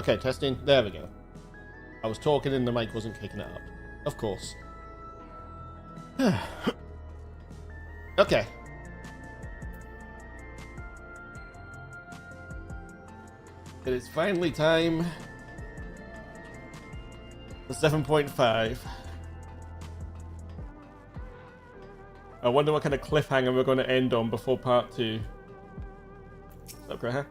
Okay, testing. There we go. I was talking and the mic wasn't kicking it up. Of course. Okay. It is finally time for 7.5. I wonder what kind of cliffhanger we're going to end on before part 2. What's up, Graha?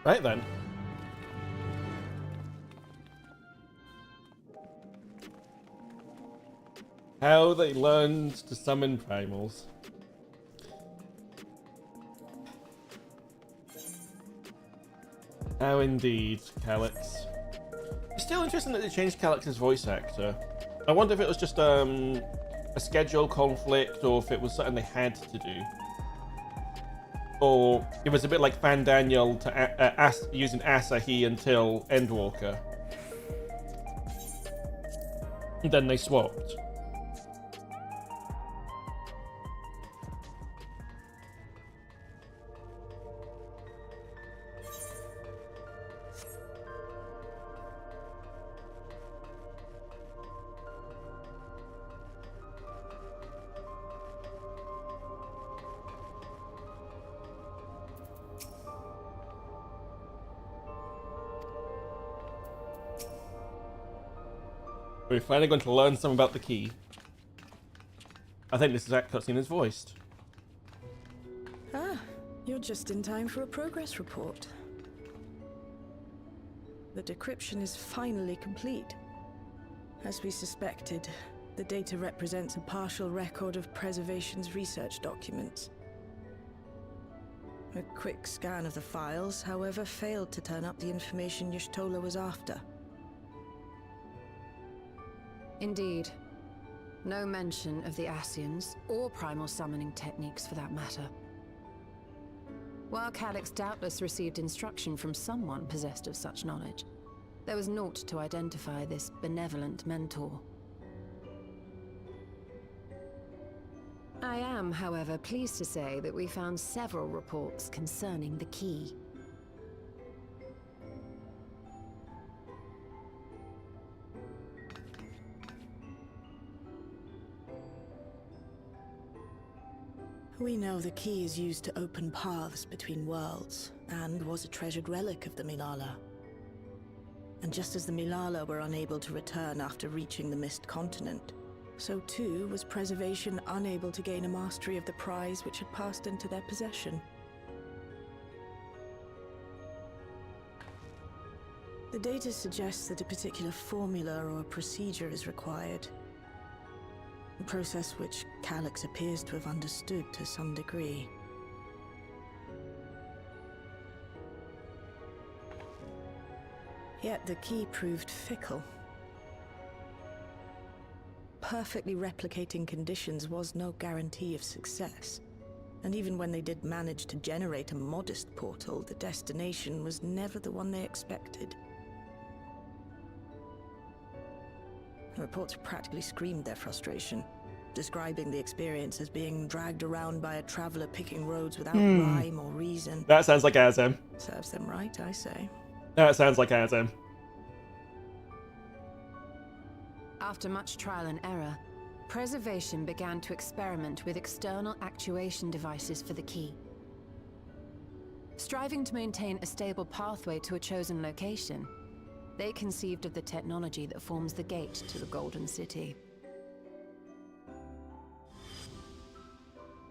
Right then. How they learned to summon primals. How indeed, Calyx. It's still interesting that they changed Calyx's voice actor. I wonder if it was just a schedule conflict or if it was something they had to do. Or it was a bit like Fan Daniel to using Asahi until Endwalker. And then they swapped. We're finally going to learn something about the key. I think this exact cutscene is voiced. Ah, you're just in time for a progress report. The decryption is finally complete. As we suspected, the data represents a partial record of Preservation's research documents. A quick scan of the files, however, failed to turn up the information Y'shtola was after. Indeed. No mention of the Ascians, or primal summoning techniques for that matter. While Calyx doubtless received instruction from someone possessed of such knowledge, there was naught to identify this benevolent mentor. I am, however, pleased to say that we found several reports concerning the key. We know the key is used to open paths between worlds, and was a treasured relic of the Milala. And just as the Milala were unable to return after reaching the Mist Continent, so too was Preservation unable to gain a mastery of the prize which had passed into their possession. The data suggests that a particular formula or procedure is required. A process which Calyx appears to have understood to some degree. Yet the key proved fickle. Perfectly replicating conditions was no guarantee of success. And even when they did manage to generate a modest portal, the destination was never the one they expected. The reports practically screamed their frustration, describing the experience as being dragged around by a traveler picking roads without rhyme or reason. That sounds like Azem. Serves them right, I say. That sounds like Azem. After much trial and error, Preservation began to experiment with external actuation devices for the key. Striving to maintain a stable pathway to a chosen location, they conceived of the technology that forms the gate to the Golden City.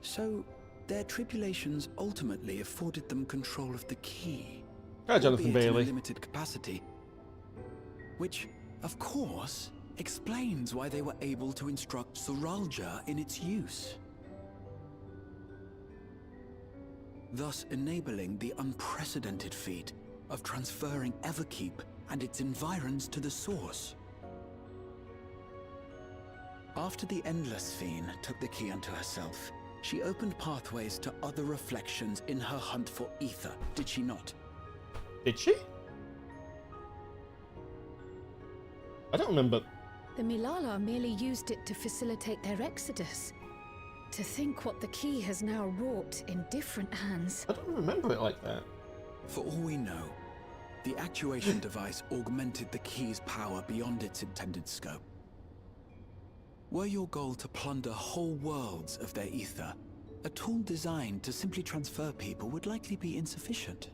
So, their tribulations ultimately afforded them control of the key. Hi, Jonathan albeit in a Bailey. limited capacity. Which, of course, explains why they were able to instruct Zoralja in its use. Thus enabling the unprecedented feat of transferring Everkeep and its environs to the Source. After the Endless Fiend took the key unto herself, she opened pathways to other reflections in her hunt for Ether, did she not? Did she? I don't remember. The Milala merely used it to facilitate their exodus. To think what the key has now wrought in different hands. I don't remember it like that. For all we know, the actuation device augmented the key's power beyond its intended scope. Were your goal to plunder whole worlds of their ether, a tool designed to simply transfer people would likely be insufficient.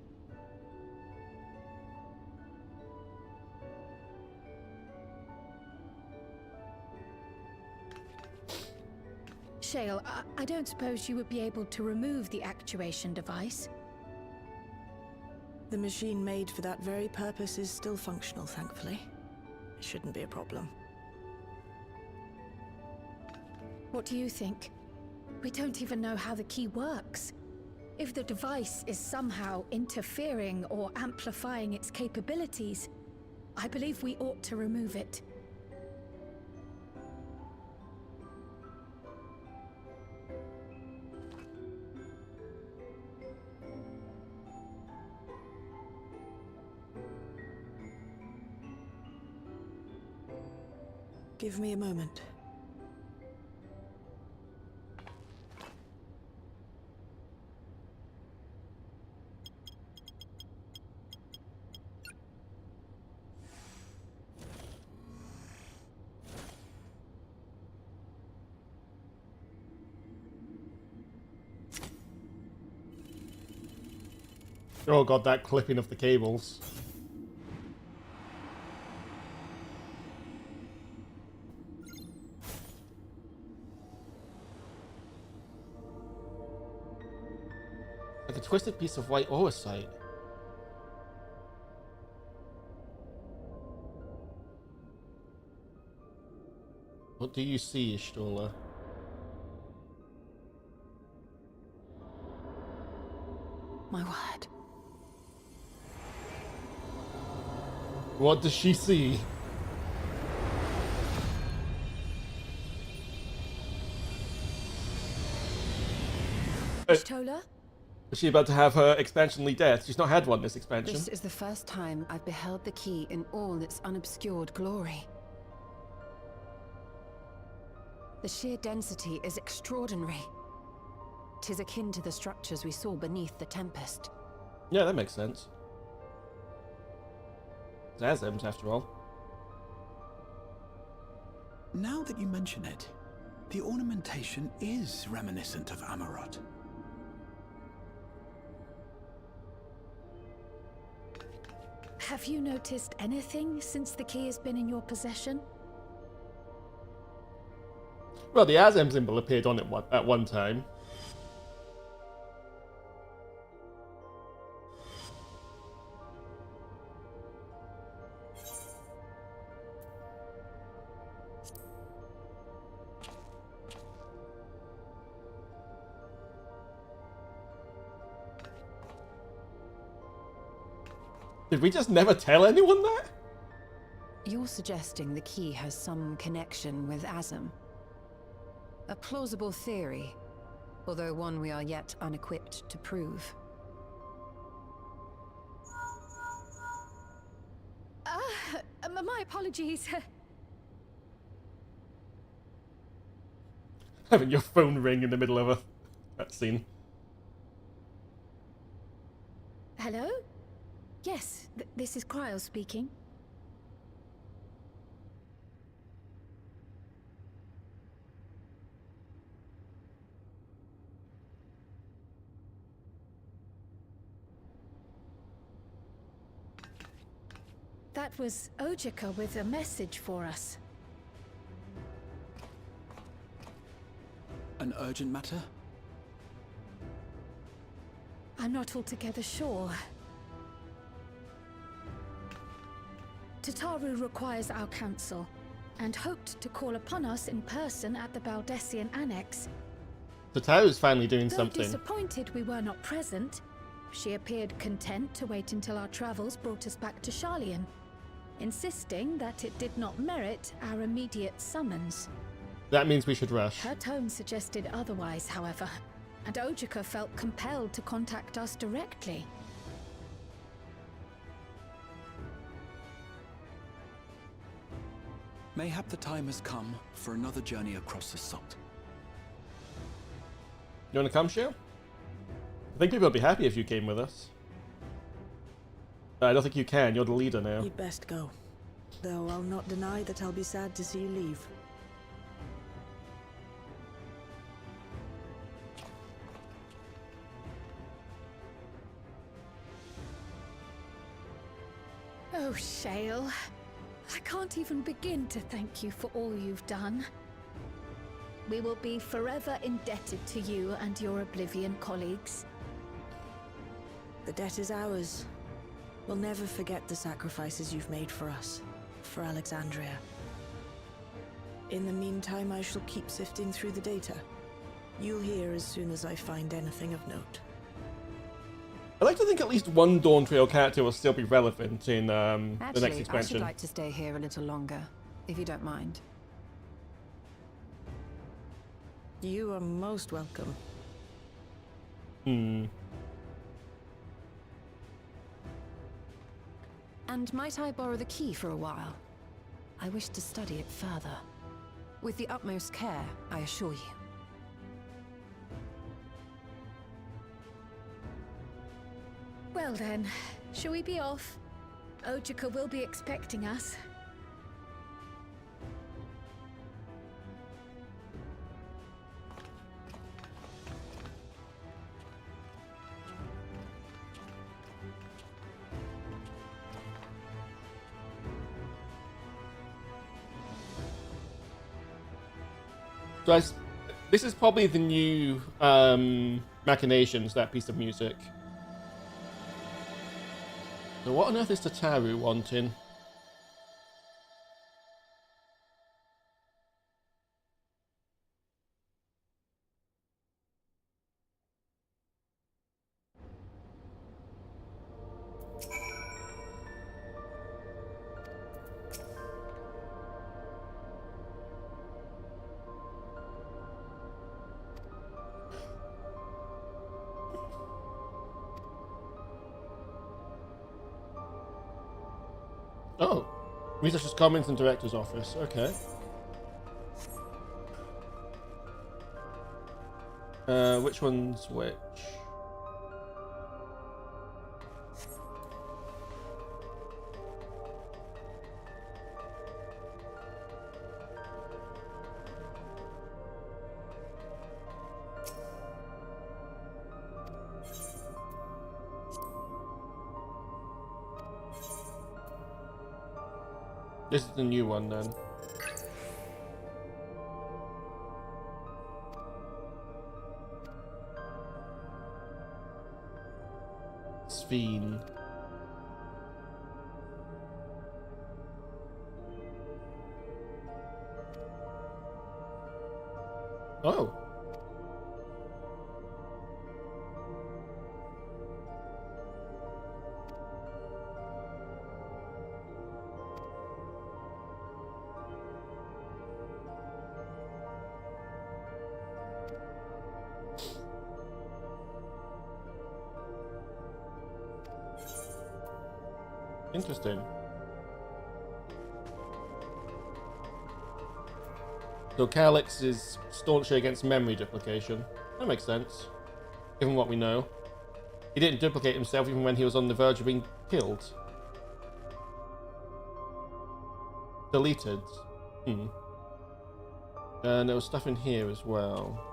Shale, I don't suppose you would be able to remove the actuation device? The machine made for that very purpose is still functional, thankfully. It shouldn't be a problem. What do you think? We don't even know how the key works. If the device is somehow interfering or amplifying its capabilities, I believe we ought to remove it. Give me a moment. Oh god, that clipping of the cables. Like a twisted piece of white oversight. What do you see, Ishtola? My word. What does she see? Ishtola? Is she about to have her expansionly death? She's not had one this expansion. This is the first time I've beheld the key in all its unobscured glory. The sheer density is extraordinary. 'Tis akin to the structures we saw beneath the Tempest. Yeah, that makes sense. It's Azem's, after all. Now that you mention it, the ornamentation is reminiscent of Amarot. Have you noticed anything since the key has been in your possession? Well, the Azem symbol appeared on it at one time. Did we just never tell anyone that? You're suggesting the key has some connection with Azem. A plausible theory, although one we are yet unequipped to prove. My apologies. Having your phone ring in the middle of a cutscene. Hello? Yes, this is Cryo speaking. That was Ojika with a message for us. An urgent matter? I'm not altogether sure. Tataru requires our counsel, and hoped to call upon us in person at the Baldessian Annex. Tataru's finally doing Though something. disappointed we were not present, she appeared content to wait until our travels brought us back to Sharlayan, insisting that it did not merit our immediate summons. That means we should rush. Her tone suggested otherwise, however, and Ojika felt compelled to contact us directly. Mayhap the time has come for another journey across the salt. You want to come, Shio? I think people would be happy if you came with us. I don't think you can. You're the leader now. You'd best go. Though I'll not deny that I'll be sad to see you leave. Oh, Shale. I can't even begin to thank you for all you've done. We will be forever indebted to you and your Oblivion colleagues. The debt is ours. We'll never forget the sacrifices you've made for us, for Alexandria. In the meantime, I shall keep sifting through the data. You'll hear as soon as I find anything of note. I'd like to think at least one Dawn Trail character will still be relevant in the next Actually, I expansion. should like to stay here a little longer, if you don't mind. You are most welcome. Hmm. And might I borrow the key for a while? I wish to study it further. With the utmost care, I assure you. Well then, shall we be off? Ojika will be expecting us. So this is probably the new Machinations, that piece of music. So what on earth is Tataru wanting? Oh, Researcher's Comments and Director's Office. Okay. Which one's which? This is the new one then. Sphene. Oh. Interesting. So Calyx is staunchly against memory duplication. That makes sense, given what we know. He didn't duplicate himself even when he was on the verge of being killed. Deleted. And there was stuff in here as well.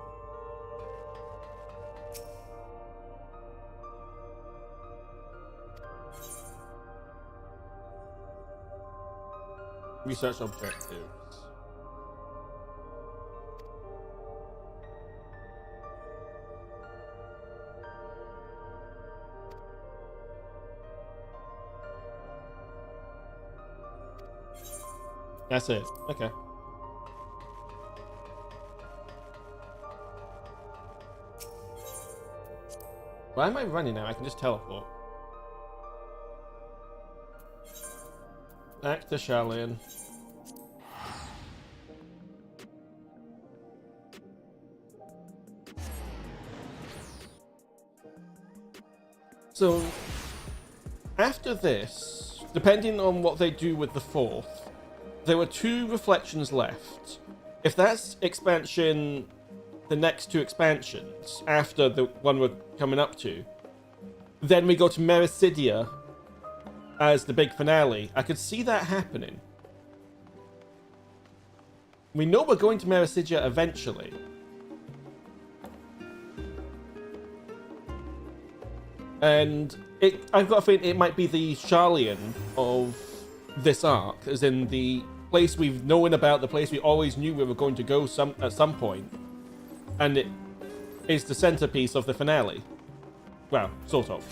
Research objectives. That's it. Okay. Why am I running now? I can just teleport. Back to Sharlayan. So, after this, depending on what they do with the fourth, there were 2 reflections left. If that's expansion, the next 2 expansions, after the one we're coming up to, then we go to Mericidia as the big finale. I could see that happening. We know we're going to Mericidia eventually. And I've got a feeling it might be the Sharlayan of this arc, as in the place we've known about, the place we always knew we were going to go at some point. And it is the centerpiece of the finale. Well, sort of.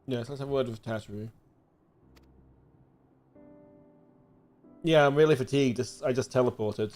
Yes, let's have a word with Tataru. Yeah, I'm really fatigued. I just teleported.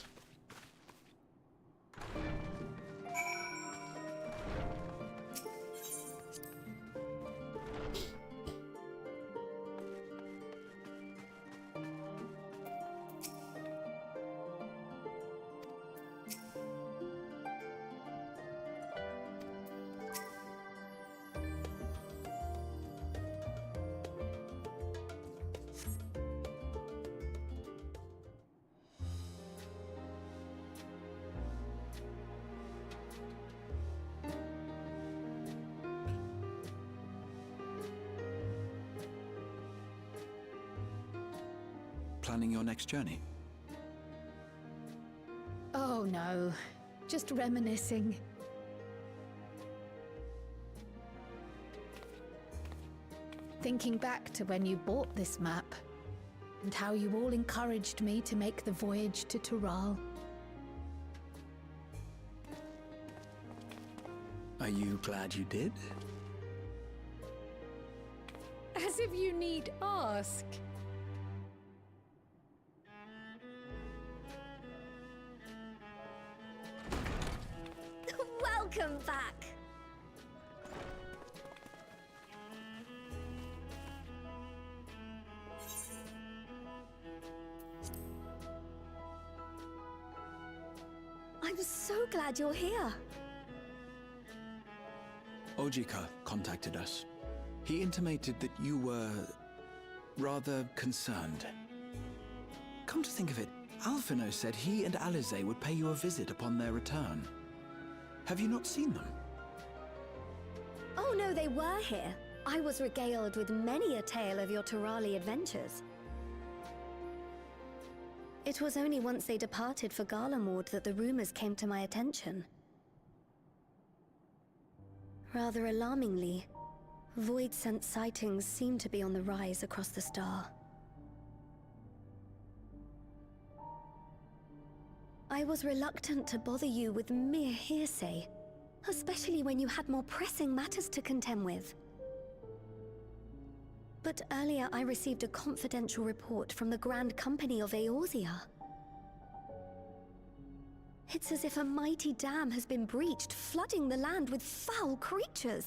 Planning your next journey? Oh no, just reminiscing. Thinking back to when you bought this map, and how you all encouraged me to make the voyage to Tural. Are you glad you did? As if you need ask. Welcome back. I'm so glad you're here. Ojika contacted us. He intimated that you were rather concerned. Come to think of it, Alphino said he and Alize would pay you a visit upon their return. Have you not seen them? Oh no, they were here. I was regaled with many a tale of your Turali adventures. It was only once they departed for Garlemord that the rumors came to my attention. Rather alarmingly, Void-sent sightings seem to be on the rise across the star. I was reluctant to bother you with mere hearsay, especially when you had more pressing matters to contend with. But earlier I received a confidential report from the Grand Company of Eorzea. It's as if a mighty dam has been breached, flooding the land with foul creatures.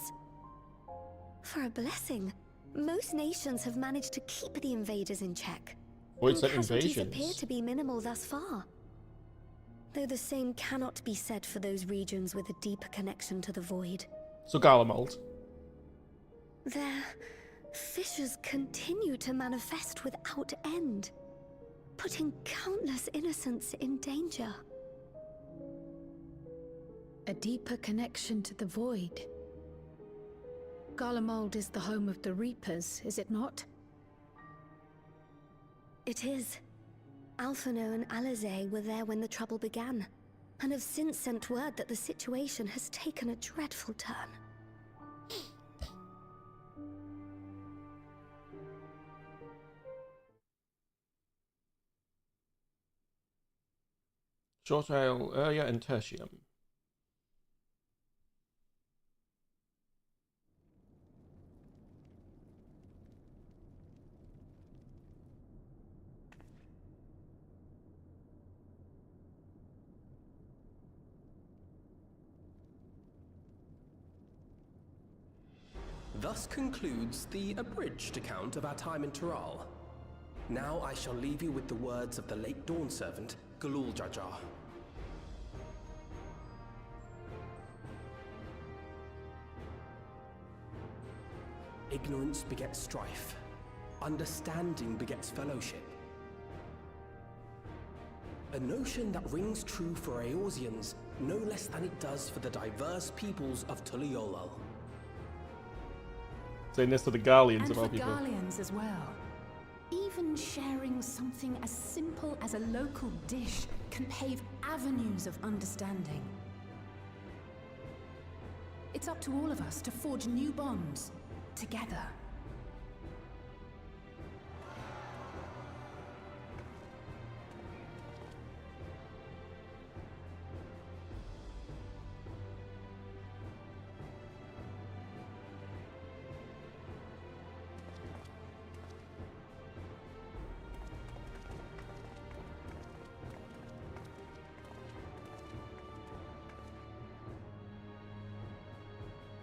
for a blessing. Most nations have managed to keep the invaders in check. Void and Sent casualties appear invasions. to be minimal thus far. Though the same cannot be said for those regions with a deeper connection to the void. So Garlemald. Their fissures continue to manifest without end, putting countless innocents in danger. A deeper connection to the void. Garlemald is the home of the Reapers, is it not? It is. Alphino and Alizé were there when the trouble began, and have since sent word that the situation has taken a dreadful turn. Short Isle, Urya, and Tertium. Thus concludes the abridged account of our time in Tural. Now I shall leave you with the words of the late Dawn Servant, Galul Jajar. Ignorance begets strife. Understanding begets fellowship. A notion that rings true for Eorzeans no less than it does for the diverse peoples of Tuliolal. Saying this to the Garleans And of for all people. Garleans as well. Even sharing something as simple as a local dish can pave avenues of understanding. It's up to all of us to forge new bonds, together.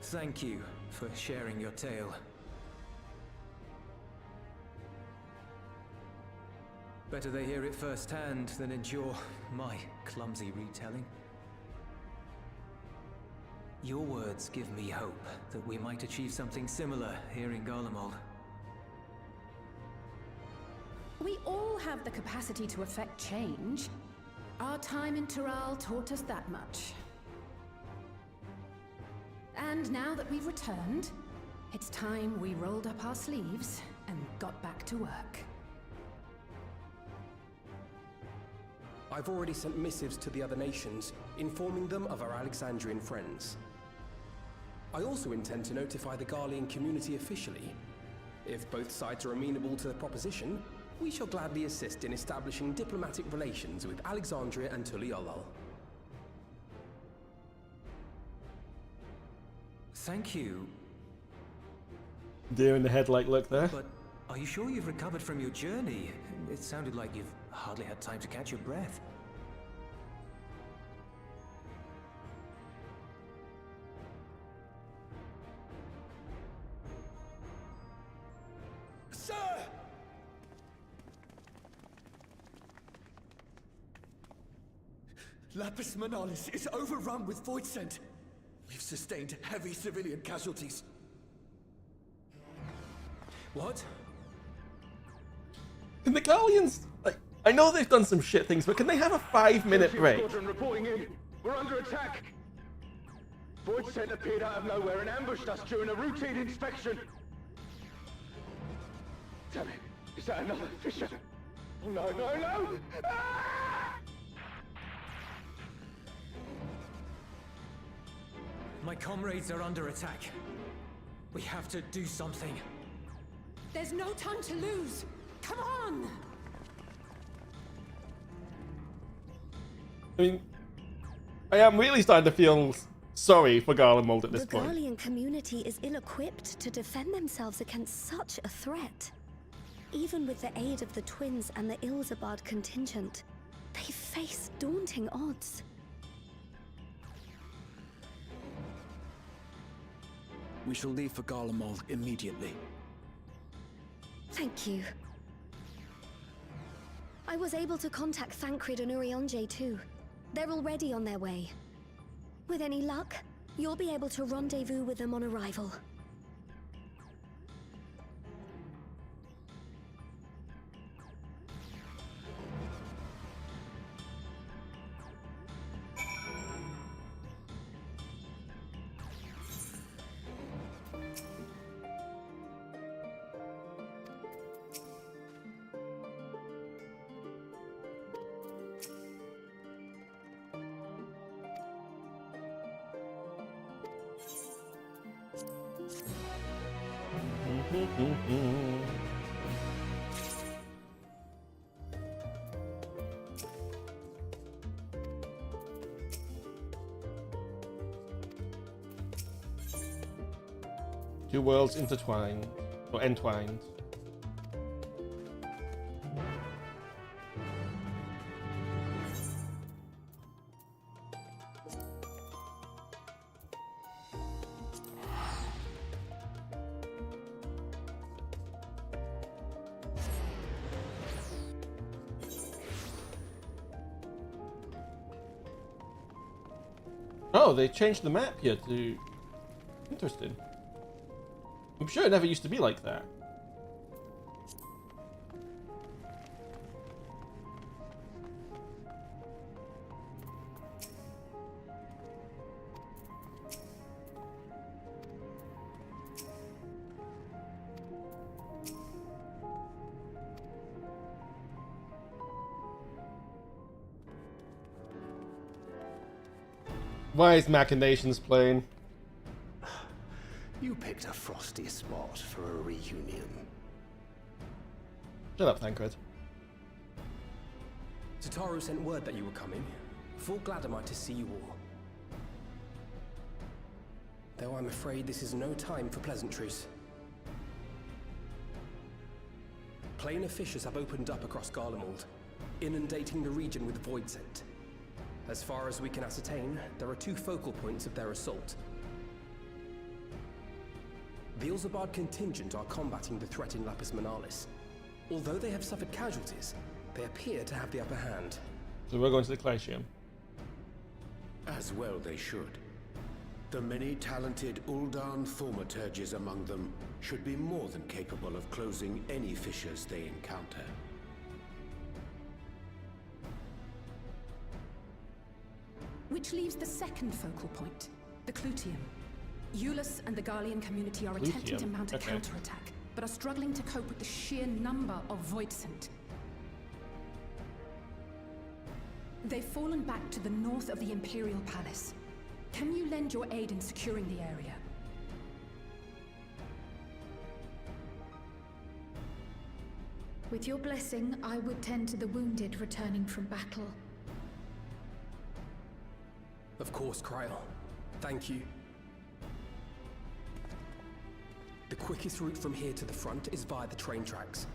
Thank you for sharing your tale. Better they hear it firsthand than endure my clumsy retelling. Your words give me hope that we might achieve something similar here in Garlemald. We all have the capacity to affect change. Our time in Tural taught us that much. And now that we've returned, it's time we rolled up our sleeves and got back to work. I've already sent missives to the other nations, informing them of our Alexandrian friends. I also intend to notify the Garlean community officially. If both sides are amenable to the proposition, we shall gladly assist in establishing diplomatic relations with Alexandria and Tuliolal. Thank you, Deer in the headlight look there. but are you sure you've recovered from your journey? It sounded like you've hardly had time to catch your breath. Sir! Lapis Manalis is overrun with void scent. We've sustained heavy civilian casualties. What? And the Garleans, like, I know they've done some shit things, but can they have a 5-minute break? Squadron reporting in. We're under attack. Void Scent appeared out of nowhere and ambushed us during a routine inspection. Damn it. Is that another fissure? Oh, no, no, no! Ah! My comrades are under attack. We have to do something. There's no time to lose! Come on! I mean, I am really starting to feel sorry for Garlemald at this The point. Garlean community is ill-equipped to defend themselves against such a threat. Even with the aid of the twins and the Ilzabard contingent, they face daunting odds. We shall leave for Garlemald immediately. Thank you. I was able to contact Thancred and Urianger too. They're already on their way. With any luck, you'll be able to rendezvous with them on arrival. Two worlds intertwined, or entwined. Oh, they changed the map here to... Interesting. I'm sure it never used to be like that. Why is Machinations playing? You picked a frosty spot for a reunion. Shut up, Thancred. Tataru sent word that you were coming. Full glad am I to see you all. Though I'm afraid this is no time for pleasantries. Planar fissures have opened up across Garlemald, inundating the region with void scent. As far as we can ascertain, there are two focal points of their assault. The Ilzabard contingent are combating the threat in Lapis Manalis. Although they have suffered casualties, they appear to have the upper hand. So we're going to the Glacium. As well they should. The many talented Uldan thaumaturges among them should be more than capable of closing any fissures they encounter. Which leaves the second focal point, the Clutium. Eulus and the Garlean community are attempting to mount a counterattack, but are struggling to cope with the sheer number of Voidsent. They've fallen back to the north of the Imperial Palace. Can you lend your aid in securing the area? With your blessing, I would tend to the wounded returning from battle. Of course, Kryl. Thank you. The quickest route from here to the front is via the train tracks.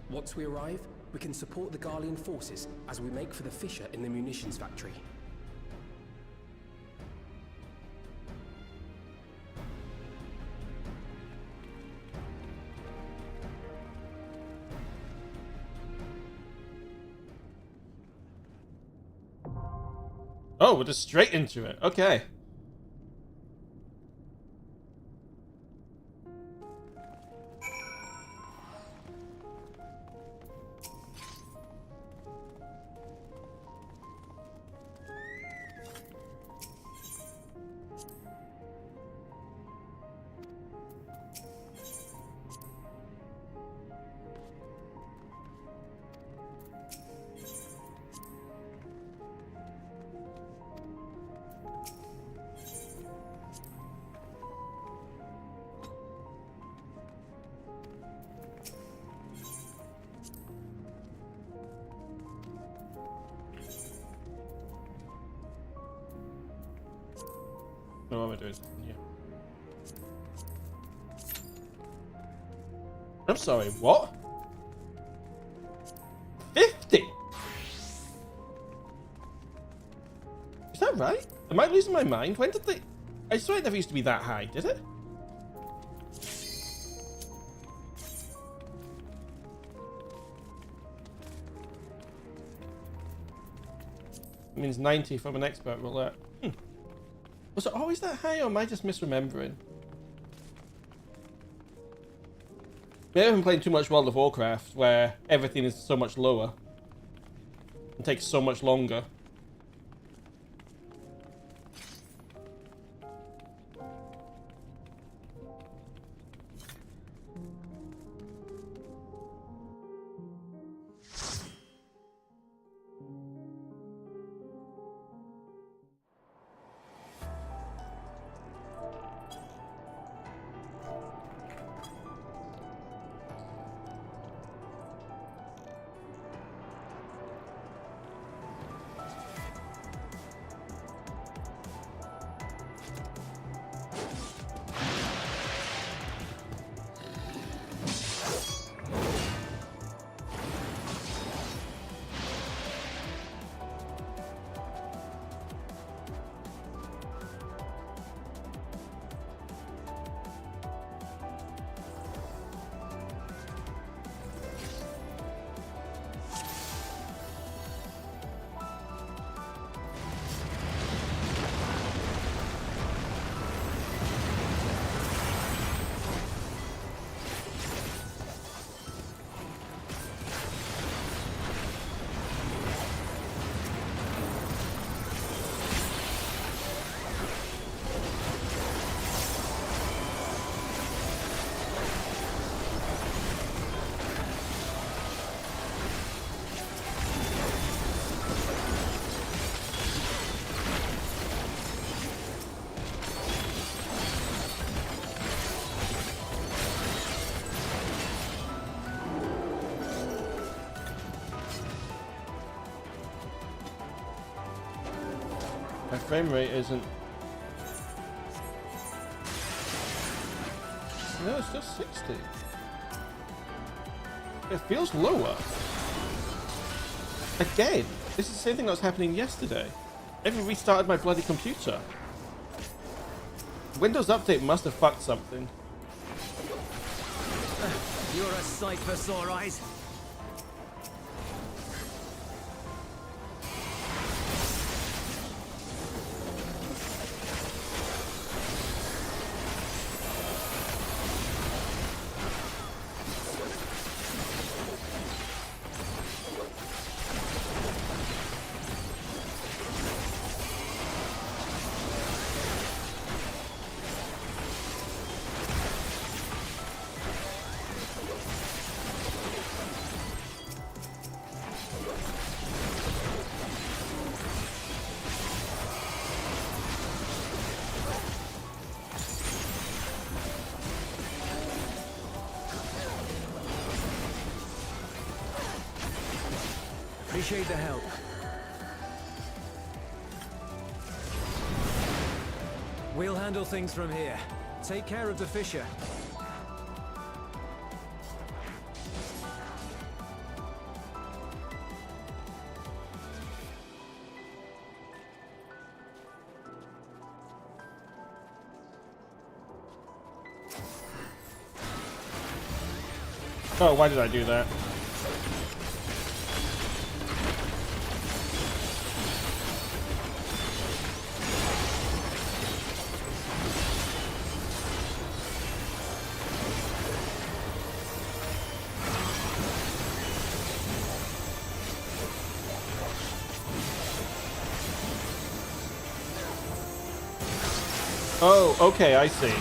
Once we arrive, we can support the Garlean forces as we make for the fissure in the munitions factory. Oh, we're just straight into it. Okay. What am I doing? Yeah. I'm sorry, what? 50? Is that right? Am I losing my mind? When did they... I swear it never used to be that high, did it? It means 90 from an expert roulette. Was it always that high, or am I just misremembering? Maybe I've been playing too much World of Warcraft, where everything is so much lower and takes so much longer. My frame rate isn't... No, it's just 60. It feels lower. Again, this is the same thing that was happening yesterday. I even restarted my bloody computer. Windows Update must have fucked something. You're a sight for sore eyes. Appreciate the help. We'll handle things from here. Take care of the Fisher. Oh, why did I do that? Oh, okay, I see.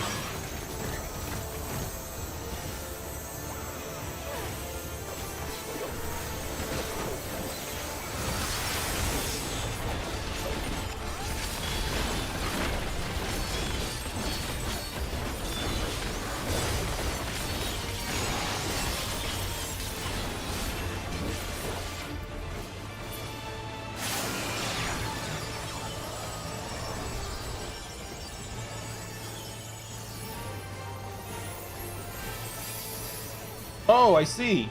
Oh, I see.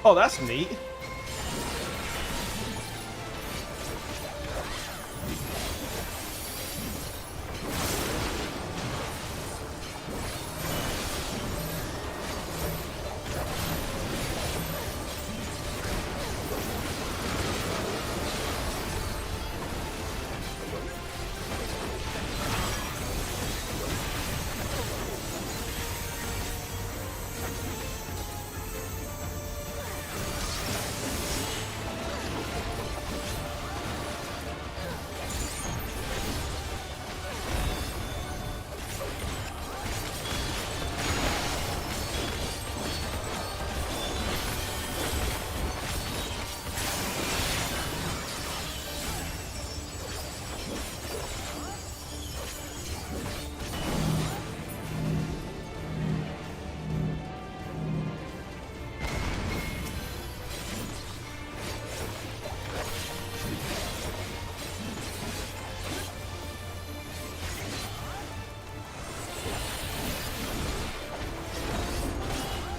Oh, that's neat.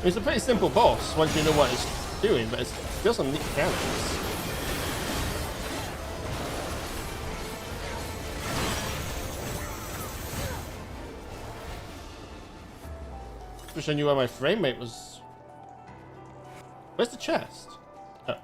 It's a pretty simple boss once you know what it's doing, but it's still some neat mechanics. Wish I knew where my frame rate was. Where's the chest? Oh.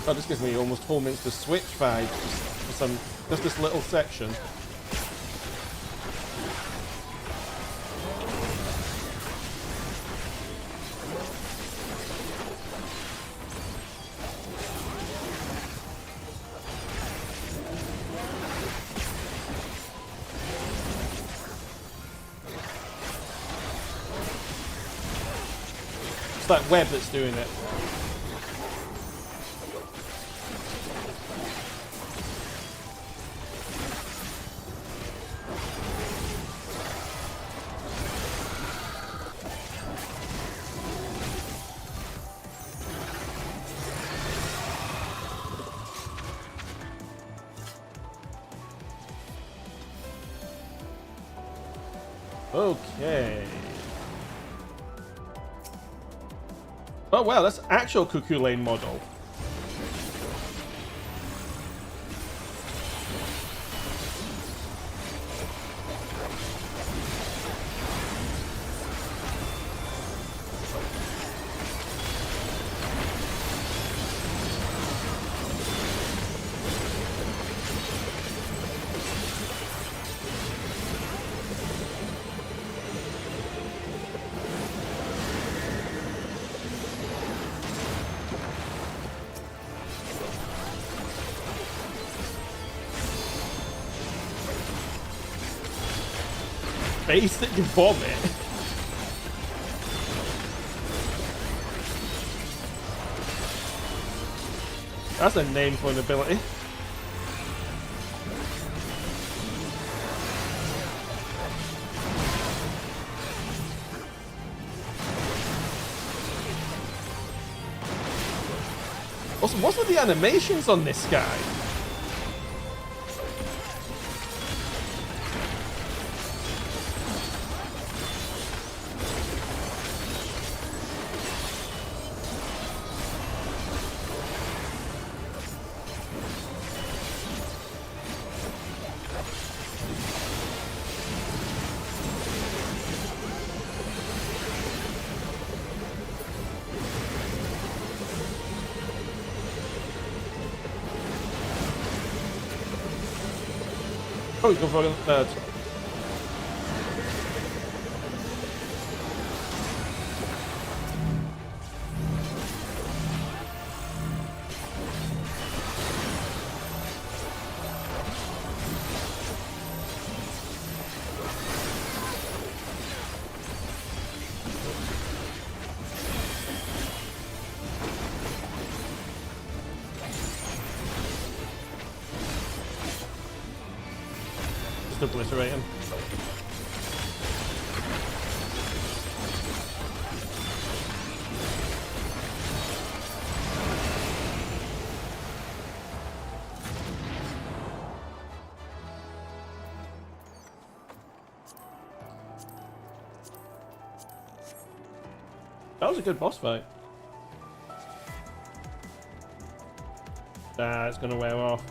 Oh, this gives me almost 4 minutes to switch vibes for just this little section. It's that web that's doing it. Okay. Oh wow, that's actual Cuckoo Lane model. Basic vomit. That's a name for an ability. Also, what's with the animations on this guy? Oh, he's going for a third. to obliterate him. That was a good boss fight. Ah, it's gonna wear off.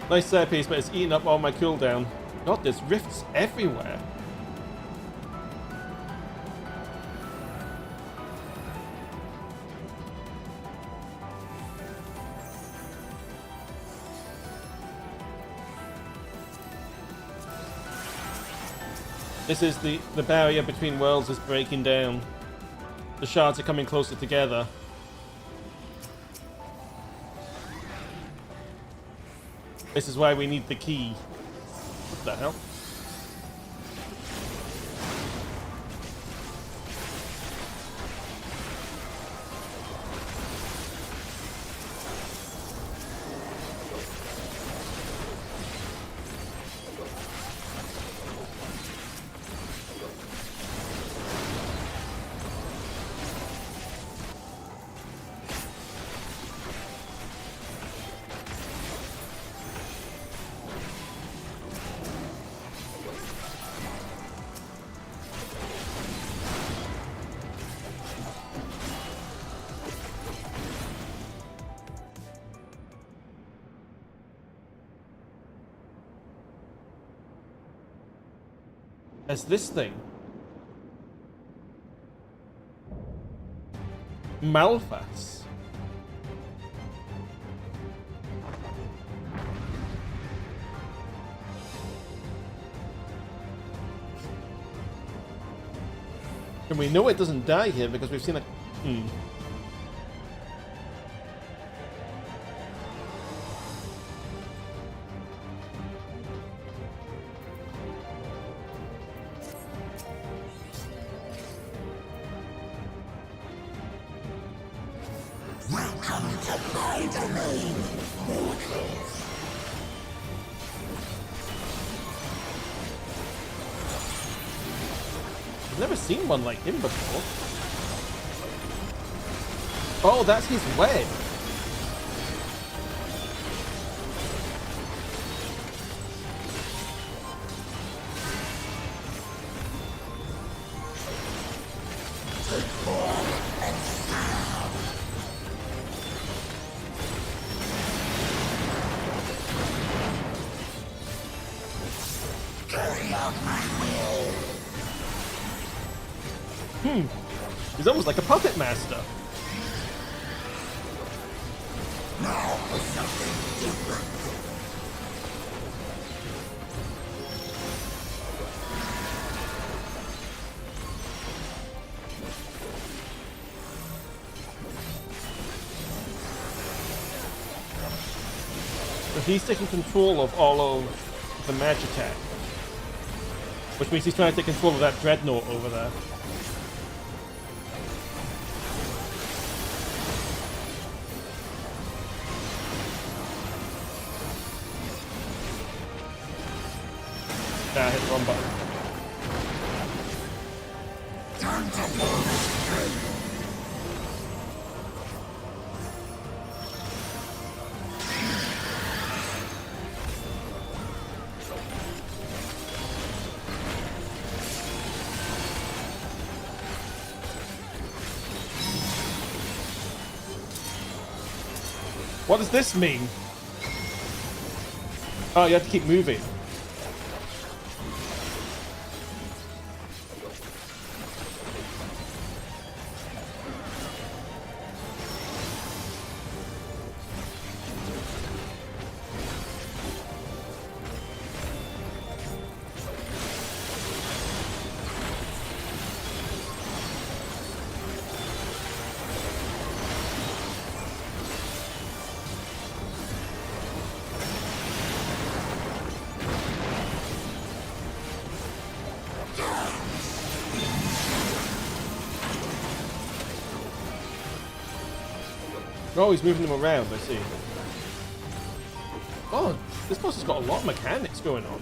Nice set piece, but it's eating up all my cooldown. God, there's rifts everywhere. This is the barrier between worlds is breaking down. The shards are coming closer together. This is why we need the key. What the hell? As this thing. Malphas. And we know it doesn't die here because we've seen it. I've never seen one like him before. Oh, that's his web. He's almost like a puppet master. Now for something different. So he's taking control of all of the Magitech, which means he's trying to take control of that dreadnought over there. I hit the wrong button. Time to blow this train. What does this mean? Oh, you have to keep moving. Oh, he's moving them around, I see. Oh, this boss has got a lot of mechanics going on.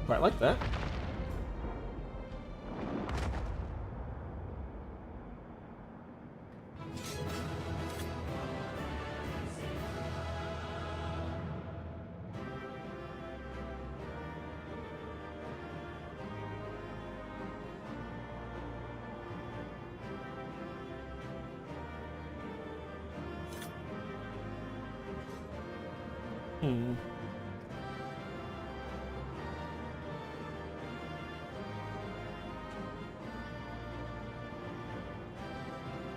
Quite like that.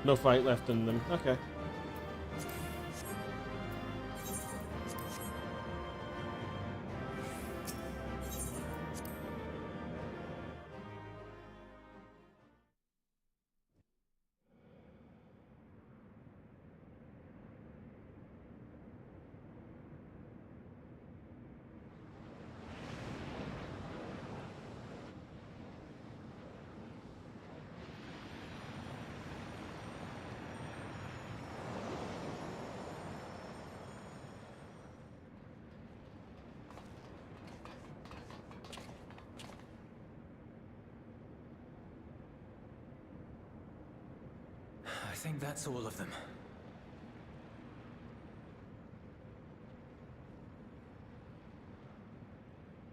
No fight left in them. Okay. I think that's all of them.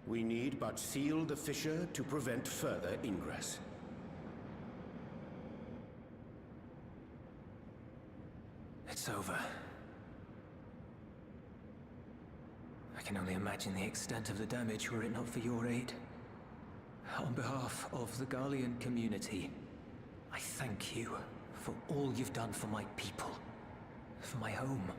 We need but seal the fissure to prevent further ingress. It's over. I can only imagine the extent of the damage were it not for your aid. On behalf of the Garlean community, I thank you for all you've done for my people, for my home.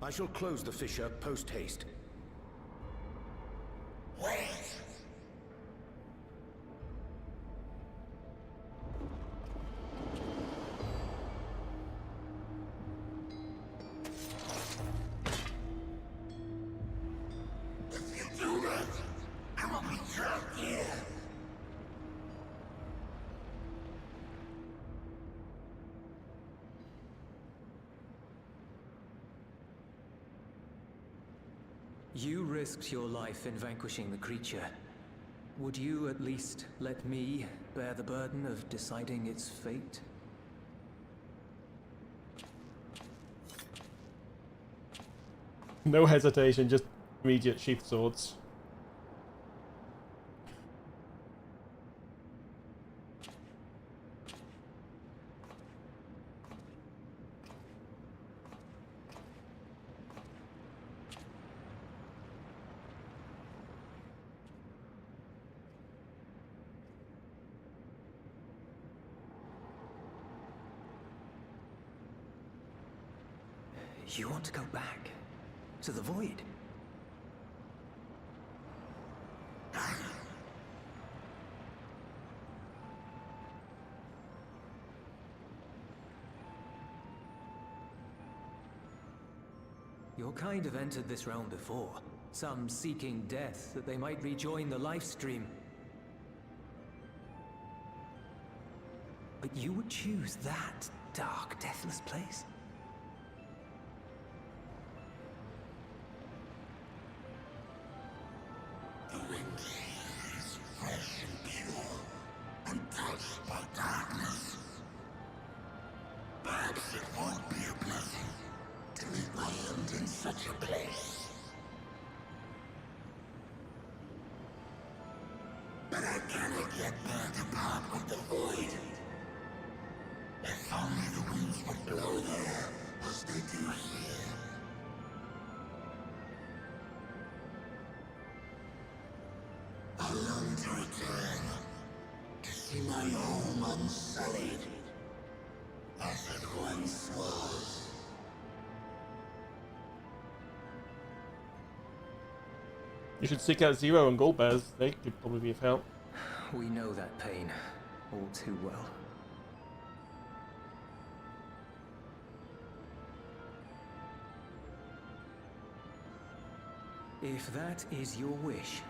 I shall close the fissure post-haste. You risked your life in vanquishing the creature. Would you at least let me bear the burden of deciding its fate? No hesitation, just immediate sheath swords. You want to go back? To the Void? Your kind have entered this realm before. Some seeking death that they might rejoin the life stream. But you would choose that dark, deathless place? The wind is fresh and pure, untouched by darkness. Perhaps it won't be a blessing to meet my end in such a place. But I cannot yet bear to part with the void. If only the winds would blow there, as they do here. I long to return, to see my home unsullied, as it once was. You should seek out Zero and Goldbears. They could probably be of help. We know that pain all too well. If that is your wish,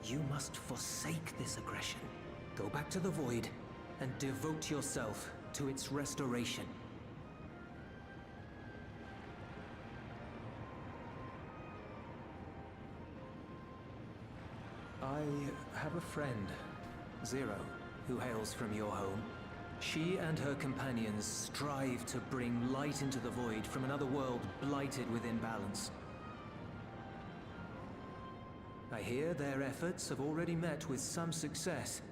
you must forsake this aggression. Go back to the Void and devote yourself to its restoration. I have a friend, Zero, who hails from your home. She and her companions strive to bring light into the Void from another world blighted with imbalance. I hear their efforts have already met with some success.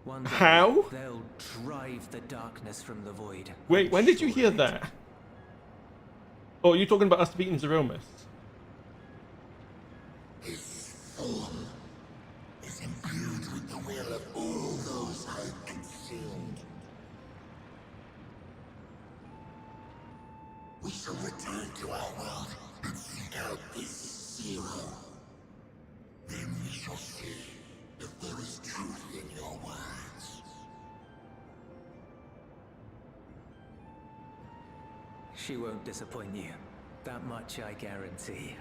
One day, How? they'll drive the darkness from the Void. Wait, when did you hear that? Oh, you're talking about us beating Zeromus? His form is imbued with the will of all those I've consumed. We shall return to our world and seek out this Zero. Then we shall see if there is truth in your words. She won't disappoint you. That much I guarantee.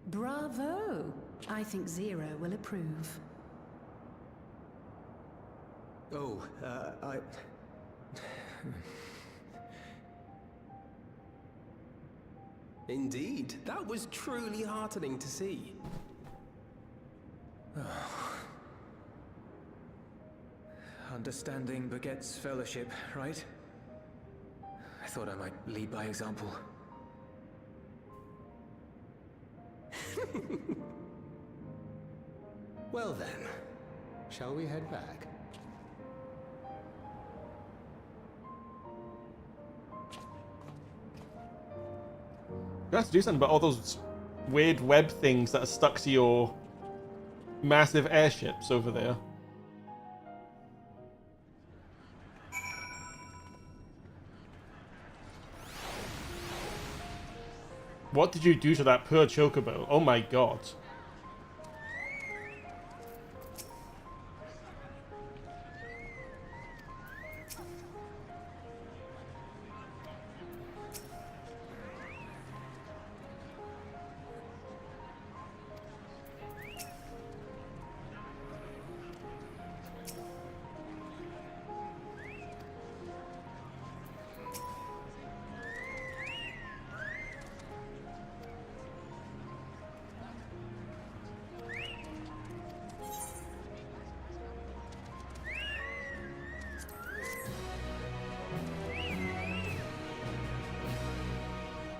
Bravo! I think Zero will approve. Oh, Indeed, that was truly heartening to see. Understanding begets fellowship, right? I thought I might lead by example. Well then, shall we head back? You have to do something about all those weird web things that are stuck to your massive airships over there. What did you do to that poor chocobo? Oh my god.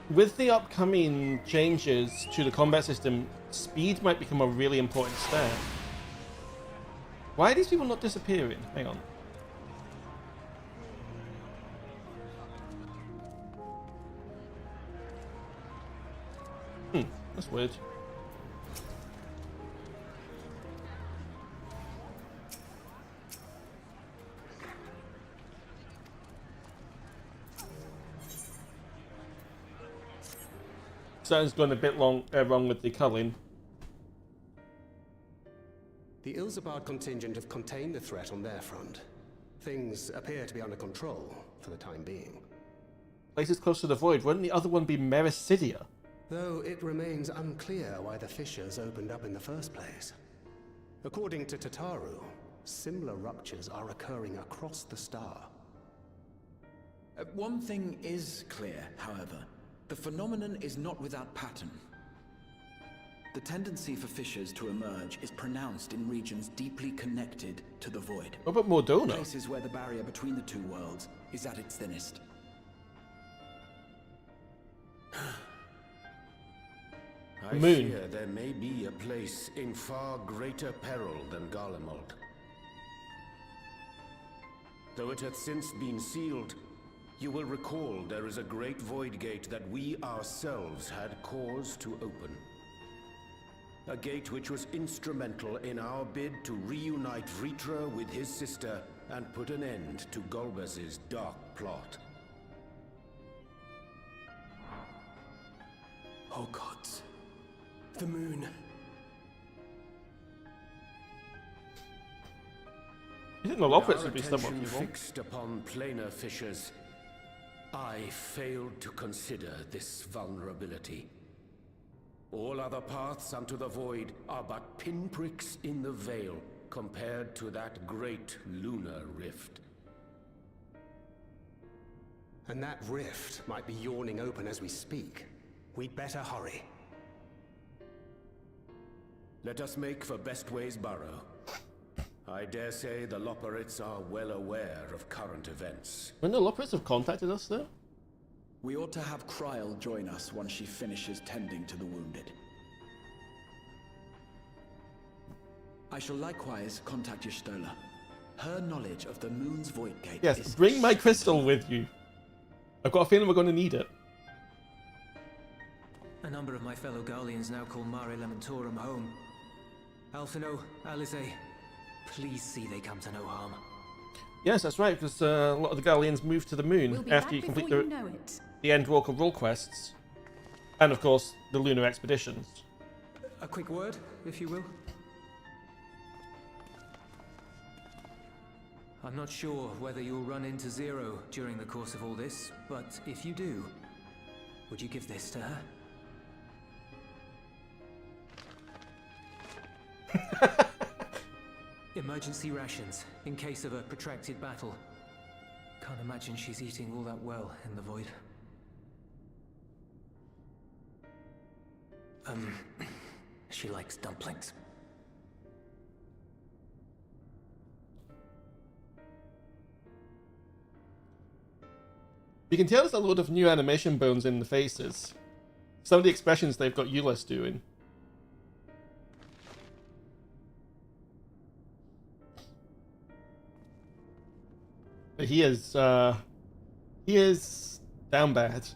With the upcoming changes to the combat system, speed might become a really important stat. Why are these people not disappearing? Hang on. That's weird. Something's gone a bit wrong with the culling. The Ilzabard contingent have contained the threat on their front. Things appear to be under control for the time being. Places close to the void. Wouldn't the other one be Mericidia? Though it remains unclear why the fissures opened up in the first place. According to Tataru, similar ruptures are occurring across the star. One thing is clear, however. The phenomenon is not without pattern. The tendency for fissures to emerge is pronounced in regions deeply connected to the void. What about Mordona? Places where the barrier between the two worlds is at its thinnest. I fear there may be a place in far greater peril than Garlemald. Though it hath since been sealed, you will recall there is a great void gate that we ourselves had cause to open. A gate which was instrumental in our bid to reunite Vritra with his sister and put an end to Golbez's dark plot. Oh gods. The moon. You think the Loppets would be somewhat attention evil? fixed upon planar fissures, I failed to consider this vulnerability. All other paths unto the void are but pinpricks in the veil compared to that great lunar rift. And that rift might be yawning open as we speak. We'd better hurry. Let us make for Bestways Burrow. I dare say the Loporrits are well aware of current events. When the Loporrits have contacted us, though? We ought to have Kryl join us once she finishes tending to the wounded. I shall likewise contact Y'shtola. Her knowledge of the moon's void gate Yes, is... bring my crystal with you. I've got a feeling we're going to need it. A number of my fellow Garleans now call Mare Lamentorum home. Alphino, Alisaie, please see they come to no harm. Yes, that's right, because a lot of the Garleans move to the moon We'll be after back you complete before you know it. the Endwalker role quests. And, of course, the lunar expeditions. A quick word, if you will. I'm not sure whether you'll run into Zero during the course of all this, but if you do, would you give this to her? Emergency rations, in case of a protracted battle. Can't imagine she's eating all that well in the void. She likes dumplings. You can tell there's a load of new animation bones in the faces. Some of the expressions they've got Ulyss doing. But he is down bad.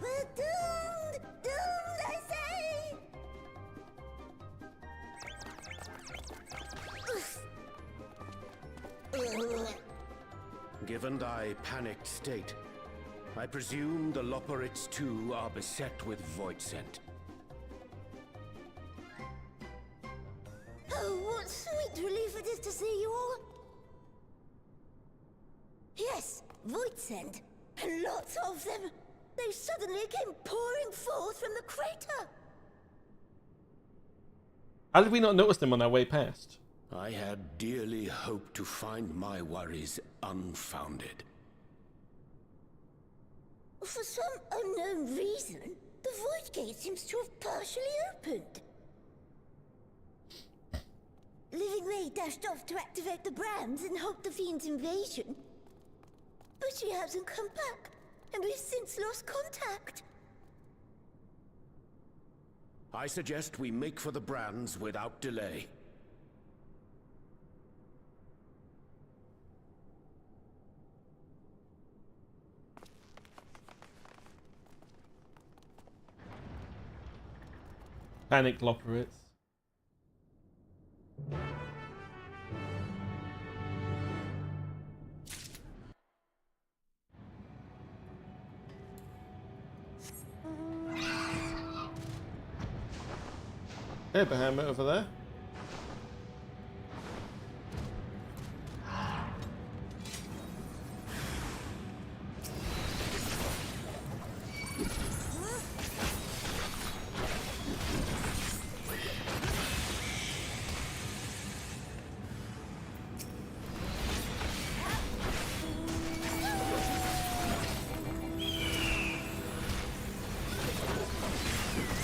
We're doomed! Doomed, I say! Given thy panicked state, I presume the Loporrits too are beset with Voidsent. Oh, what sweet relief it is to see you all! Yes, Voidsent, and lots of them! They suddenly came pouring forth from the crater! How did we not notice them on our way past? I had dearly hoped to find my worries unfounded. For some unknown reason, the Void Gate seems to have partially opened. Living Ray dashed off to activate the brands and halt the Fiend's invasion. But she hasn't come back. and we've since lost contact. I suggest we make for the Brands without delay. Panic Lopperates. Hey, Bahamut over there.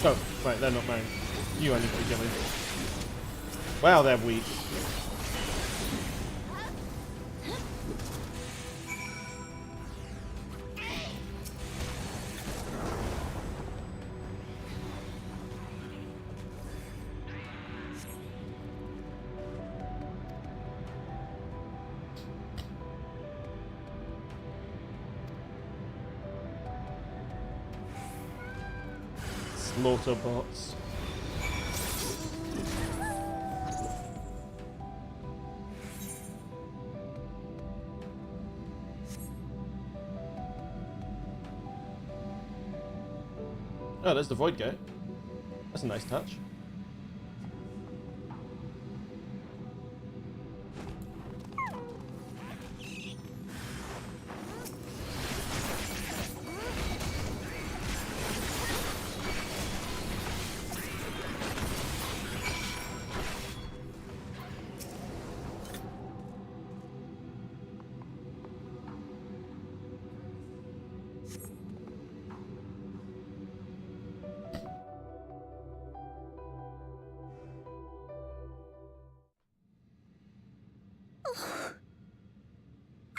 Oh, right, they're not mine. You only got killing. Wow, they're weak. Slaughter bots. Oh, there's the Void Gate. That's a nice touch.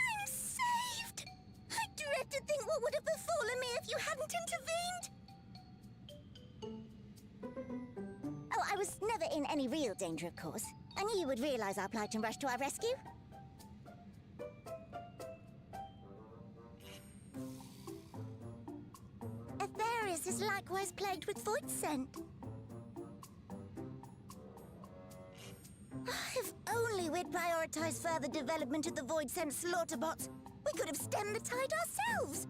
I'm saved! I dread to think what would have befallen me if you hadn't intervened! Oh, I was never in any real danger, of course. I knew you would realize our plight and rush to our rescue. Aetherius is likewise plagued with void scent. If only we'd prioritized further development of the Void Scent slaughter bots, we could have stemmed the tide ourselves!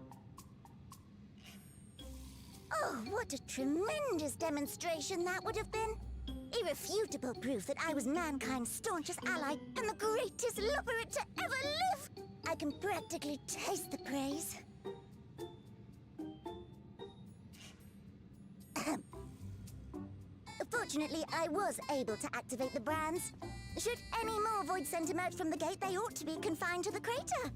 Oh, what a tremendous demonstration that would have been! Irrefutable proof that I was mankind's staunchest ally and the greatest Lopperate to ever live! I can practically taste the praise. Fortunately, I was able to activate the Brands. Should any more Void Scent emerge from the gate, they ought to be confined to the crater.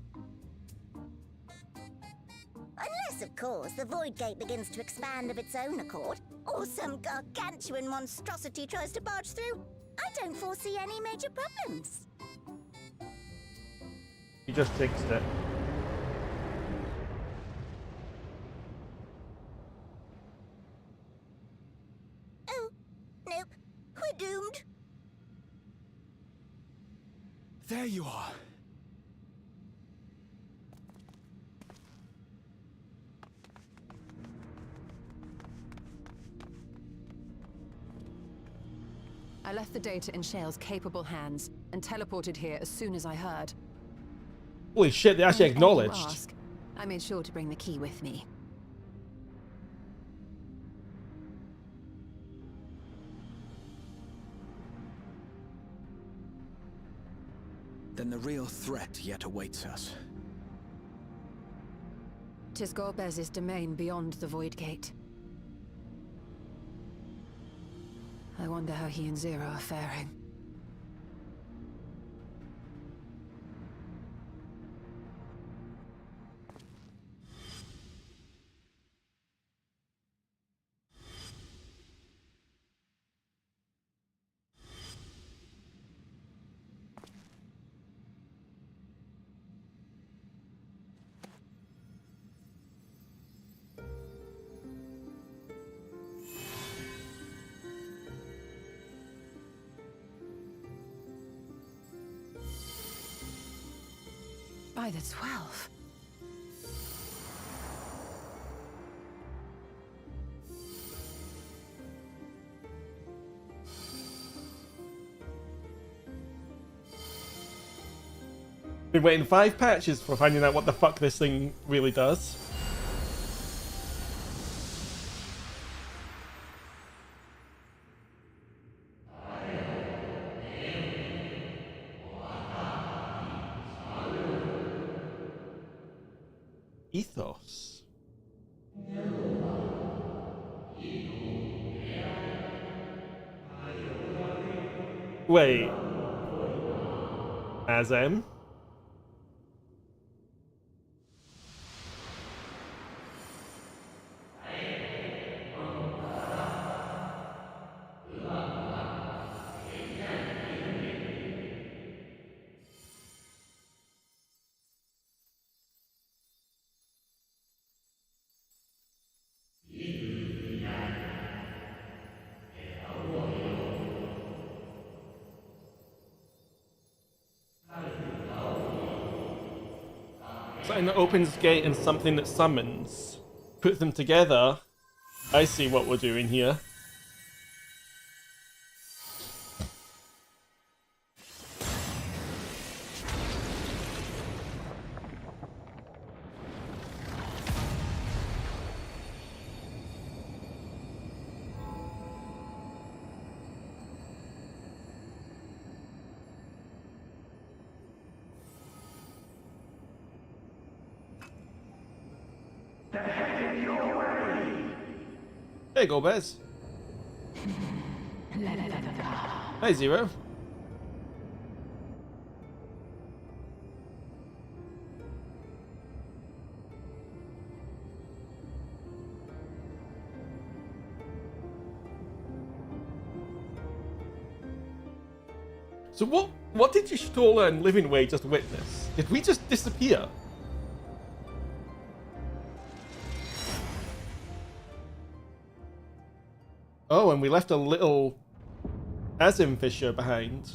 Unless, of course, the Void Gate begins to expand of its own accord, or some gargantuan monstrosity tries to barge through. I don't foresee any major problems. You just fixed it. Oh, nope. We're doomed. There you are. I left the data in Shale's capable hands and teleported here as soon as I heard. Holy shit, they actually And all you acknowledged. ask, I made sure to bring the key with me. Then the real threat yet awaits us. 'Tis Golbez's domain beyond the Void Gate. I wonder how he and Zero are faring. by the 12. Been waiting 5 patches for finding out what the fuck this thing really does. Ethos. Wait. Azem? Something that opens gate and something that summons. Put them together. I see what we're doing here. There you go, Bez. Hi, Zero. So what did Y'shtola and Livingway just witness? Did we just disappear? Oh, and we left a little Azim Fisher behind.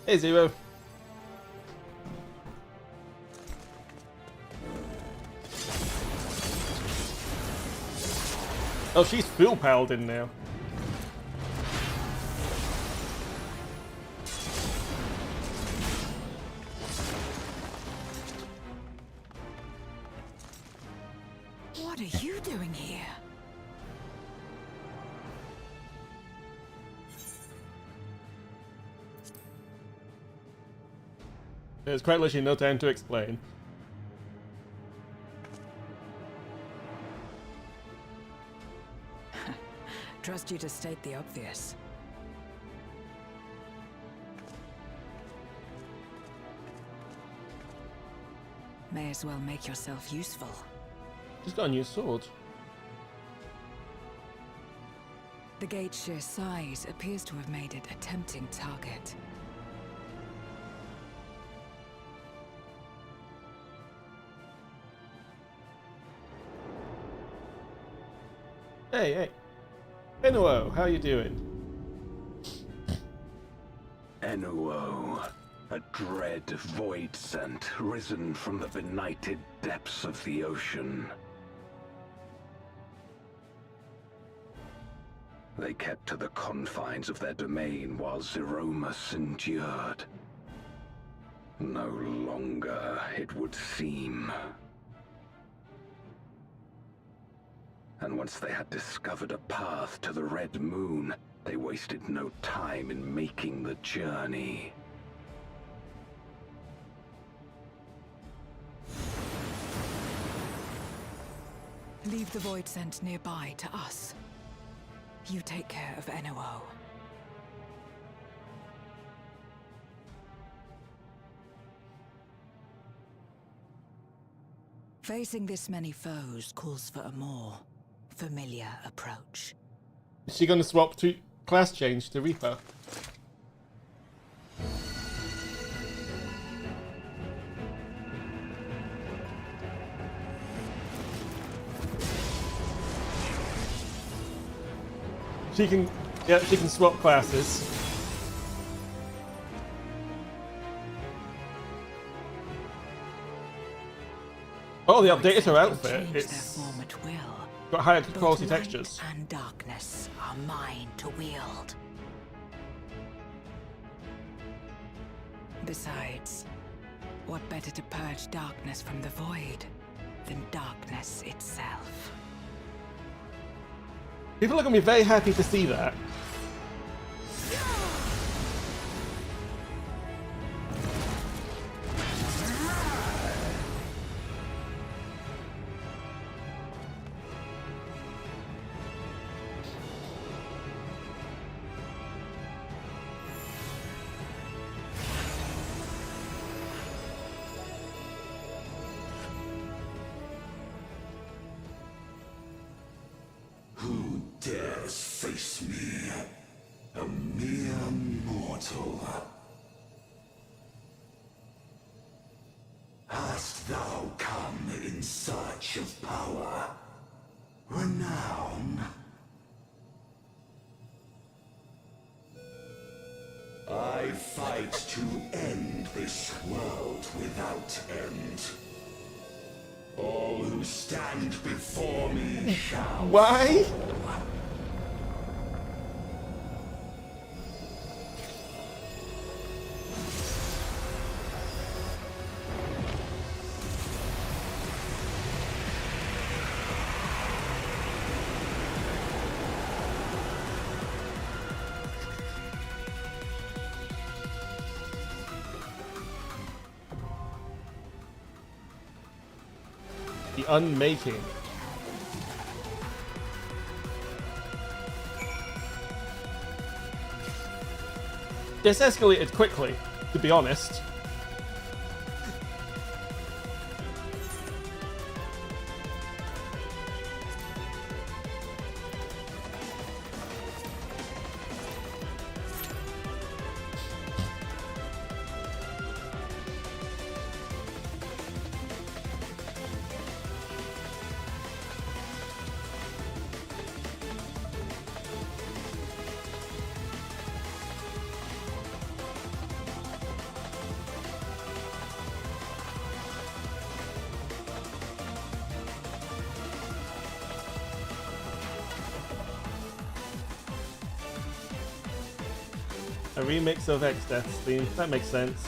Hey, Zero. Oh, she's full paladin now. What are you doing here? There's quite literally no time to explain. Trust you to state the obvious. May as well make yourself useful. She's got a new sword. The gate's sheer size appears to have made it a tempting target. Hey, hey. Enuo, how you doing? Enuo, a dread void scent risen from the benighted depths of the ocean. They kept to the confines of their domain while Zeromus endured. No longer, it would seem. And once they had discovered a path to the Red Moon, they wasted no time in making the journey. Leave the void scent nearby to us. You take care of Enuo. Facing this many foes calls for a more familiar approach. Is she gonna swap to class change to Reaper? She can, yeah, she can swap classes. Oh, they updated her outfit. It's got higher quality textures. And darkness are mine to wield. Besides, what better to purge darkness from the void than darkness itself? People are going to be very happy to see that. Who dares face me? A mere mortal. Hast thou come in search of power? Renown? I fight to end this world without end. All who stand before me shall... Why? The Unmaking. This escalated quickly, to be honest. A remix of X-Death's theme. That makes sense.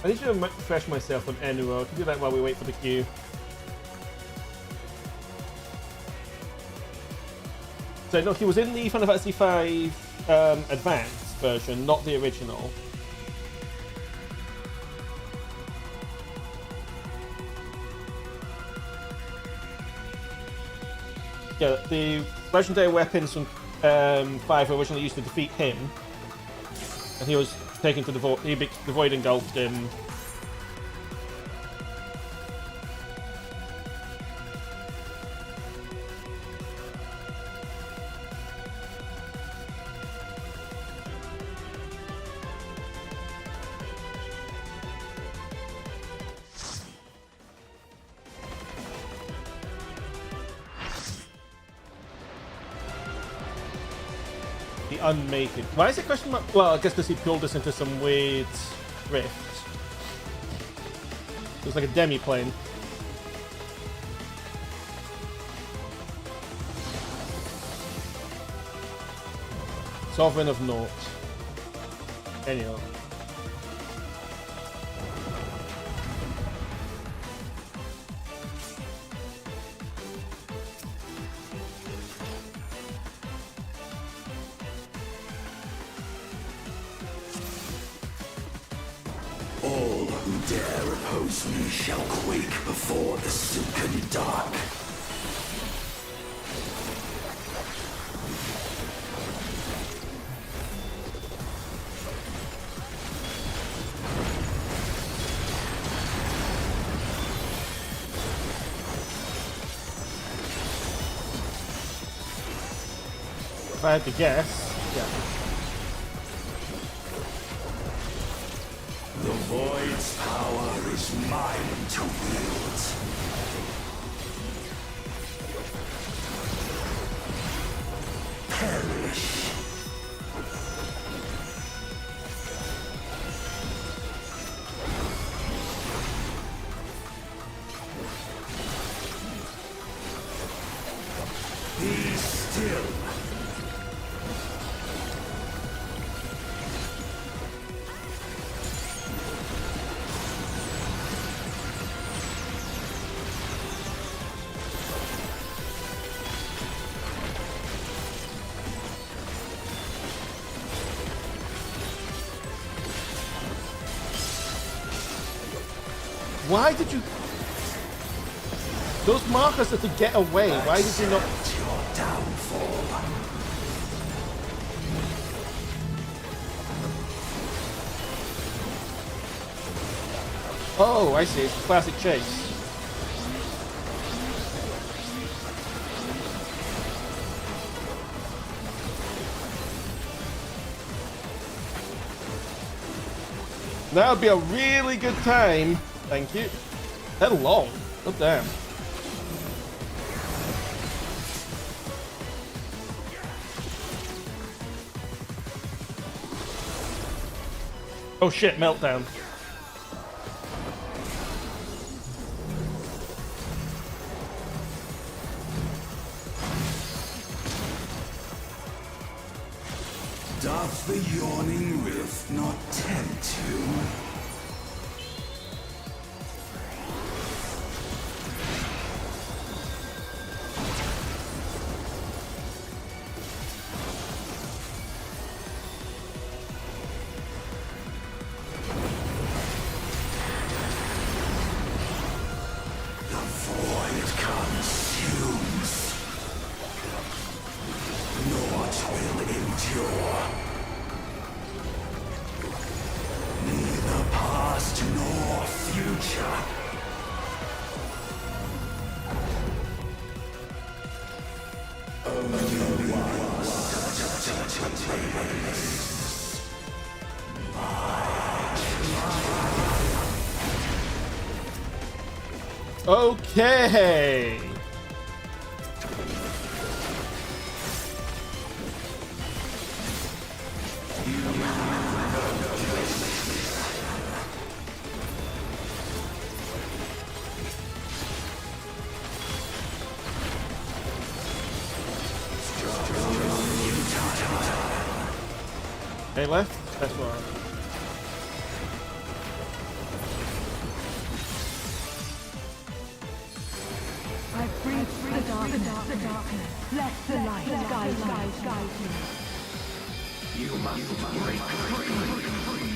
I need to refresh myself on Enuo. I can do that while we wait for the queue. So no, he was in the Final Fantasy V Advanced version, not the original. Yeah, the legendary weapons from 5 originally used to defeat him, and he was taken to the void. The void engulfed him. Unmaking. Why is it question mark? Well, I guess because he pulled us into some weird rift. It was like a demi-plane. Sovereign of Naught. Anyhow. All who dare oppose me shall quake before the silken dark. If I had to guess, yeah. The Void's power is mine to wield. Perish. Be still. Why did you... Those markers are to get away. Why did you not... Your downfall. Oh, I see. It's a classic chase. That would be a really good time. Thank you. They're long. Oh, damn. Oh shit, meltdown. Doth the yawning rift not tempt you? Okay. Hey, left? That's right. I breathe the darkness. Let the light guide me. You must break free.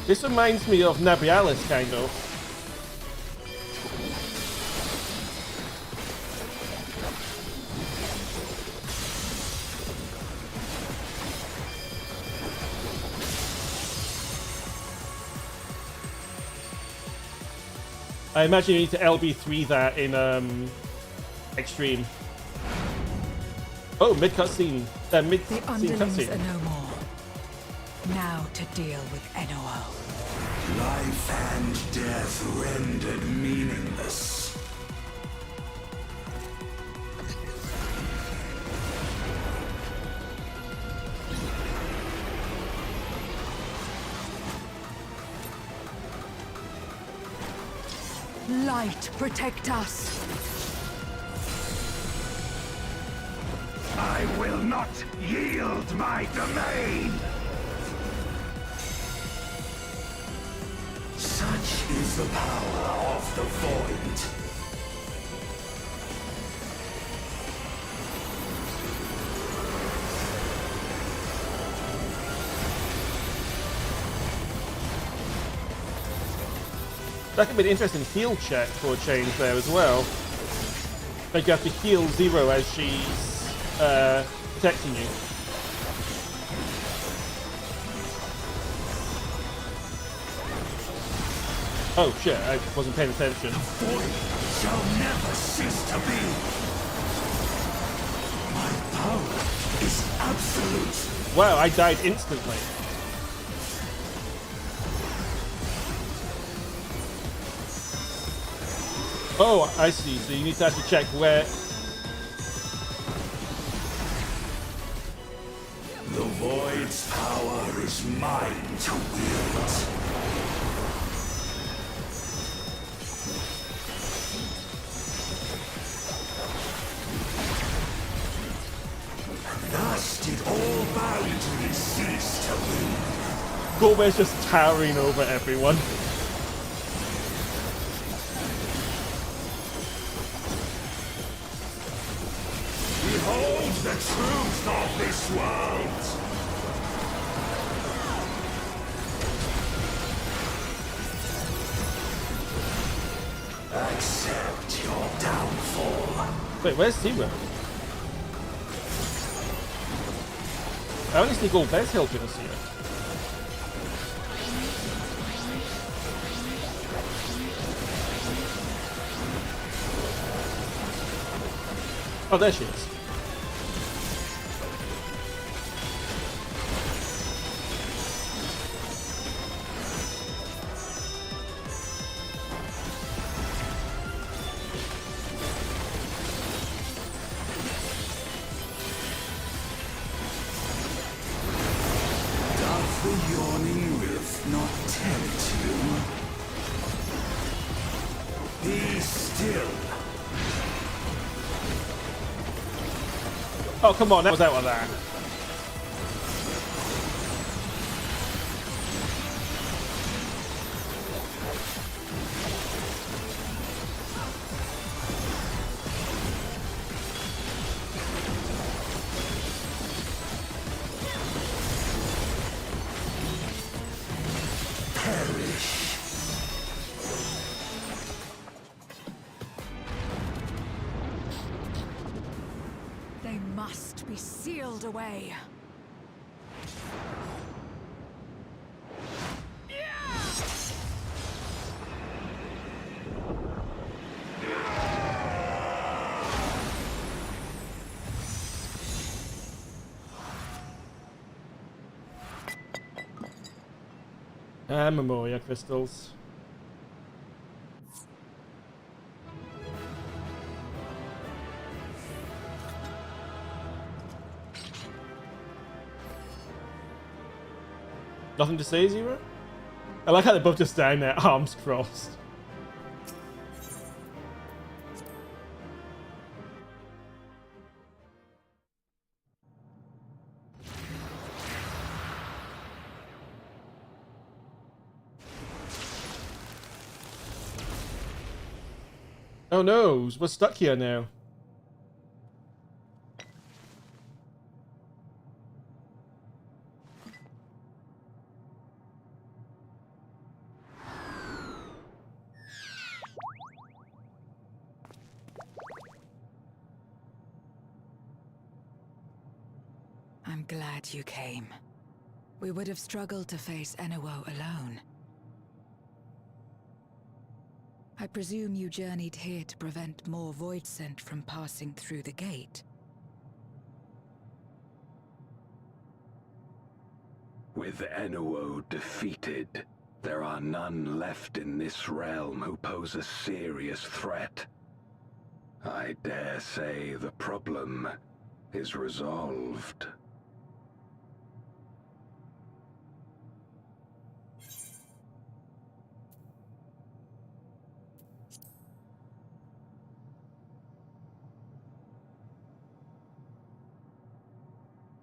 This reminds me of Nabialis, kind of. I imagine you need to LB3 that in Extreme. Oh, mid cutscene. Mid The scene underlings cutscene. are no more. Now to deal with NOL. Life and death rendered meaningless. Light, protect us. I will not yield my domain! Such is the power of the Void. That could be an interesting heal check for a change there as well. Like you have to heal Zero as she's protecting you. Oh shit, I wasn't paying attention. The void shall never cease to be. My power is absolute. Wow, I died instantly. Oh, I see. So you need to actually check where... The void's power is mine to wield. Thus did all boundaries cease to be. Golbear's just towering over everyone. Behold the truth of this world! Accept your downfall. Wait, where's Zero? I only see Golbear's helping us here. Oh, there she is. Doth the yawning rift not tempt you? Be still. Oh, come on, that was out of that. They must be sealed away. Memoria crystals. Nothing to say, Zero? I like how they're both just standing there, arms crossed. Oh no, we're stuck here now. I'm glad you came. We would have struggled to face Enuo alone. I presume you journeyed here to prevent more Voidsent from passing through the gate. With Enuo defeated, there are none left in this realm who pose a serious threat. I dare say the problem is resolved.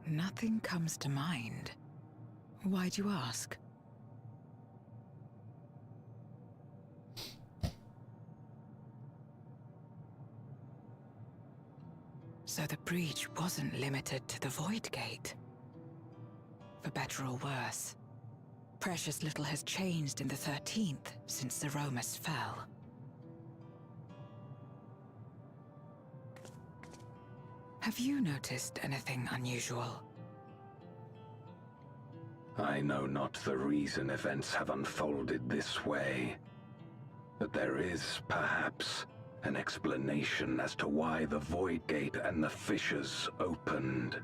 Nothing comes to mind. Why'd you ask? So the breach wasn't limited to the Void Gate. For better or worse, Precious little has changed in the 13th since the Romus fell. Have you noticed anything unusual? I know not the reason events have unfolded this way, but there is, perhaps, an explanation as to why the Void Gate and the fissures opened.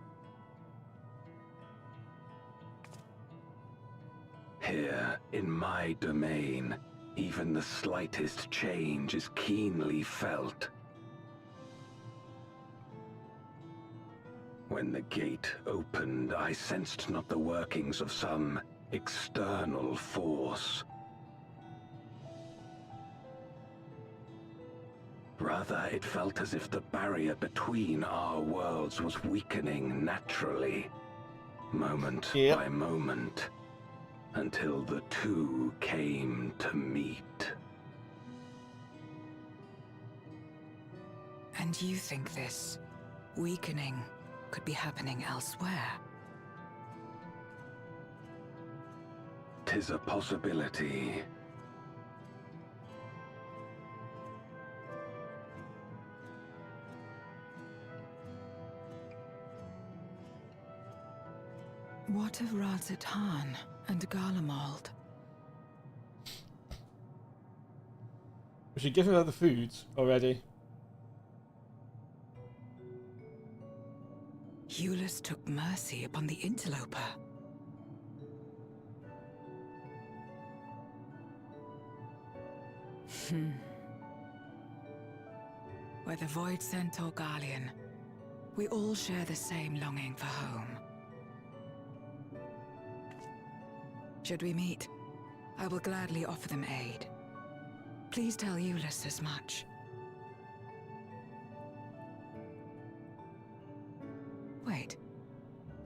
Here, in my domain, even the slightest change is keenly felt. When the gate opened, I sensed not the workings of some external force. Rather, it felt as if the barrier between our worlds was weakening naturally, moment by moment, until the two came to meet. And you think this weakening could be happening elsewhere? 'Tis a possibility. What of Radz-at-Han and Garlemald? We should give him other foods already. Eulus took mercy upon the interloper. Whether Voidsent or Garlean, we all share the same longing for home. Should we meet, I will gladly offer them aid. Please tell Eulus as much. Wait,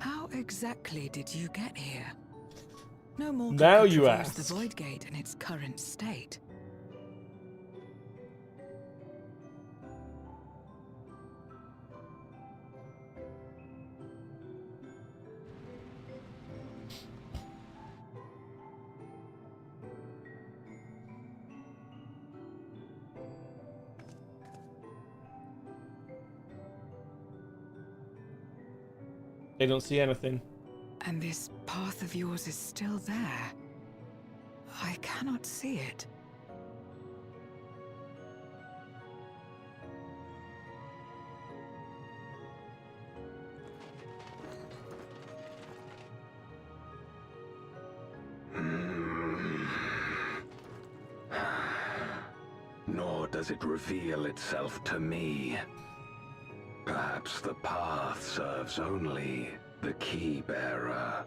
how exactly did you get here? No more now could you traverse ask. the Void Gate in its current state. They don't see anything. And this path of yours is still there. I cannot see it. Nor does it reveal itself to me. Perhaps the path serves only the key bearer.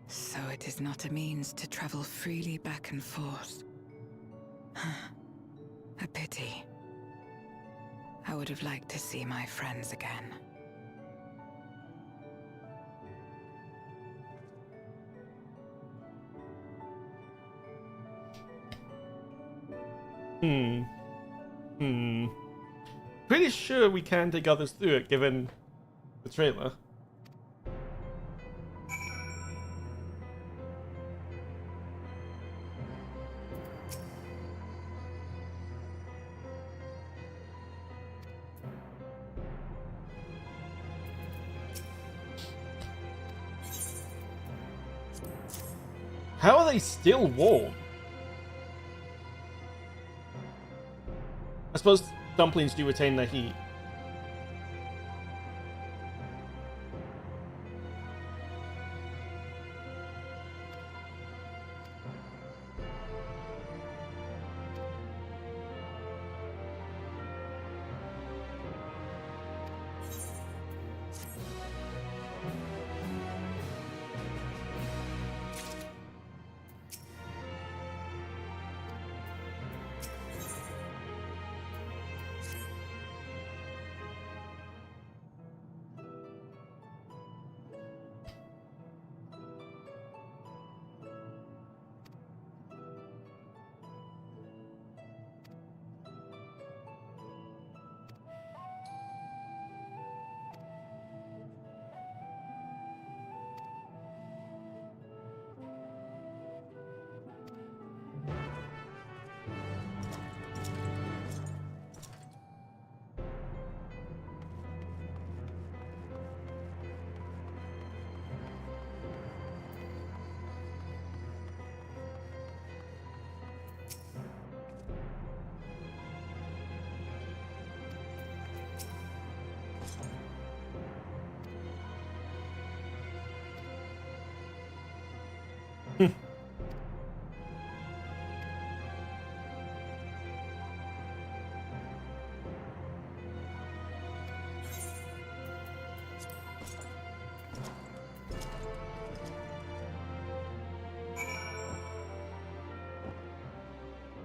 So it is not a means to travel freely back and forth. A pity. I would have liked to see my friends again. Pretty sure we can take others through it, given the trailer. How are they still warm? I suppose dumplings do retain their heat.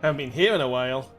Haven't been here in a while.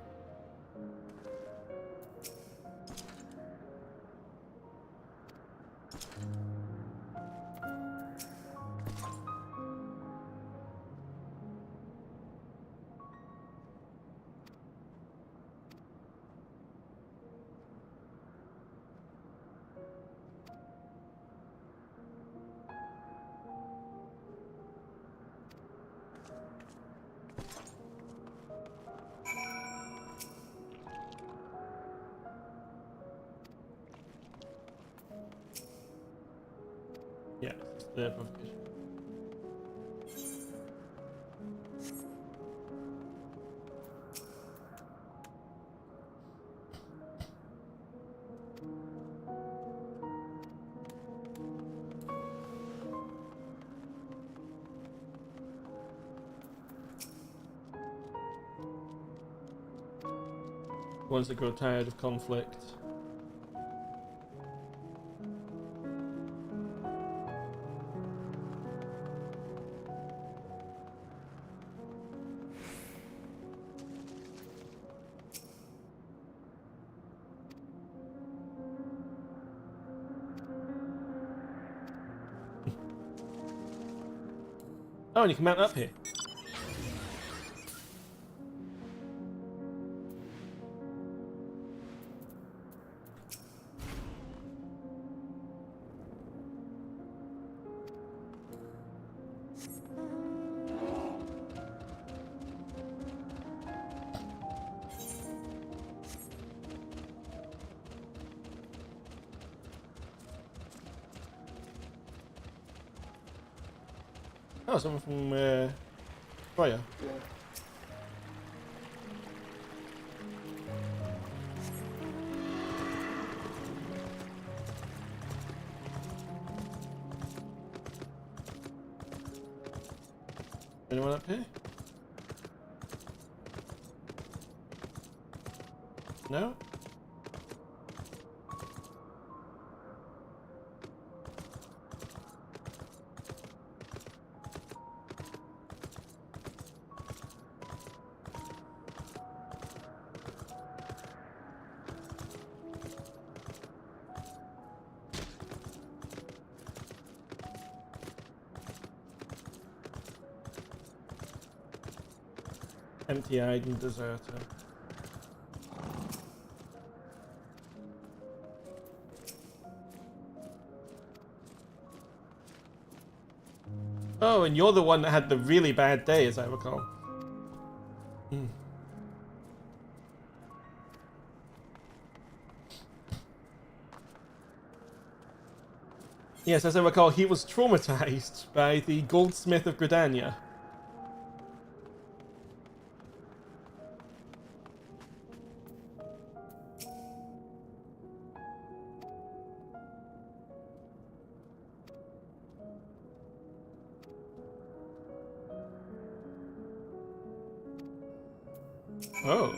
Yeah, it's the provocation. Ones that grow tired of conflict. Oh, and you can mount up here. Oh, someone from Freya. Anyone up here? No? Empty-eyed and deserter. Oh, and you're the one that had the really bad day, as I recall. Hmm. Yes, as I recall, he was traumatized by the Goldsmith of Gridania. Oh.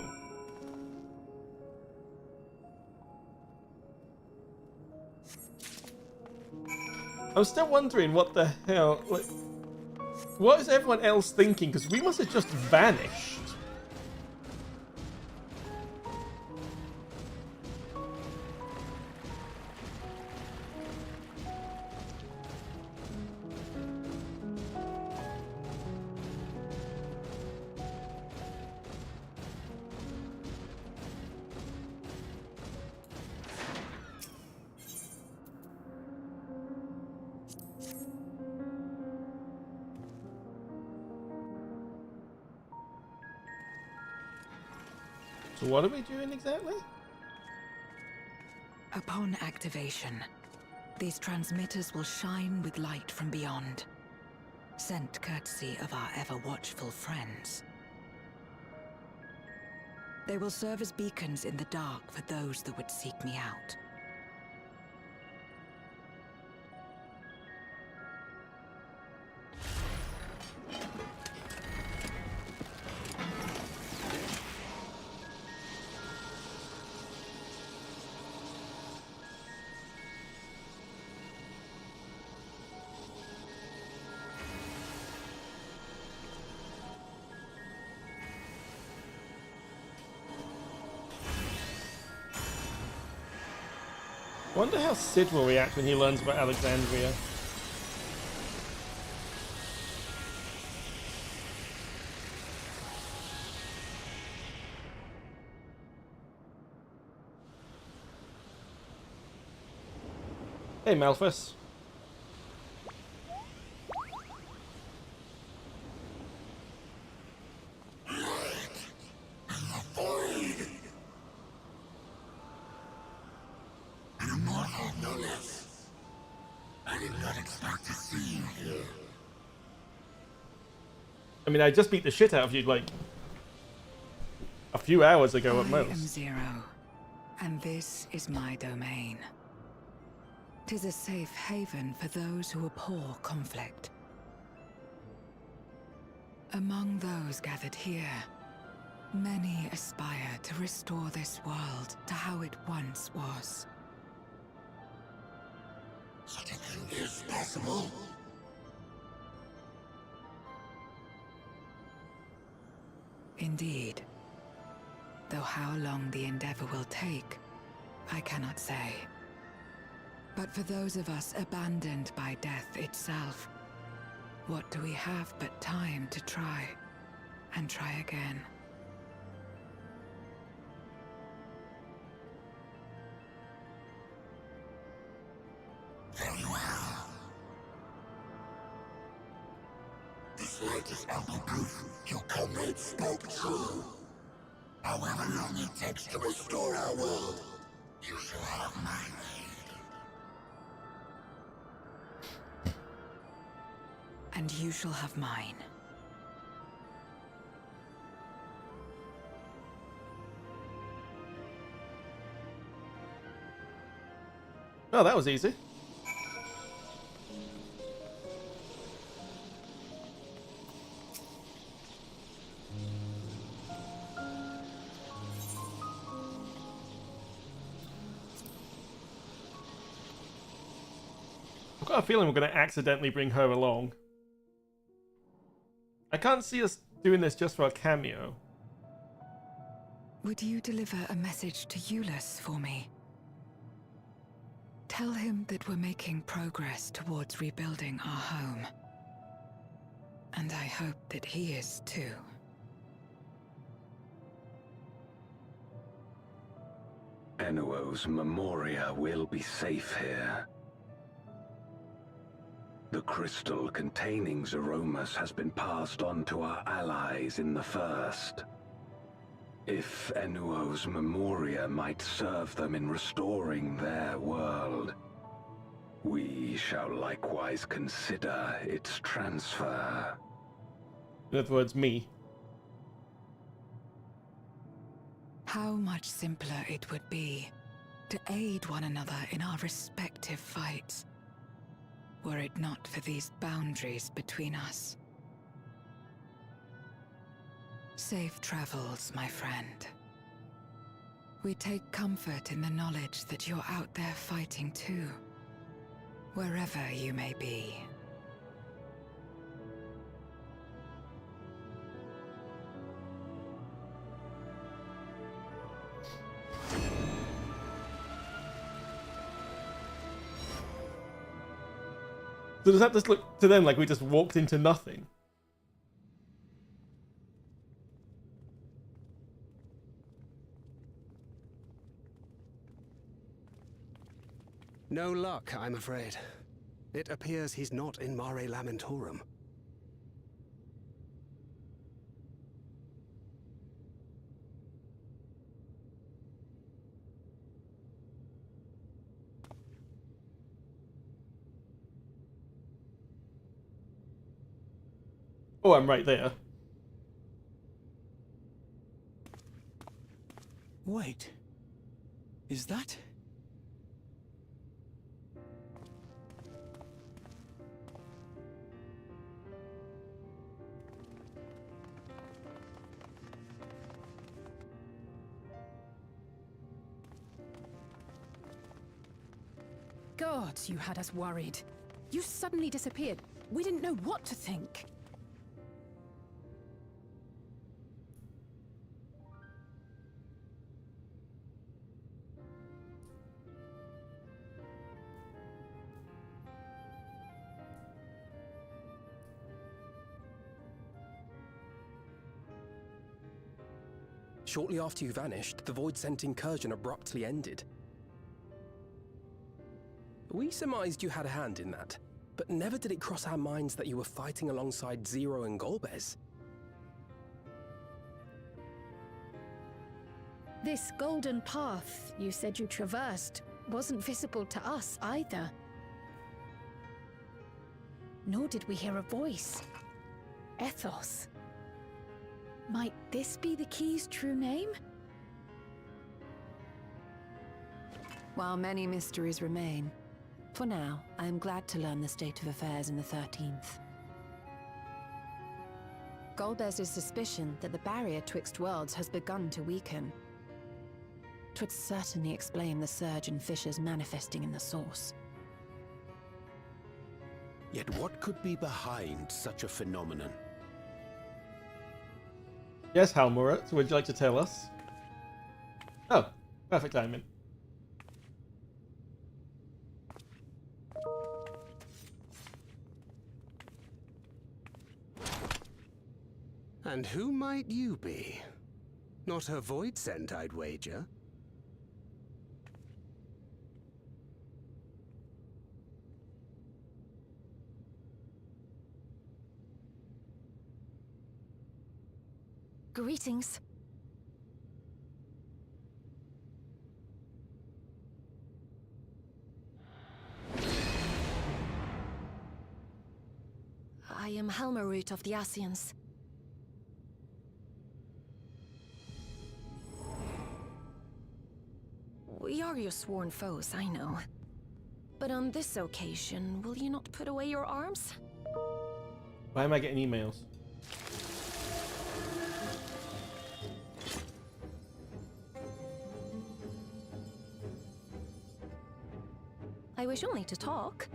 I'm still wondering what the hell... Like, what is everyone else thinking? Because we must have just vanished. So what are we doing exactly? Upon activation, these transmitters will shine with light from beyond, sent courtesy of our ever-watchful friends. They will serve as beacons in the dark for those that would seek me out. wonder how Sid will react when he learns about Alexandria. Hey, Malphus. Immortal Nullis. I did not expect to see you here. I mean, I just beat the shit out of you, like, a few hours ago at most. I am Zero, and this is my domain. 'Tis a safe haven for those who abhor conflict. Among those gathered here, many aspire to restore this world to how it once was. Such a thing is possible. Indeed. Though how long the endeavor will take, I cannot say. But for those of us abandoned by death itself, what do we have but time to try, and try again? Very well. This latest ample proof your comrade spoke true. However long it takes to restore our world, you shall have my aid. And you shall have mine. Oh, that was easy. I've got a feeling we're going to accidentally bring her along. I can't see us doing this just for a cameo. Would you deliver a message to Eulus for me? Tell him that we're making progress towards rebuilding our home. And I hope that he is too. Enuo's Memoria will be safe here. The crystal containing Zeromus has been passed on to our allies in the First. If Enuo's Memoria might serve them in restoring their world, we shall likewise consider its transfer. In other words, me. How much simpler it would be to aid one another in our respective fights, were it not for these boundaries between us. Safe travels, my friend. We take comfort in the knowledge that you're out there fighting too, wherever you may be. So does that just look to them like we just walked into nothing? No luck, I'm afraid. It appears he's not in Mare Lamentorum. Oh, I'm right there. Wait. Is that... Gods, you had us worried. You suddenly disappeared. We didn't know what to think. Shortly after you vanished, the Void-sent incursion abruptly ended. We surmised you had a hand in that, but never did it cross our minds that you were fighting alongside Zero and Golbez. This golden path you said you traversed wasn't visible to us either. Nor did we hear a voice. Ethos. Might this be the key's true name? While many mysteries remain, for now, I am glad to learn the state of affairs in the 13th. Golbez's suspicion that the barrier twixt worlds has begun to weaken. 'Twould certainly explain the surge in fissures manifesting in the source. Yet what could be behind such a phenomenon? Yes, Halmurat, would you like to tell us? Oh, perfect timing. And who might you be? Not a Void-sent, I'd wager. Greetings. I am Halmarut of the Ascians. We are your sworn foes, I know. But on this occasion, will you not put away your arms? Why am I getting emails? I wish only to talk.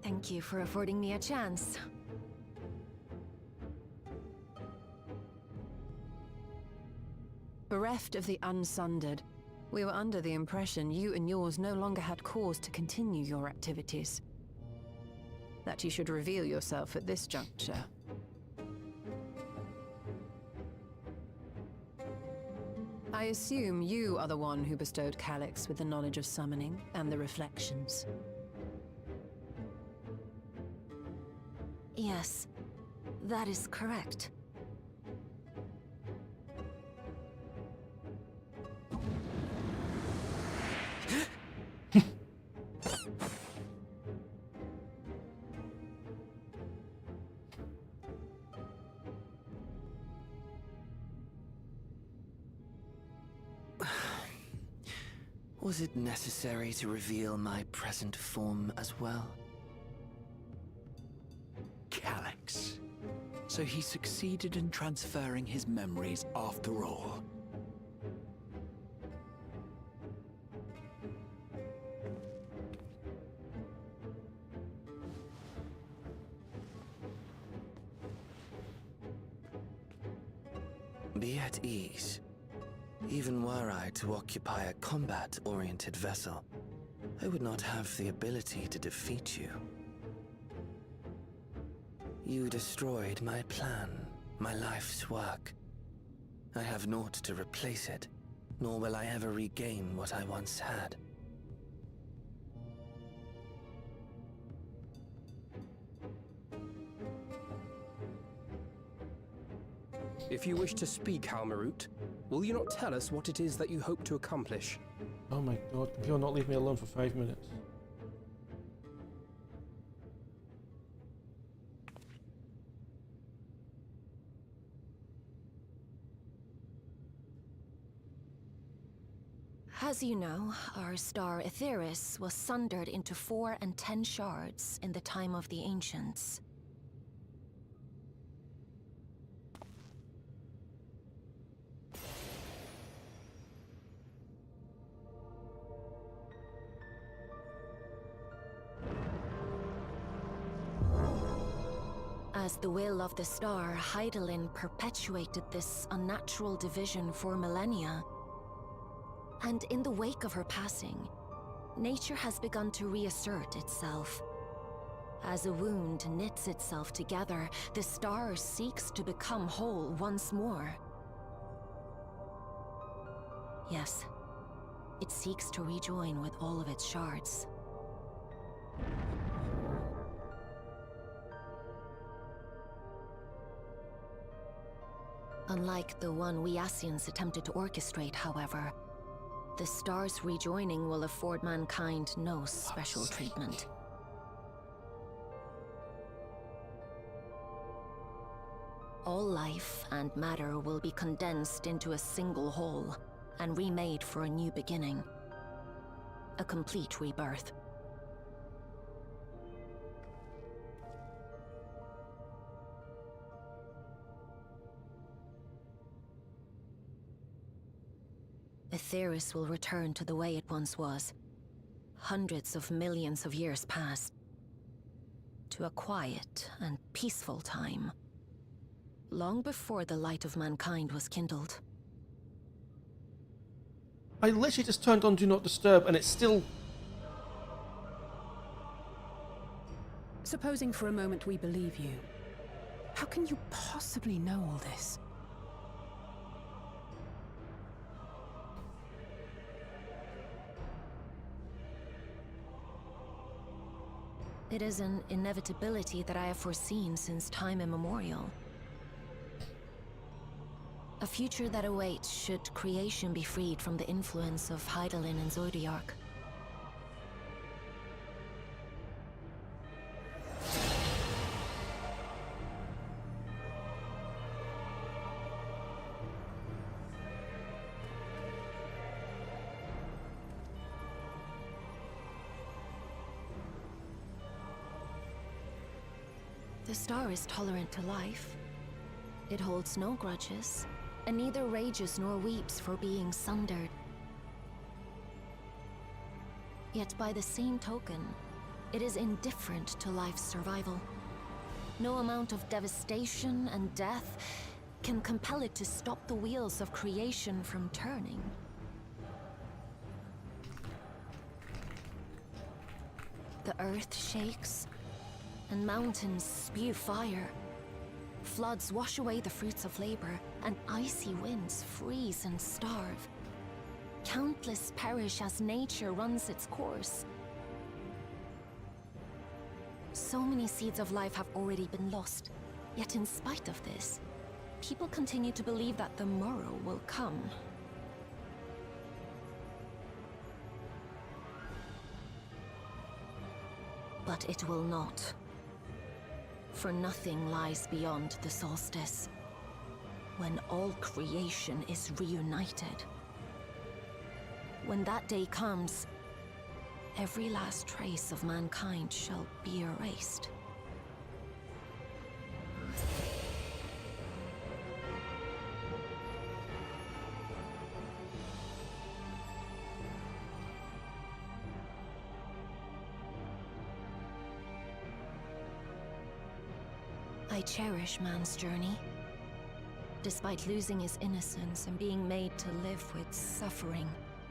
Thank you for affording me a chance. Bereft of the Unsundered, we were under the impression you and yours no longer had cause to continue your activities. That you should reveal yourself at this juncture. I assume you are the one who bestowed Calyx with the knowledge of summoning and the reflections. Yes, that is correct. Was it necessary to reveal my present form as well? Calyx. So he succeeded in transferring his memories after all. Be at ease. Even were I to occupy a combat-oriented vessel, I would not have the ability to defeat you. You destroyed my plan, my life's work. I have naught to replace it, nor will I ever regain what I once had. If you wish to speak, Halmarut, will you not tell us what it is that you hope to accomplish? Oh my god, can people not leave me alone for 5 minutes? As you know, our star Aetheris was sundered into 4 and 10 shards in the time of the Ancients. As the will of the star, Hydaelyn perpetuated this unnatural division for millennia. And in the wake of her passing, nature has begun to reassert itself. As a wound knits itself together, the star seeks to become whole once more. Yes, it seeks to rejoin with all of its shards. Unlike the one we Ascians attempted to orchestrate, however, the star's rejoining will afford mankind no special treatment. All life and matter will be condensed into a single whole, and remade for a new beginning. A complete rebirth. Aetheris will return to the way it once was. Hundreds of millions of years past. To a quiet and peaceful time. Long before the light of mankind was kindled. I literally just turned on Do Not Disturb and it's still... Supposing for a moment we believe you, how can you possibly know all this? It is an inevitability that I have foreseen since time immemorial. A future that awaits should creation be freed from the influence of Hydaelyn and Zodiark. The star is tolerant to life. It holds no grudges, and neither rages nor weeps for being sundered. Yet by the same token, it is indifferent to life's survival. No amount of devastation and death can compel it to stop the wheels of creation from turning. The earth shakes, and mountains spew fire. Floods wash away the fruits of labor, and icy winds freeze and starve. Countless perish as nature runs its course. So many seeds of life have already been lost, yet in spite of this, people continue to believe that the morrow will come. But it will not. For nothing lies beyond the solstice, when all creation is reunited. When that day comes, every last trace of mankind shall be erased. I cherish man's journey. Despite losing his innocence and being made to live with suffering,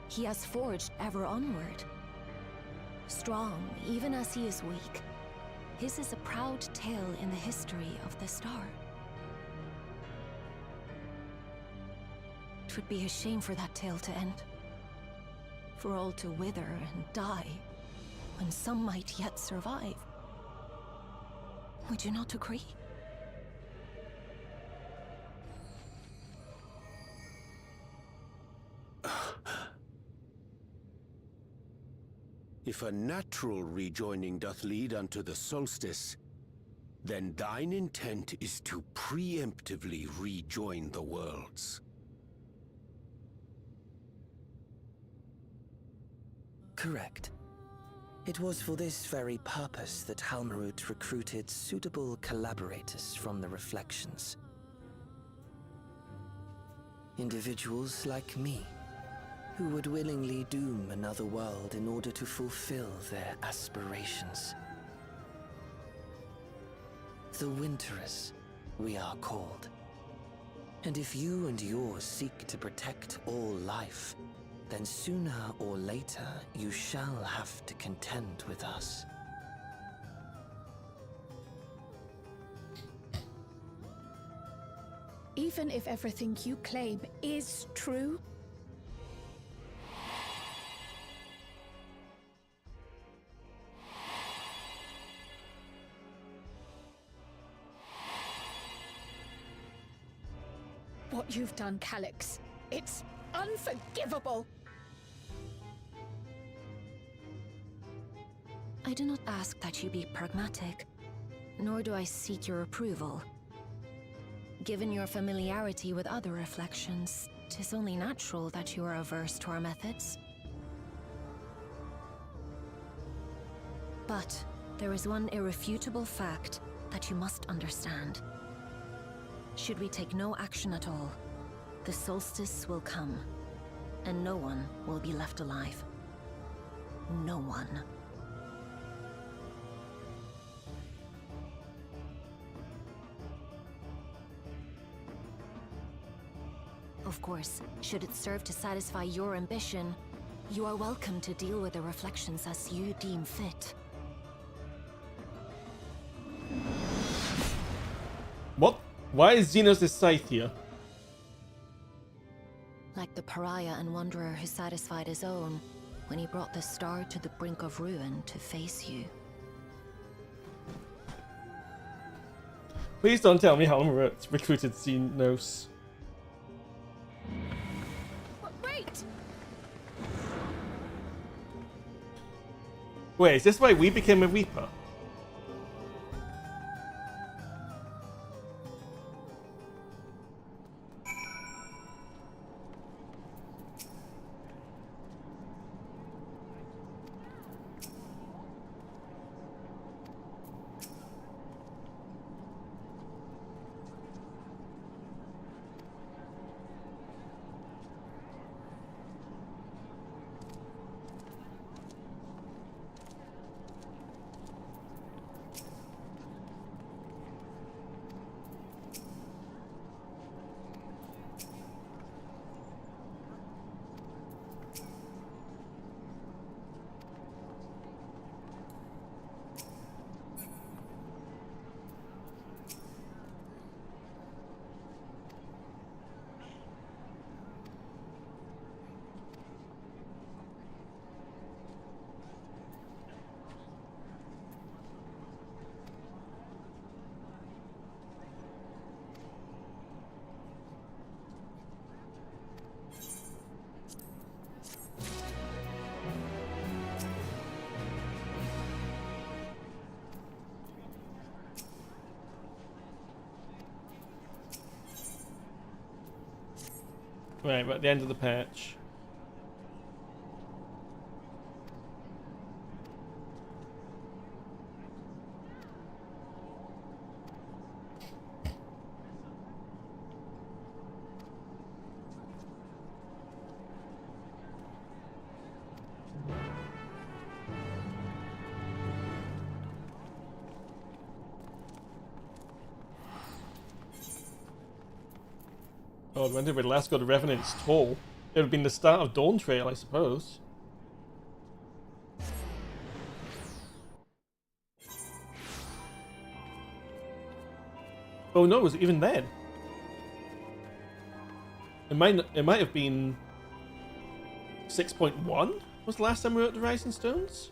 he has forged ever onward. Strong, even as he is weak, his is a proud tale in the history of the star. It would be a shame for that tale to end. For all to wither and die, when some might yet survive. Would you not agree? If a natural rejoining doth lead unto the solstice, then thine intent is to preemptively rejoin the worlds. Correct. It was for this very purpose that Halmarut recruited suitable collaborators from the Reflections. Individuals like me, who would willingly doom another world in order to fulfill their aspirations. The Winterers, we are called. And if you and yours seek to protect all life, then sooner or later you shall have to contend with us. Even if everything you claim is true, what you've done, Calix, it's unforgivable! I do not ask that you be pragmatic, nor do I seek your approval. Given your familiarity with other reflections, 'tis only natural that you are averse to our methods. But there is one irrefutable fact that you must understand. Should we take no action at all, the solstice will come, and no one will be left alive. No one. Of course, should it serve to satisfy your ambition, you are welcome to deal with the reflections as you deem fit. What? Why is Xenos' scythe here? Like the pariah and wanderer who satisfied his own when he brought the star to the brink of ruin to face you. Please don't tell me Helmut recruited Xenos. Wait! Wait, is this why we became a Reaper? Right, we're at the end of the patch. Oh, when did we last go to Revenant's Toll? It would have been the start of Dawn Trail, I suppose. Oh no, was it even then? It might have been 6.1 was the last time we were at the Rising Stones?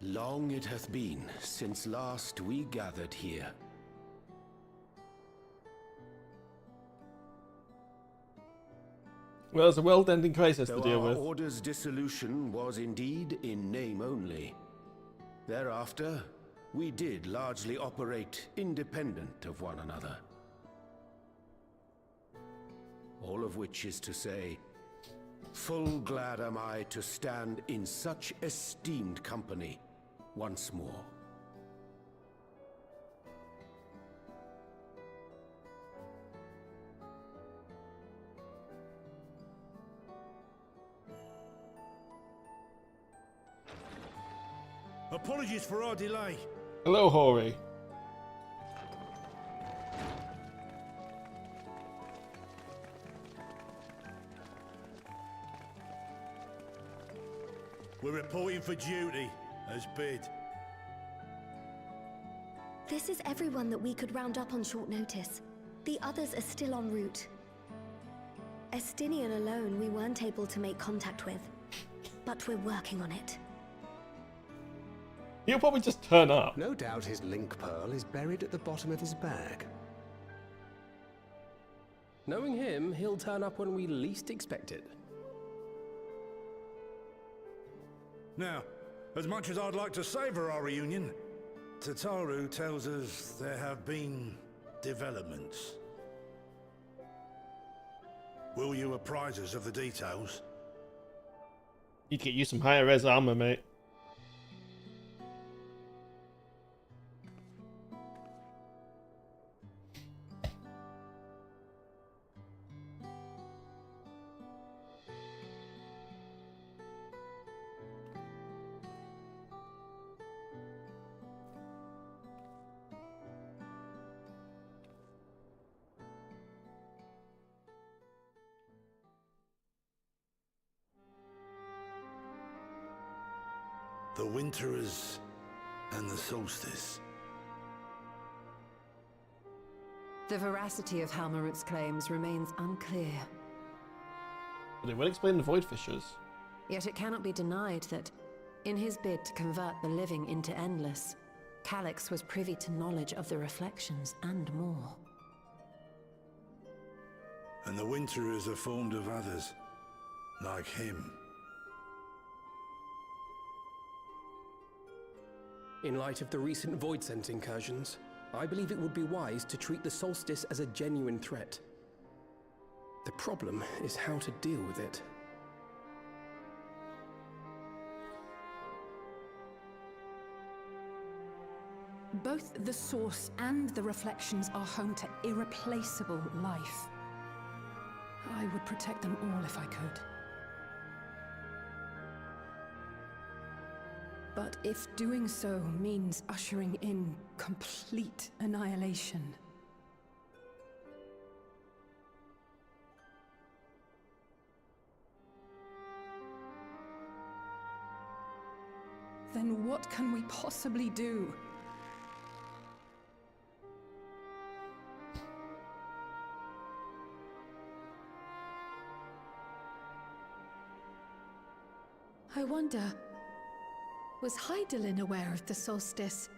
Long it hath been since last we gathered here. Well, it's a world-ending crisis to Though deal our with. order's dissolution was indeed in name only. Thereafter, we did largely operate independent of one another. All of which is to say, full glad am I to stand in such esteemed company once more. Apologies for our delay. Hello, Hori. We're reporting for duty, as bid. This is everyone that we could round up on short notice. The others are still en route. Estinian alone we weren't able to make contact with, but we're working on it. He'll probably just turn up. No doubt his link pearl is buried at the bottom of his bag. Knowing him, he'll turn up when we least expect it. Now, as much as I'd like to savor our reunion, Tataru tells us there have been developments. Will you apprise us of the details? Need to get you some higher res armor, mate. The Winterers and the Solstice. The veracity of Halmarut's claims remains unclear. But it will explain the Void Fissures. Yet it cannot be denied that, in his bid to convert the living into endless, Calix was privy to knowledge of the reflections and more. And the Winterers are formed of others, like him. In light of the recent Voidsent incursions, I believe it would be wise to treat the Solstice as a genuine threat. The problem is how to deal with it. Both the Source and the Reflections are home to irreplaceable life. I would protect them all if I could. But if doing so means ushering in complete annihilation, then what can we possibly do? I wonder, was Hydaelyn aware of the solstice?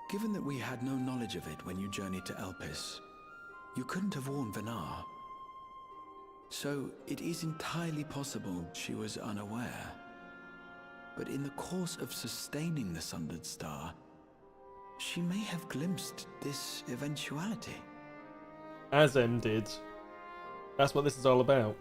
Given that we had no knowledge of it when you journeyed to Elpis, you couldn't have warned Venar. So it is entirely possible she was unaware. But in the course of sustaining the Sundered Star, she may have glimpsed this eventuality. Azem did. That's what this is all about.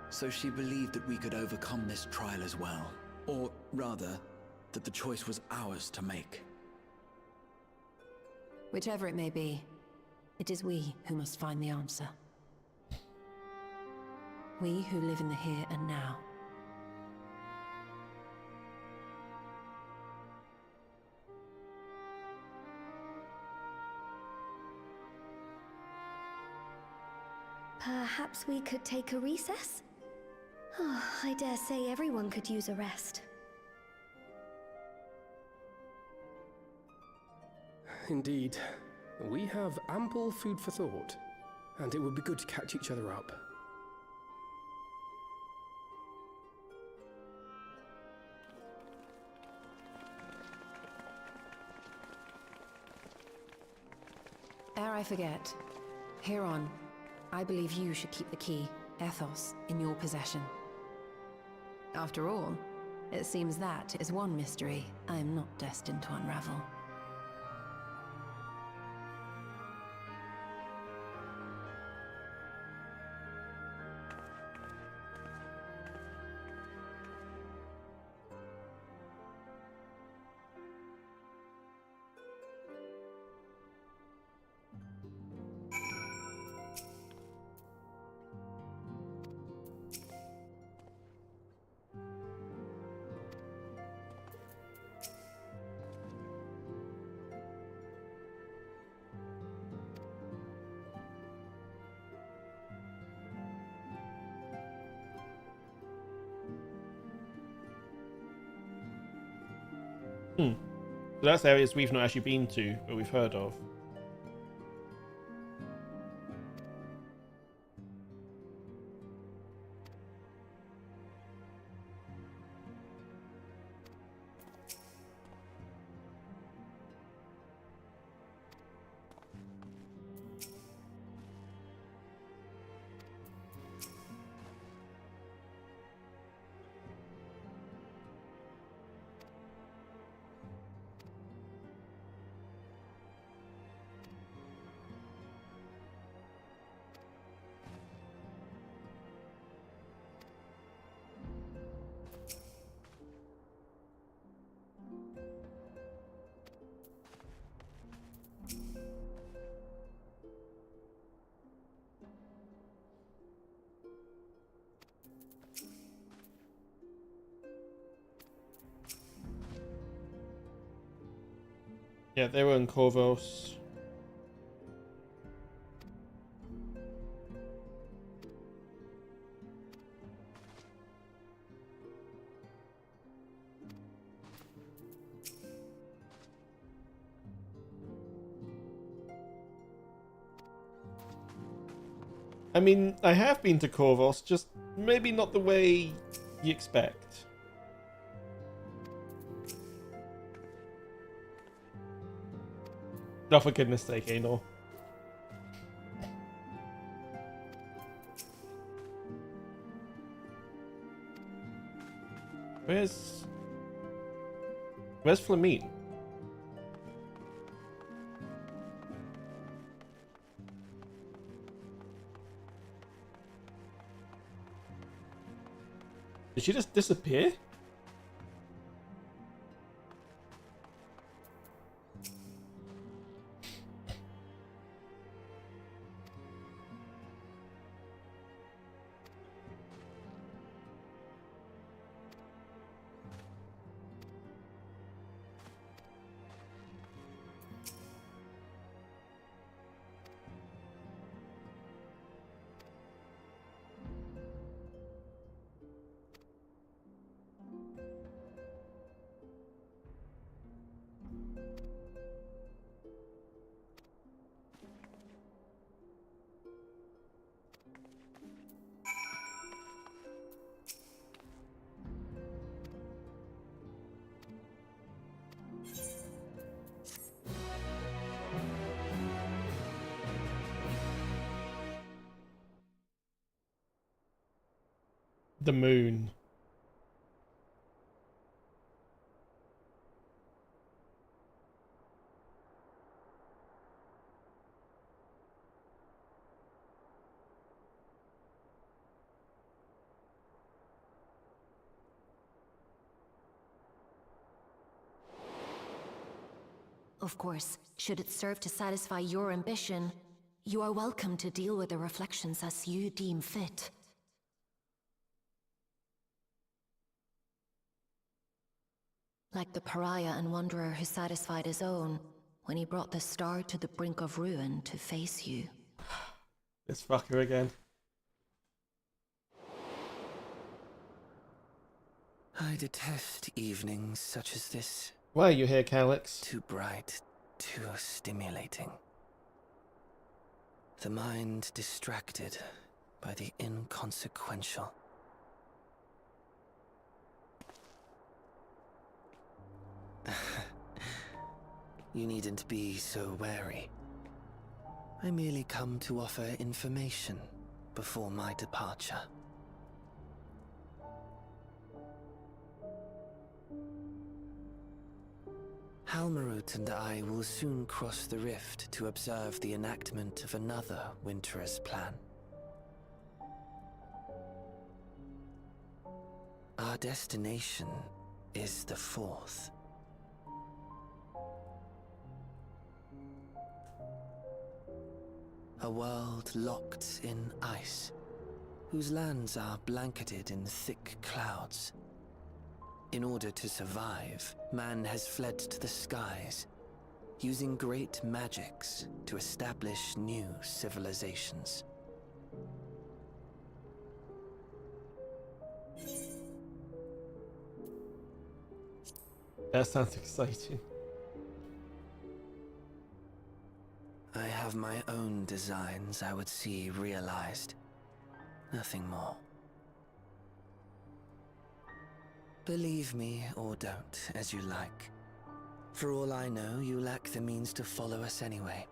So she believed that we could overcome this trial as well. Or rather, that the choice was ours to make. Whichever it may be, it is we who must find the answer. We who live in the here and now. Perhaps we could take a recess? Oh, I dare say everyone could use a rest. indeed. We have ample food for thought, and it would be good to catch each other up. Ere I forget, Heron, I believe you should keep the key, Ethos, in your possession. After all, it seems that is one mystery I am not destined to unravel. So that's areas we've not actually been to, but we've heard of. Yeah, they were in Corvos. I mean, I have been to Corvos, just maybe not the way you expect. Oh, for goodness sake, Anor. Where's Flamine? Did she just disappear? The moon. Of course, should it serve to satisfy your ambition, you are welcome to deal with the reflections as you deem fit. Like the pariah and wanderer who satisfied his own when he brought the star to the brink of ruin to face you. This fucker again. I detest evenings such as this. Why are you here, Calyx? Too bright, too stimulating. The mind distracted by the inconsequential. You needn't be so wary. I merely come to offer information before my departure. Halmarut and I will soon cross the rift to observe the enactment of another Winter's plan. Our destination is the Fourth. A world locked in ice, whose lands are blanketed in thick clouds. In order to survive, man has fled to the skies, using great magics to establish new civilizations. That sounds exciting. I have my own designs I would see realized. Nothing more. Believe me or don't, as you like. For all I know, you lack the means to follow us anyway.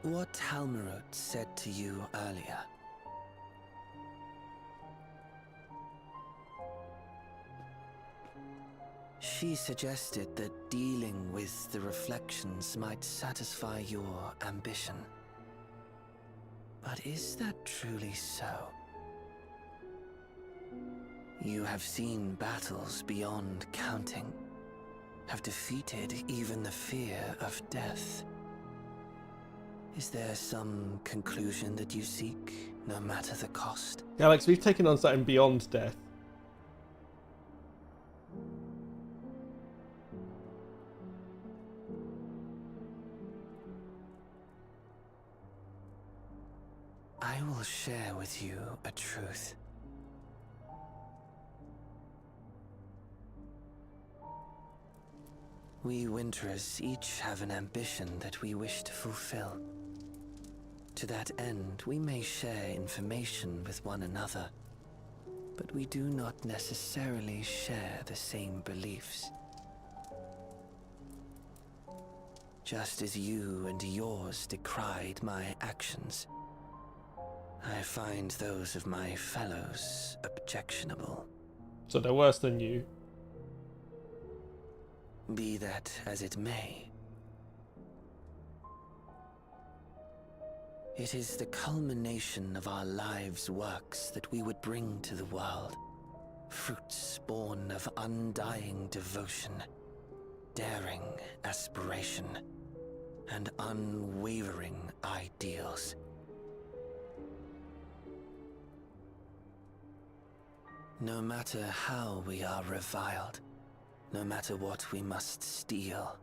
What Halmarut said to you earlier. She suggested that dealing with the reflections might satisfy your ambition. But is that truly so? You have seen battles beyond counting, have defeated even the fear of death. Is there some conclusion that you seek, no matter the cost? Alex, we've taken on something beyond death. I will share with you a truth. We Winterers each have an ambition that we wish to fulfill. To that end, we may share information with one another, but we do not necessarily share the same beliefs. Just as you and yours decried my actions, I find those of my fellows objectionable. So they're worse than you. Be that as it may, it is the culmination of our lives' works that we would bring to the world. Fruits born of undying devotion, daring aspiration, and unwavering ideals. No matter how we are reviled, no matter what we must steal,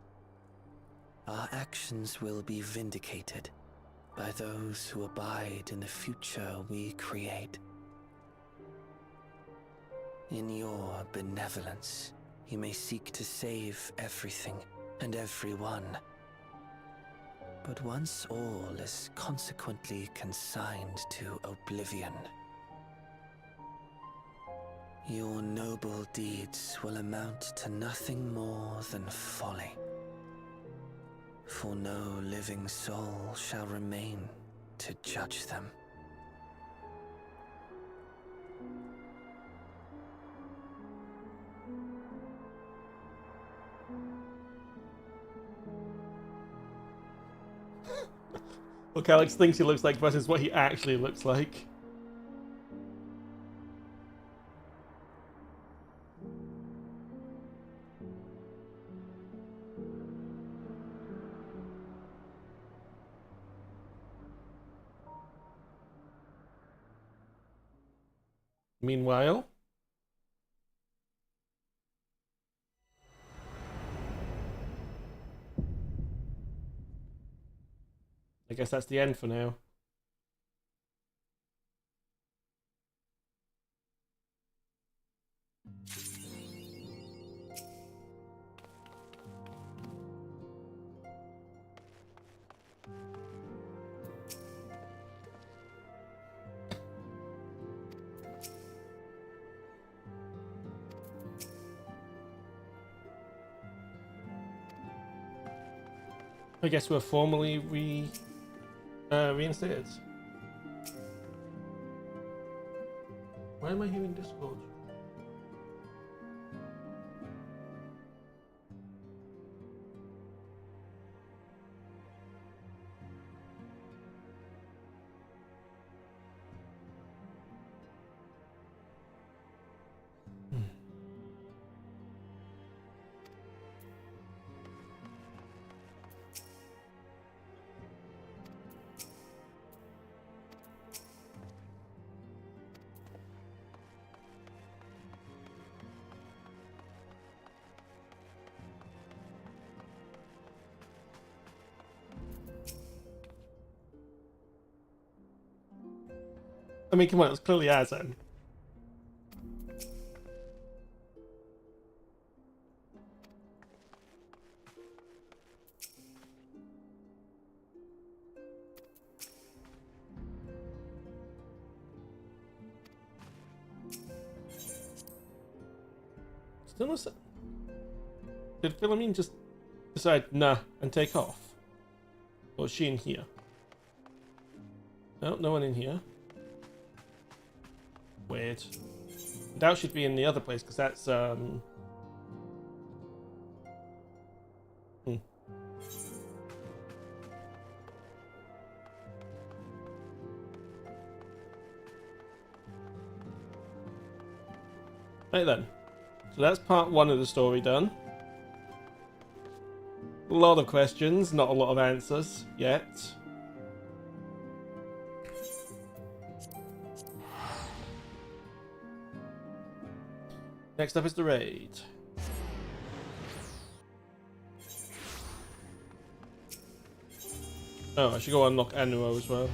our actions will be vindicated by those who abide in the future we create. In your benevolence, you may seek to save everything and everyone. But once all is consequently consigned to oblivion, your noble deeds will amount to nothing more than folly. For no living soul shall remain to judge them. Look, Alex thinks he looks like versus what he actually looks like. Meanwhile, I guess that's the end for now. I guess we're formally reinstated. Why am I hearing Discord? I mean, come on, it's clearly Azan. Still no. Did Philomene just decide nah and take off? Or is she in here? No, no one in here. Weird. I doubt she'd be in the other place because that's Right then. So that's part one of the story done. A lot of questions, not a lot of answers yet. Next up is the raid. Oh, I should go unlock Anuo as well.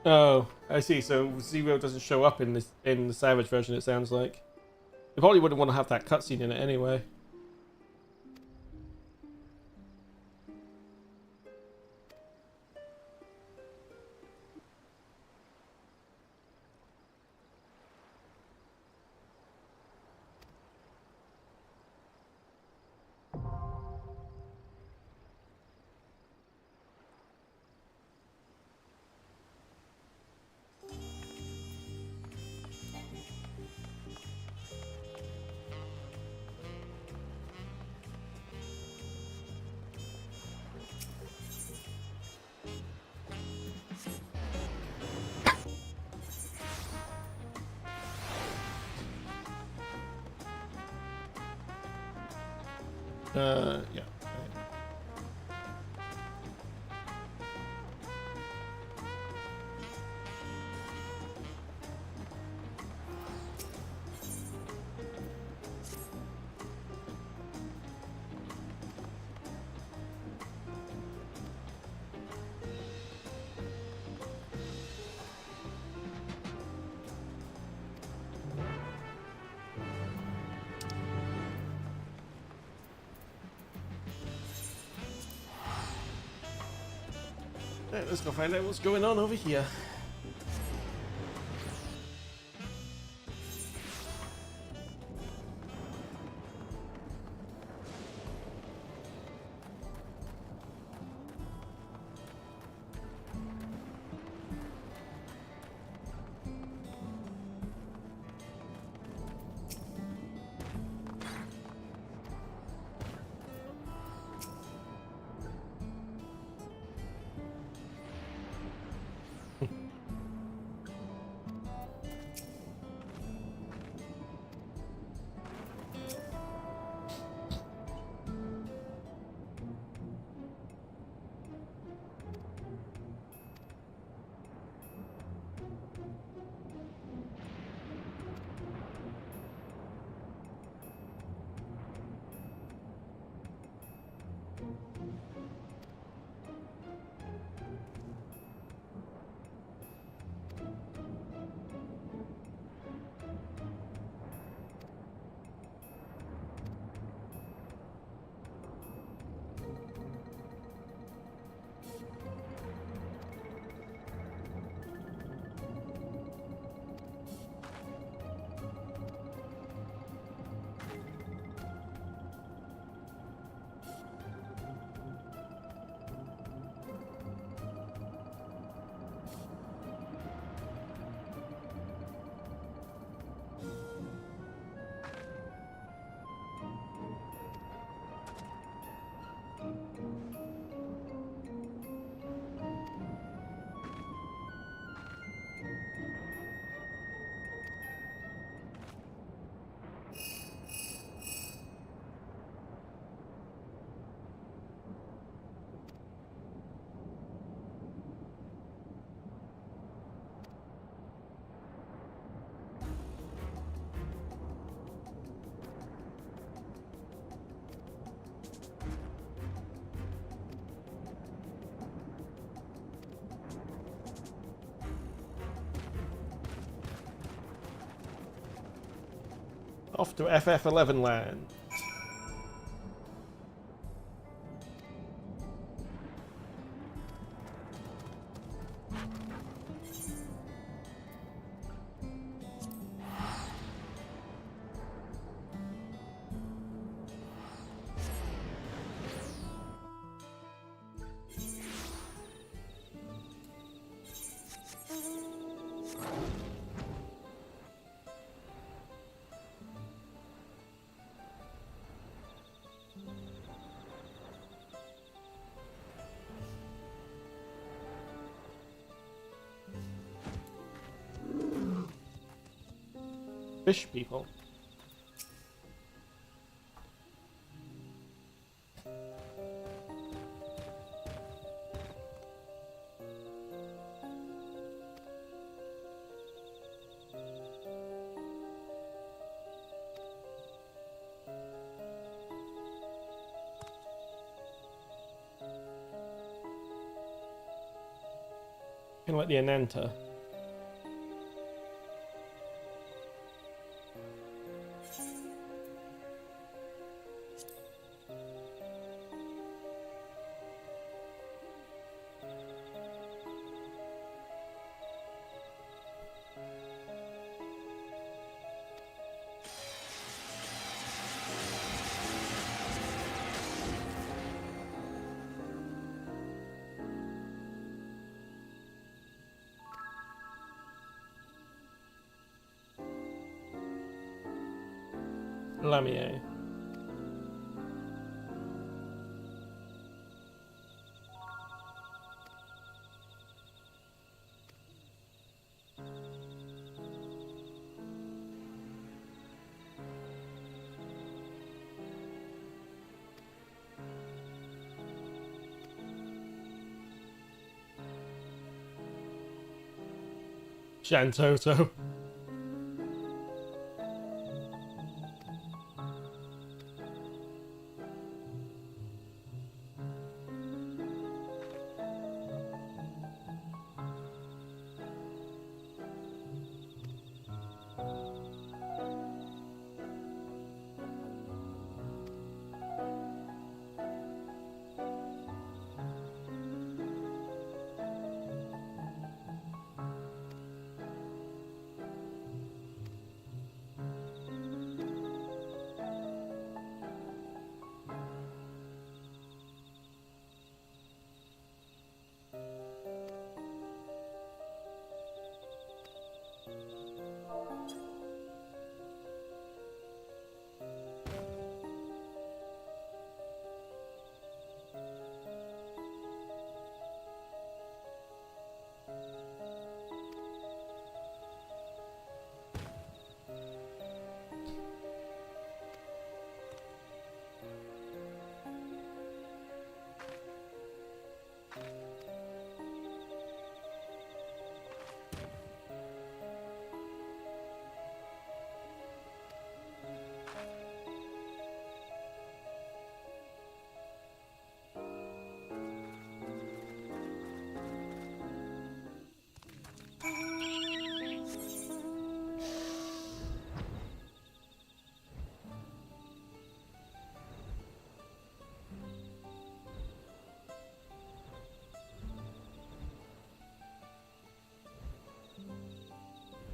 Oh, I see. So Zero doesn't show up in the Savage version. It sounds like they probably wouldn't want to have that cutscene in it anyway. Yeah. Right, let's go find out what's going on over here. Off to FF11 land. Fish people. Kind of like the Ananta. Lamier. Shantoto.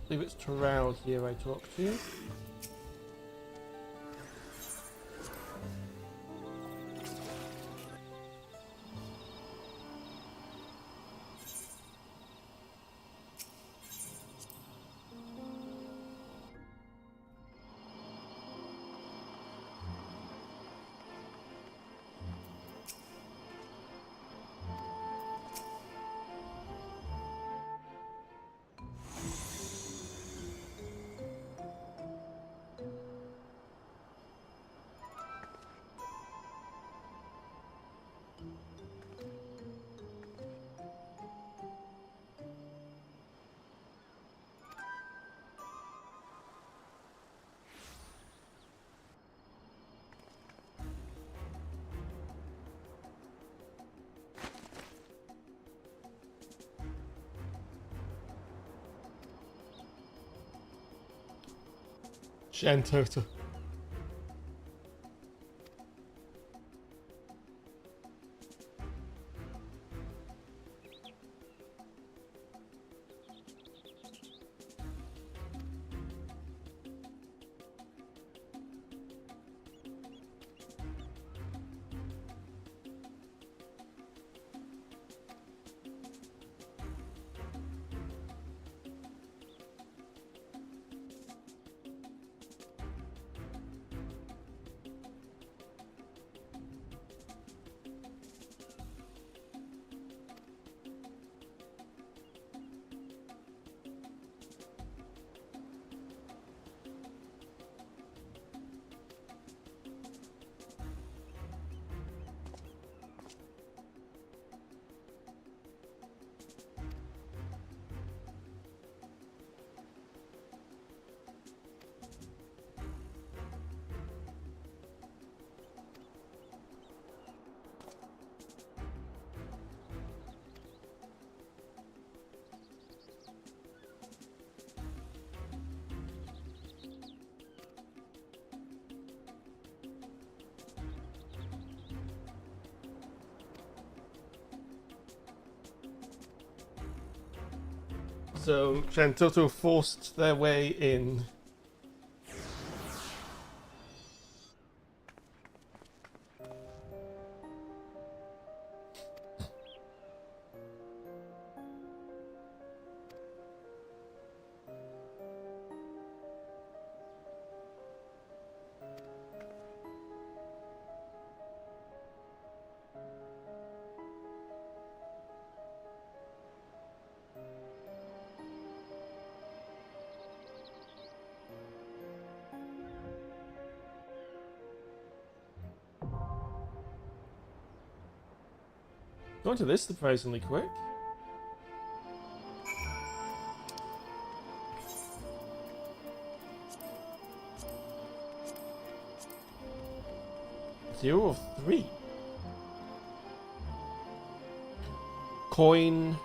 I believe it's Terrell here I talk to. Shantota. So Shantota forced their way in. Going to this surprisingly quick. Zero of 3. Coin.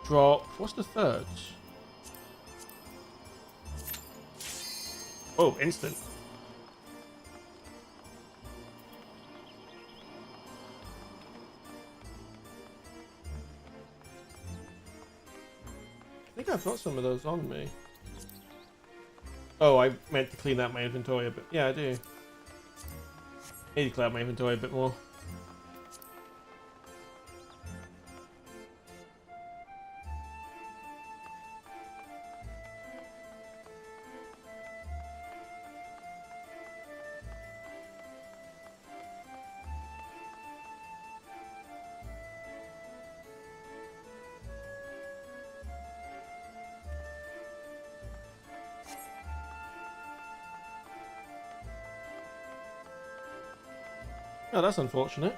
Drop. What's the third? Oh, instant. I think I've got some of those on me. Oh, I meant to clean out my inventory a bit. Yeah, I do. I need to clean out my inventory a bit more. Oh, that's unfortunate.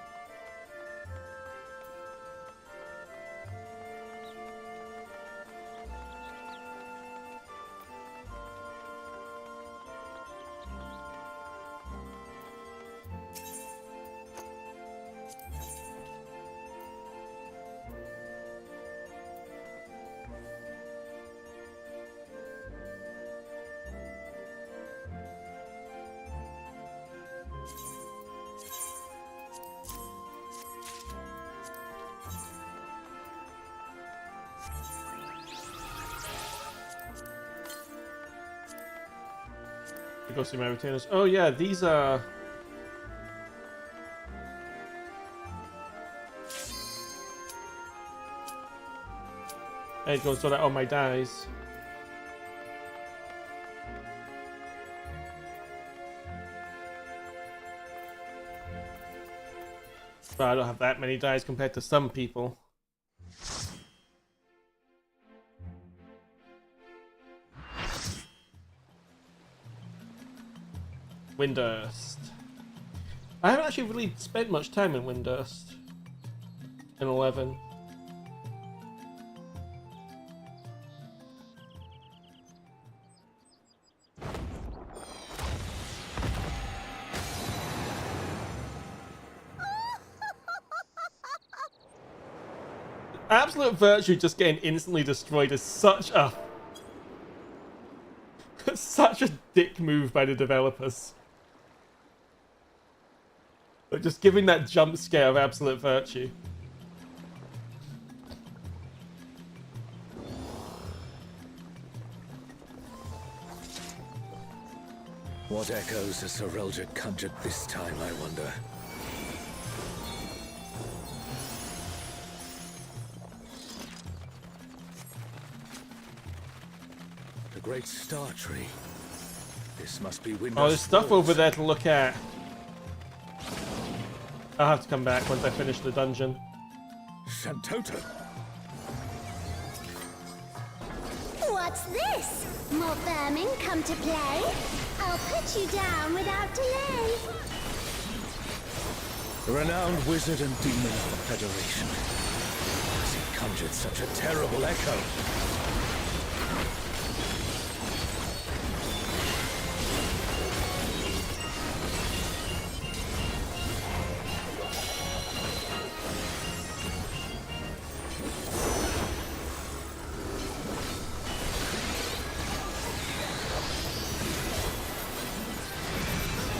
Go see my retainers. Oh yeah, these are... I need to go sort out all my dies. But I don't have that many dies compared to some people. Windurst. I haven't actually really spent much time in Windurst in 11. Absolute Virtue just getting instantly destroyed is such a Such a dick move by the developers. Like just giving that jump scare of absolute virtue. What echoes has Sir Eldred conjured this time, I wonder? The Great Star Tree. This must be Windhar's. Oh, there's stuff over there to look at. I'll have to come back once I finish the dungeon. Shantota! What's this? More vermin come to play? I'll put you down without delay. The renowned wizard and demon of the Federation. Has he conjured such a terrible echo?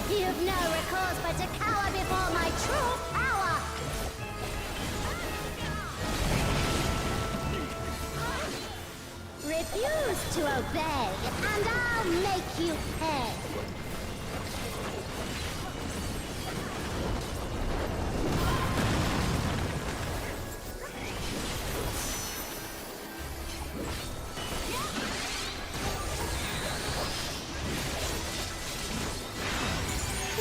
You've no recourse but to cower before my true power! Refuse to obey, and I'll make you pay!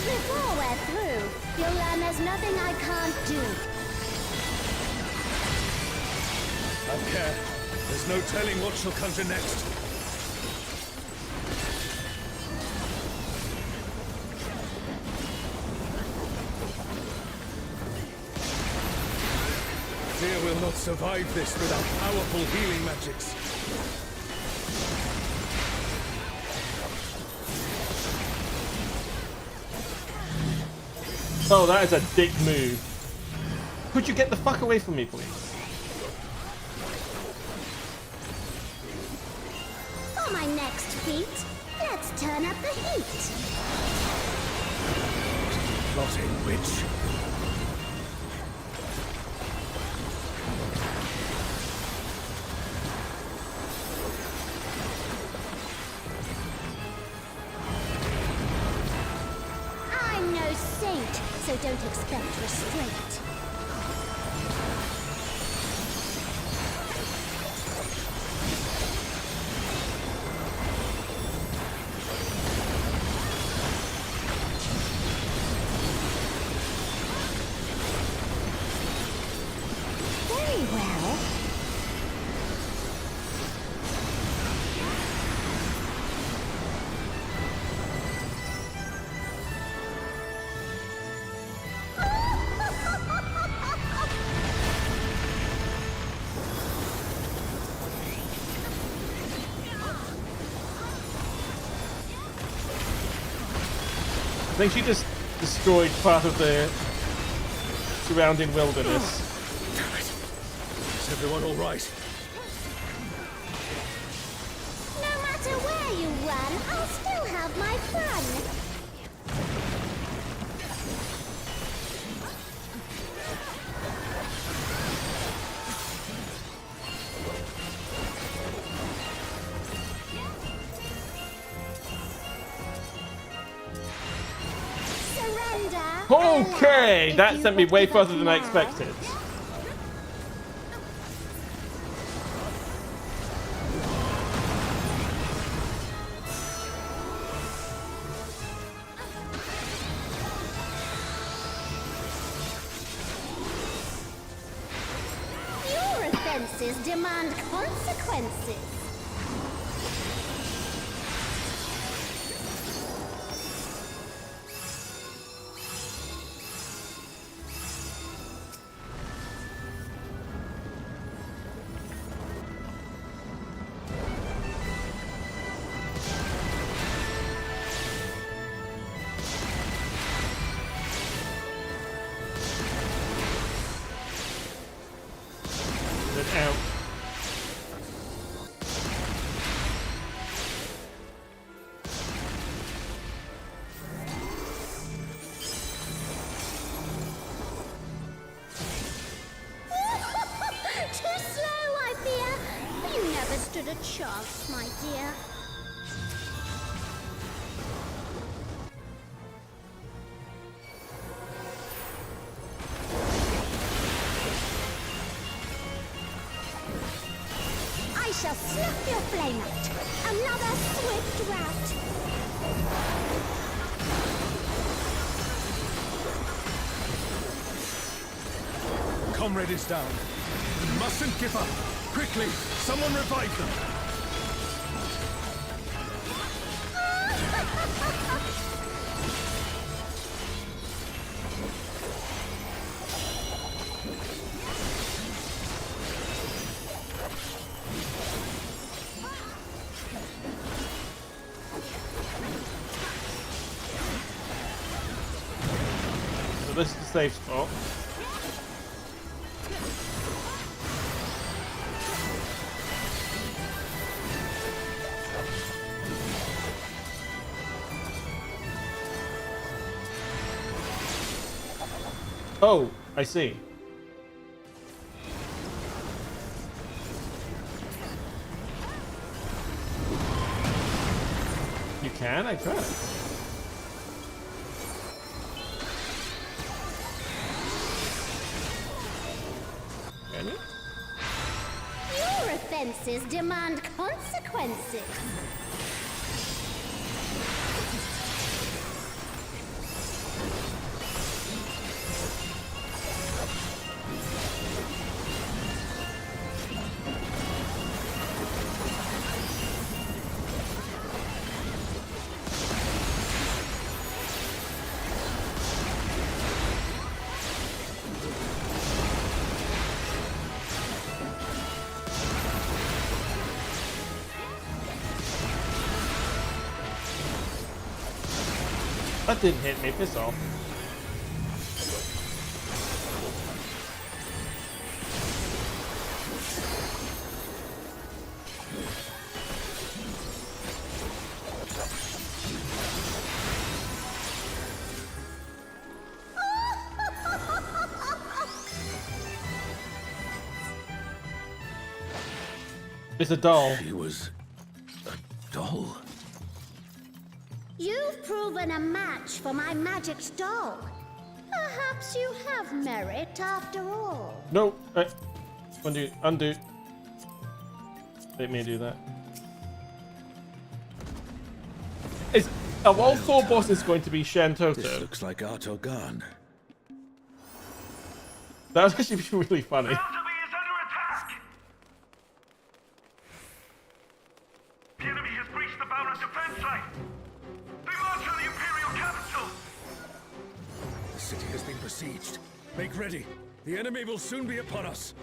Before we're through, you'll learn there's nothing I can't do. Have care. There's no telling what she'll conjure next. Fear will not survive this without powerful healing magics. Oh, that is a dick move. Could you get the fuck away from me, please? For my next feat, let's turn up the heat. Plotting witch. I'm no saint, so don't expect restraint. Very well. I think she just destroyed part of the surrounding wilderness. Is everyone all right? No matter where you run, I'll still have my fun. Okay, that sent me way further than I expected. Your offenses demand consequences. stood a chance, my dear. I shall snuff your flame out. Another swift rout. Comrade is down. We mustn't give up. Quickly, someone revive them. So this is the safe spot. Oh, I see. You can? I tried. Can you? Your offenses demand consequences. That didn't hit me, piss off. It's a doll. She was a doll. You've proven a match for my magic doll. Perhaps you have merit after all. No, undo, undo. Let me do that. Is of all four bosses going to be Shantoto? This looks like Artogan. That would actually be really funny. The enemy has breached the Balrog defense line. They march on the Imperial capital. The city has been besieged. Make ready. The enemy will soon be upon us.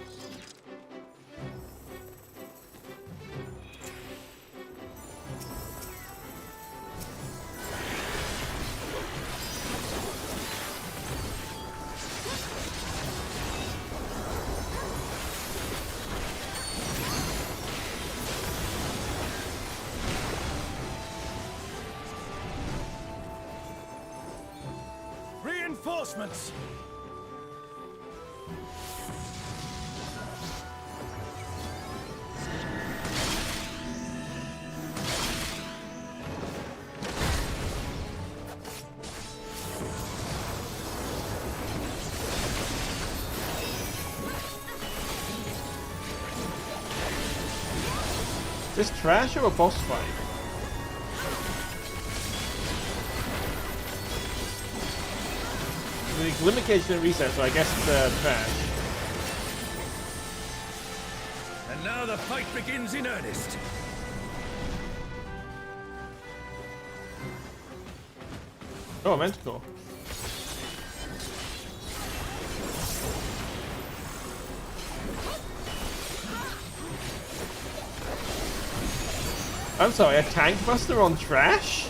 Reinforcements! Is this trash or a boss fight? The Glimmercage didn't reset, so I guess it's trash. And now the fight begins in earnest. Oh, Manticore. I'm sorry, a tank buster on trash?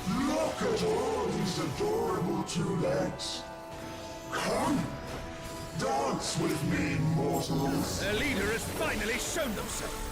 Look at all these adorable two legs. Come, dance with me, mortals. Their leader has finally shown themselves.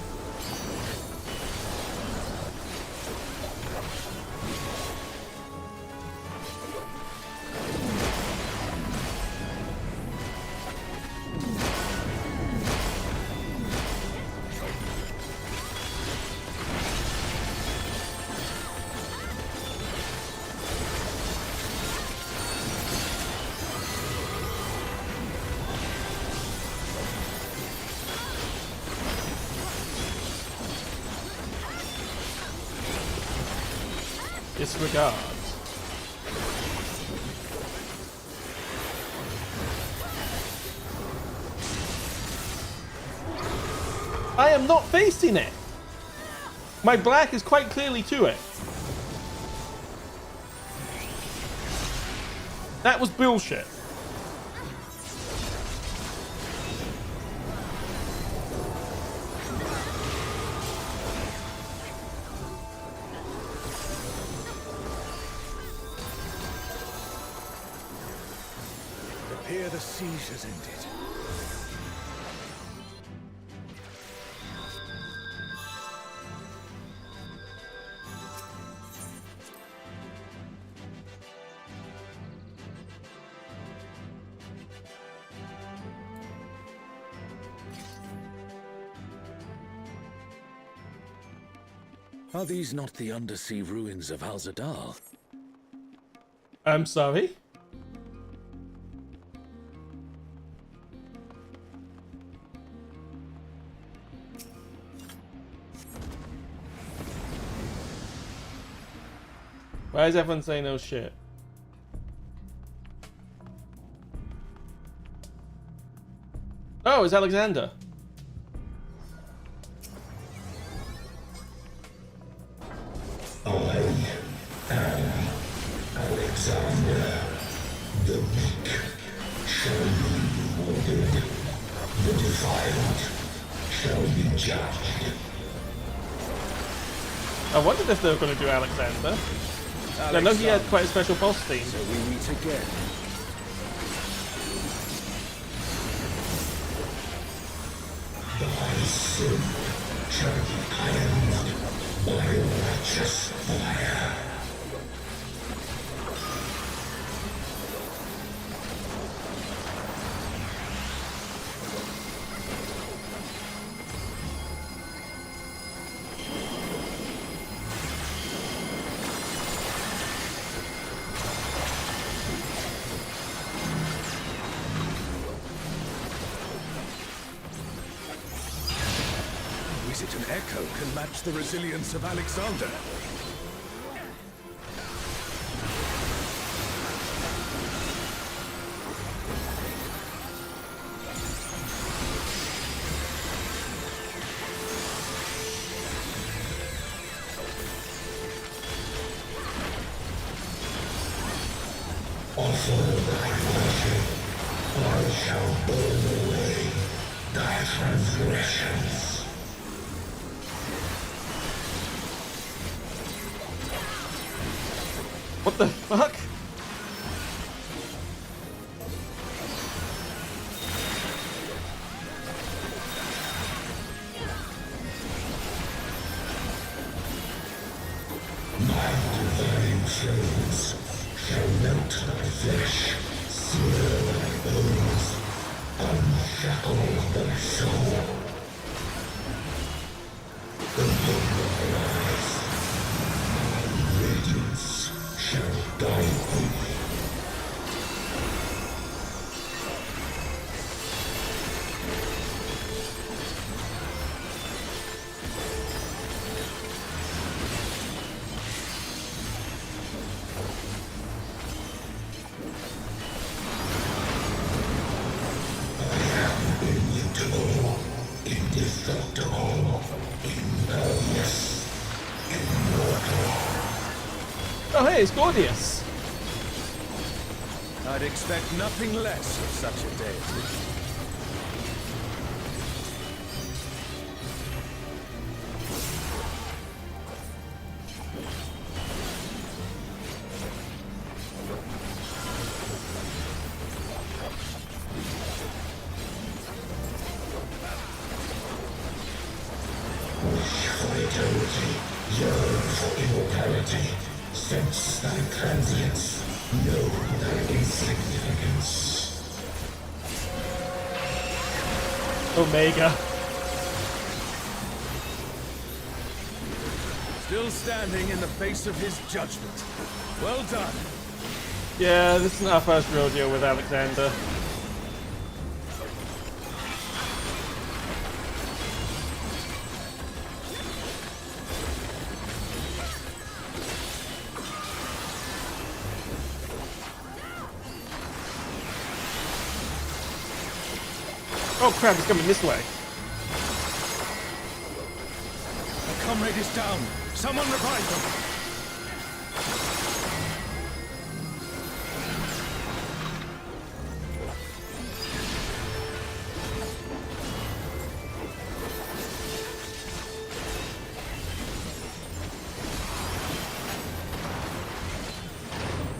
Disregard. I am not facing it. My black is quite clearly to it. That was bullshit. Here the siege has ended. Are these not the undersea ruins of Al-Zadal? I'm sorry? Why is everyone saying no shit? Oh, it's Alexander. I am Alexander. The weak shall be rewarded. The defiled shall be judged. I wondered if they were going to do Alexander. I know he had quite a special boss theme. So we meet again. Thy sin shall be cleansed by righteous fire. Is it an echo can match the resilience of Alexander? Offer thy worship, I shall burn away thy transgressions. What the fuck? My divine flames shall melt thy flesh, sear thy bones, unshackle thy soul. Open thy eyes, my radiance shall guide thee. Immutable, indestructible, impervious, immortal. Oh hey, it's Gordius. I'd expect nothing less of such a deity. authority. Sense thy transience. Know thy insignificance. Omega. Still standing in the face of his judgment. Well done. Yeah, this isn't our first rodeo with Alexander. Oh crap, he's coming this way. A comrade is down. Someone revive them.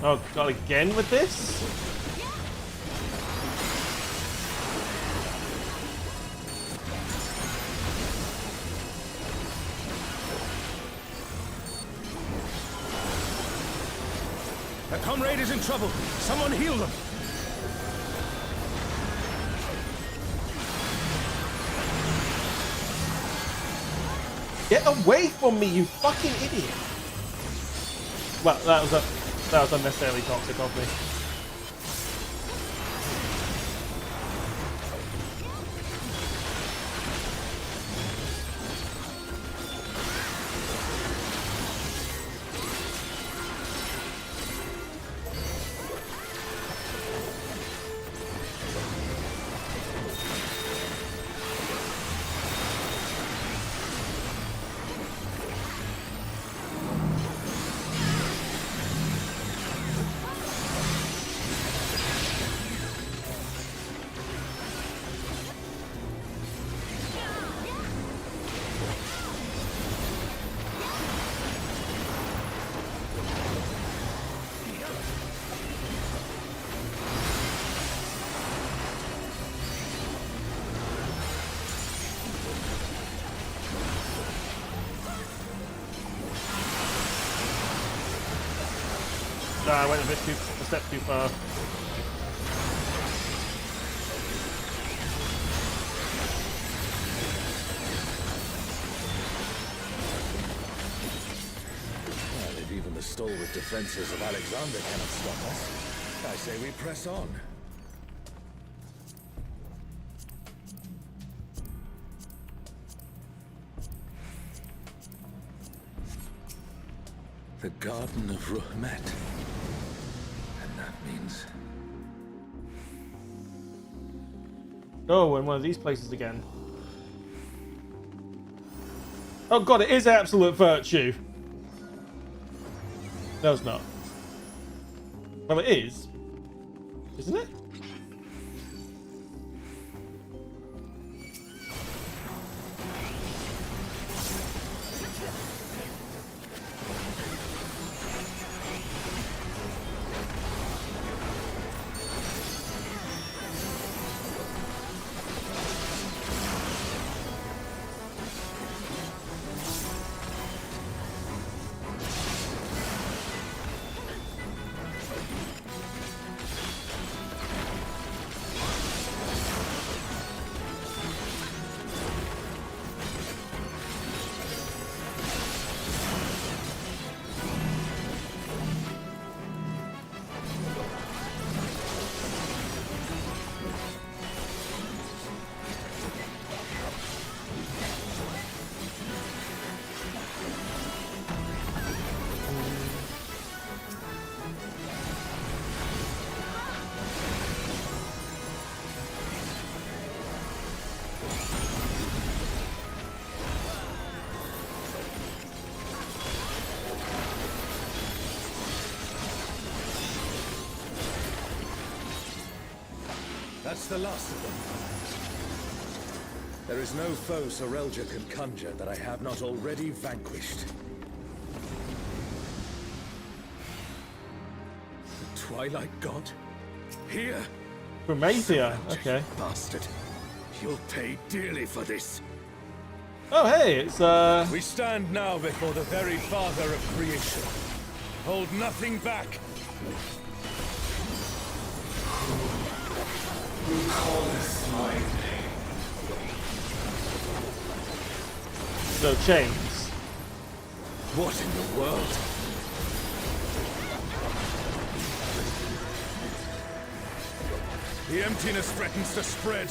Oh god, again with this? A comrade is in trouble. Someone heal them. Get away from me, you fucking idiot! Well, that was unnecessarily toxic of me. I went a step too far. Well, if even the stalwart defenses of Alexander cannot stop us, I say we press on. The Garden of Ruhmet. And that means... Oh, we're in one of these places again. Oh god, it is absolute virtue. No, it's not. Well, it is. Isn't it? That's the last of them. There is no foe Serelja can conjure that I have not already vanquished. The Twilight God? Here? Prometheus, Serelja, okay. Bastard. You'll pay dearly for this. Oh, hey, it's We stand now before the very father of creation. Hold nothing back. Who calleth my name? So chains. What in the world? The emptiness threatens to spread.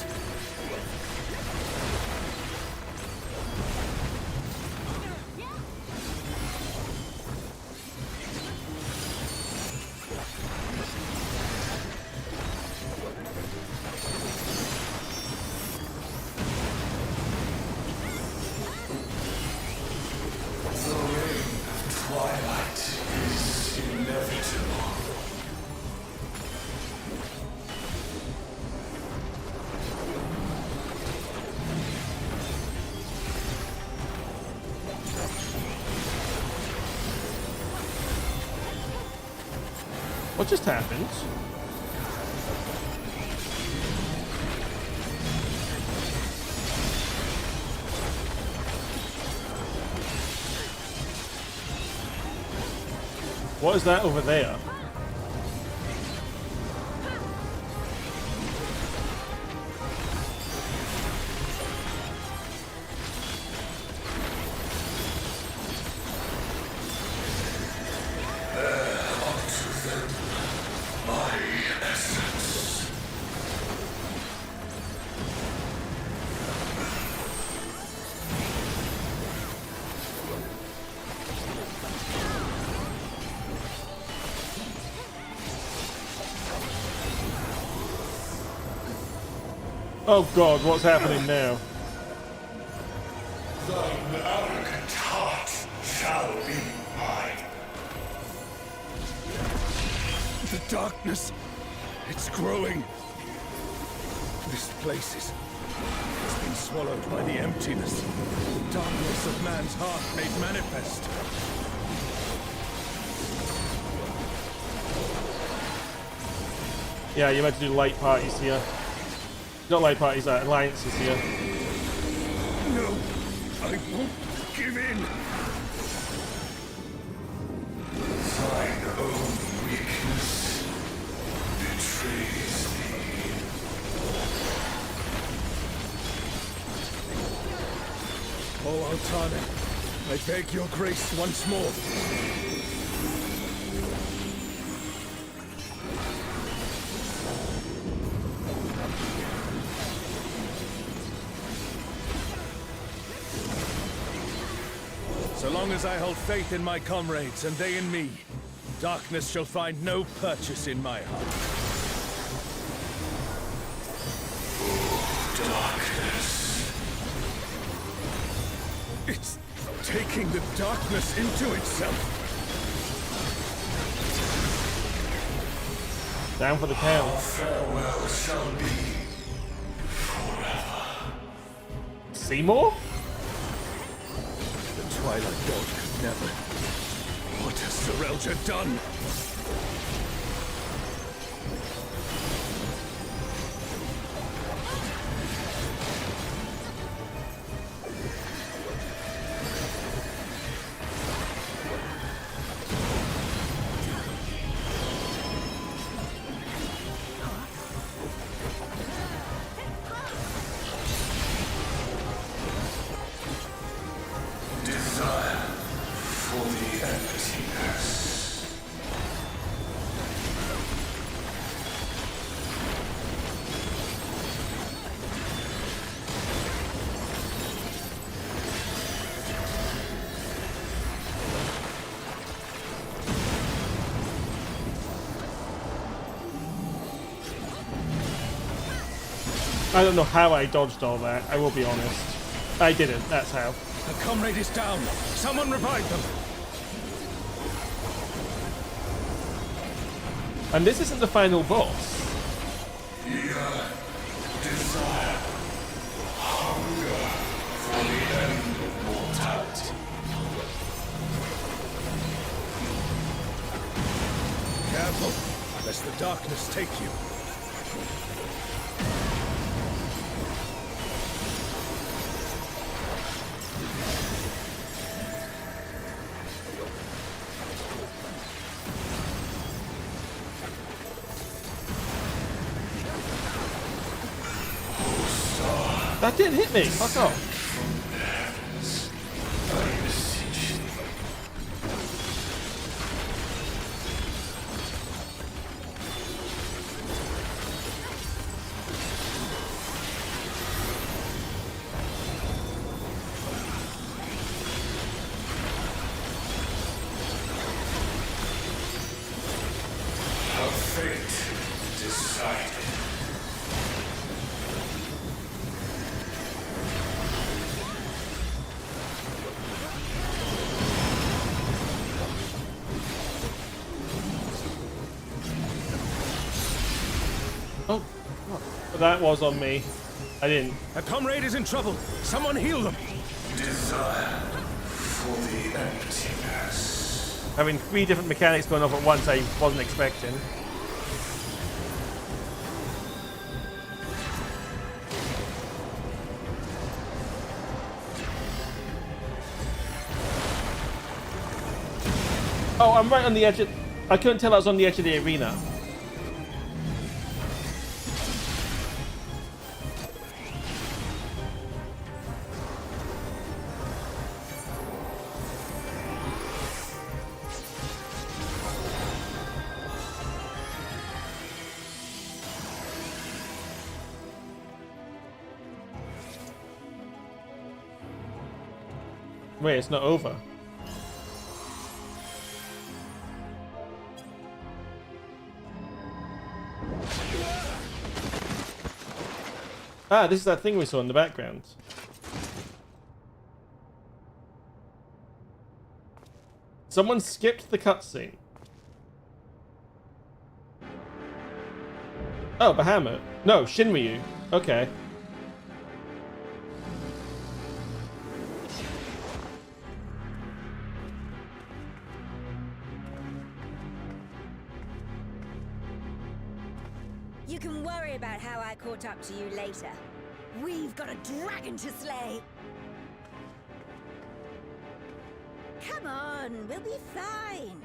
The reign of twilight is inevitable. What just happened? What is that over there? Unto them my essence. Oh god, what's happening now? Thine arrogant heart shall be mine. The darkness, it's growing. This place it's been swallowed by the emptiness. The darkness of man's heart made manifest. Yeah, you're meant to do light parties here. Not light parties, alliances here. No, I won't give in. Thine own weakness betrays thee. Oh, Altana, I beg your grace once more. So long as I hold faith in my comrades and they in me, darkness shall find no purchase in my heart. Darkness. It's taking the darkness into itself. Down for the count. Our farewell shall be forever. Seymour? The Twilight God could never. What has Serelja done? Desire for the emptiness. I don't know how I dodged all that, I will be honest. I didn't, that's how. The comrade is down. Someone revive them. And this isn't the final boss. Eager desire, hunger for the end of mortality. Careful, lest the darkness take you. That didn't hit me. Fuck off. Oh, that was on me. I didn't. A comrade is in trouble. Someone heal them. Desire for the emptiness. Having 3 different mechanics going off at once, I wasn't expecting. Oh, I'm right on the edge of... I couldn't tell I was on the edge of the arena. Wait, it's not over. Ah, this is that thing we saw in the background. Someone skipped the cutscene. Oh, Bahamut. No, Shinryu. Okay. You can worry about how I caught up to you later. We've got a dragon to slay. Come on, we'll be fine.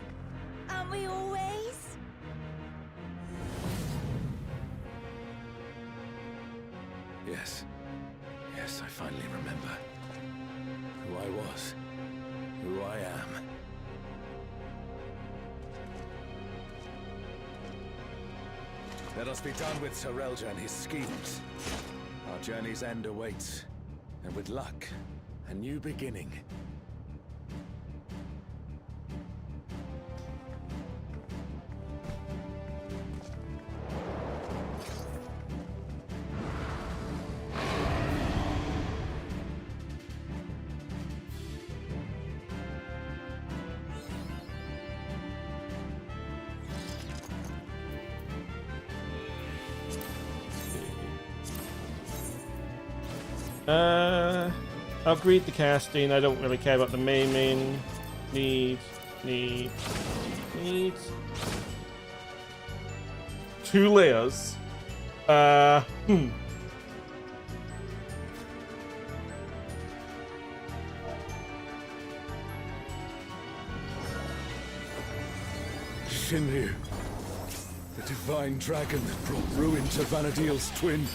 Aren't we always? Yes. Yes, I finally remember. Who I was. Who I am. Let us be done with Serelja and his schemes. Our journey's end awaits. And with luck, a new beginning. Upgrade the casting. I don't really care about the main. Need. 2 layers. Shinryu. The divine dragon that brought ruin to Vana'diel's twin.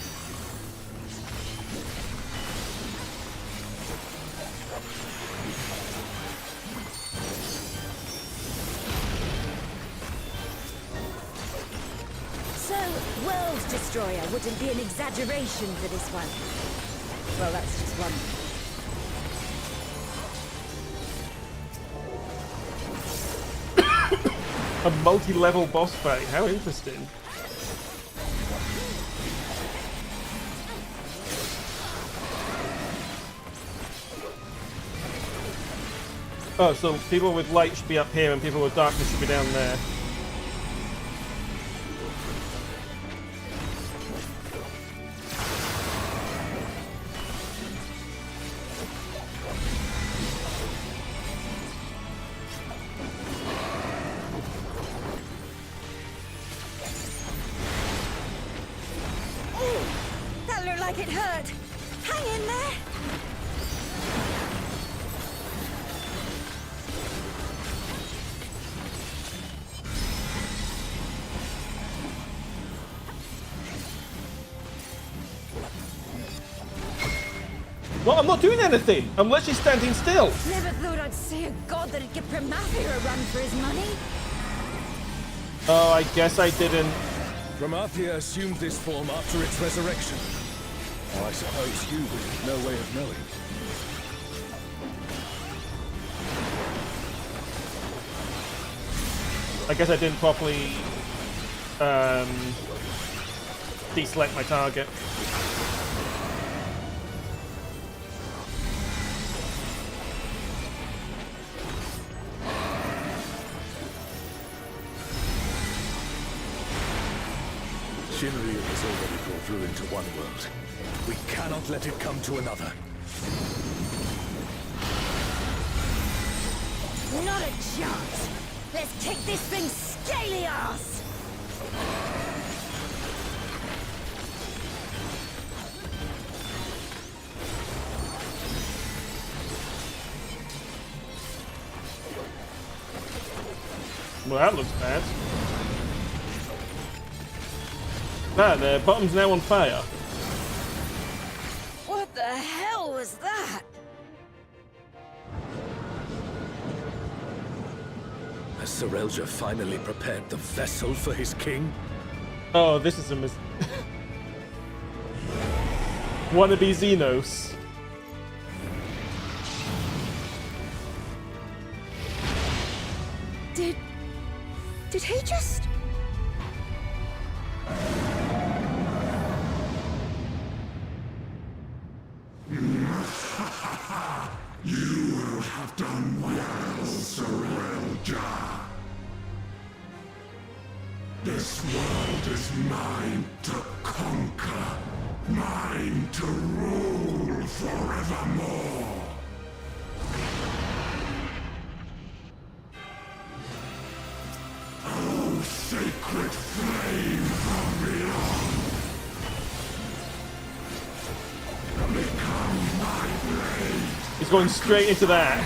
Destroyer wouldn't be an exaggeration for this one. Well, that's just one. A multi-level boss fight. How interesting. Oh, so people with light should be up here and people with darkness should be down there. Well, I'm not doing anything. I'm literally standing still. Never thought I'd see a god that'd give Promathia a run for his money. Oh, I guess I didn't. Promathia assumed this form after its resurrection. Now, I suppose you would have no way of knowing. I guess I didn't properly deselect my target. Shinryu has already brought ruin to one world. We cannot let it come to another. Not a chance. Let's kick this thing's scaly ass. Well, that looks bad. Ah, the bottom's now on fire. What the hell was that? Has Serelja finally prepared the vessel for his king? Oh, this is a wannabe Xenos. Did he just... You will have done well, Serelja. This world is mine to conquer, mine to rule forevermore. Oh, sacred flame from beyond, become my blade. He's going straight into that.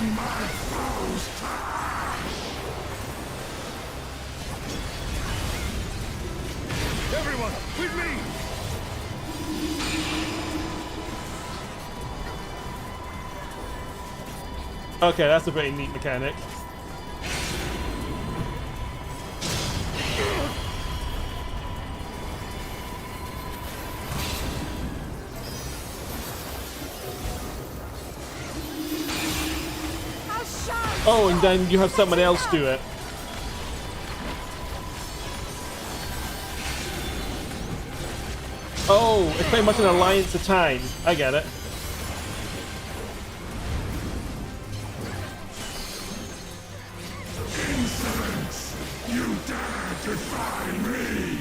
Everyone, with me! Okay, that's a very neat mechanic. Oh, and then you have someone else do it. Oh, it's pretty much an alliance of time. I get it. Insolence! You dare defy me!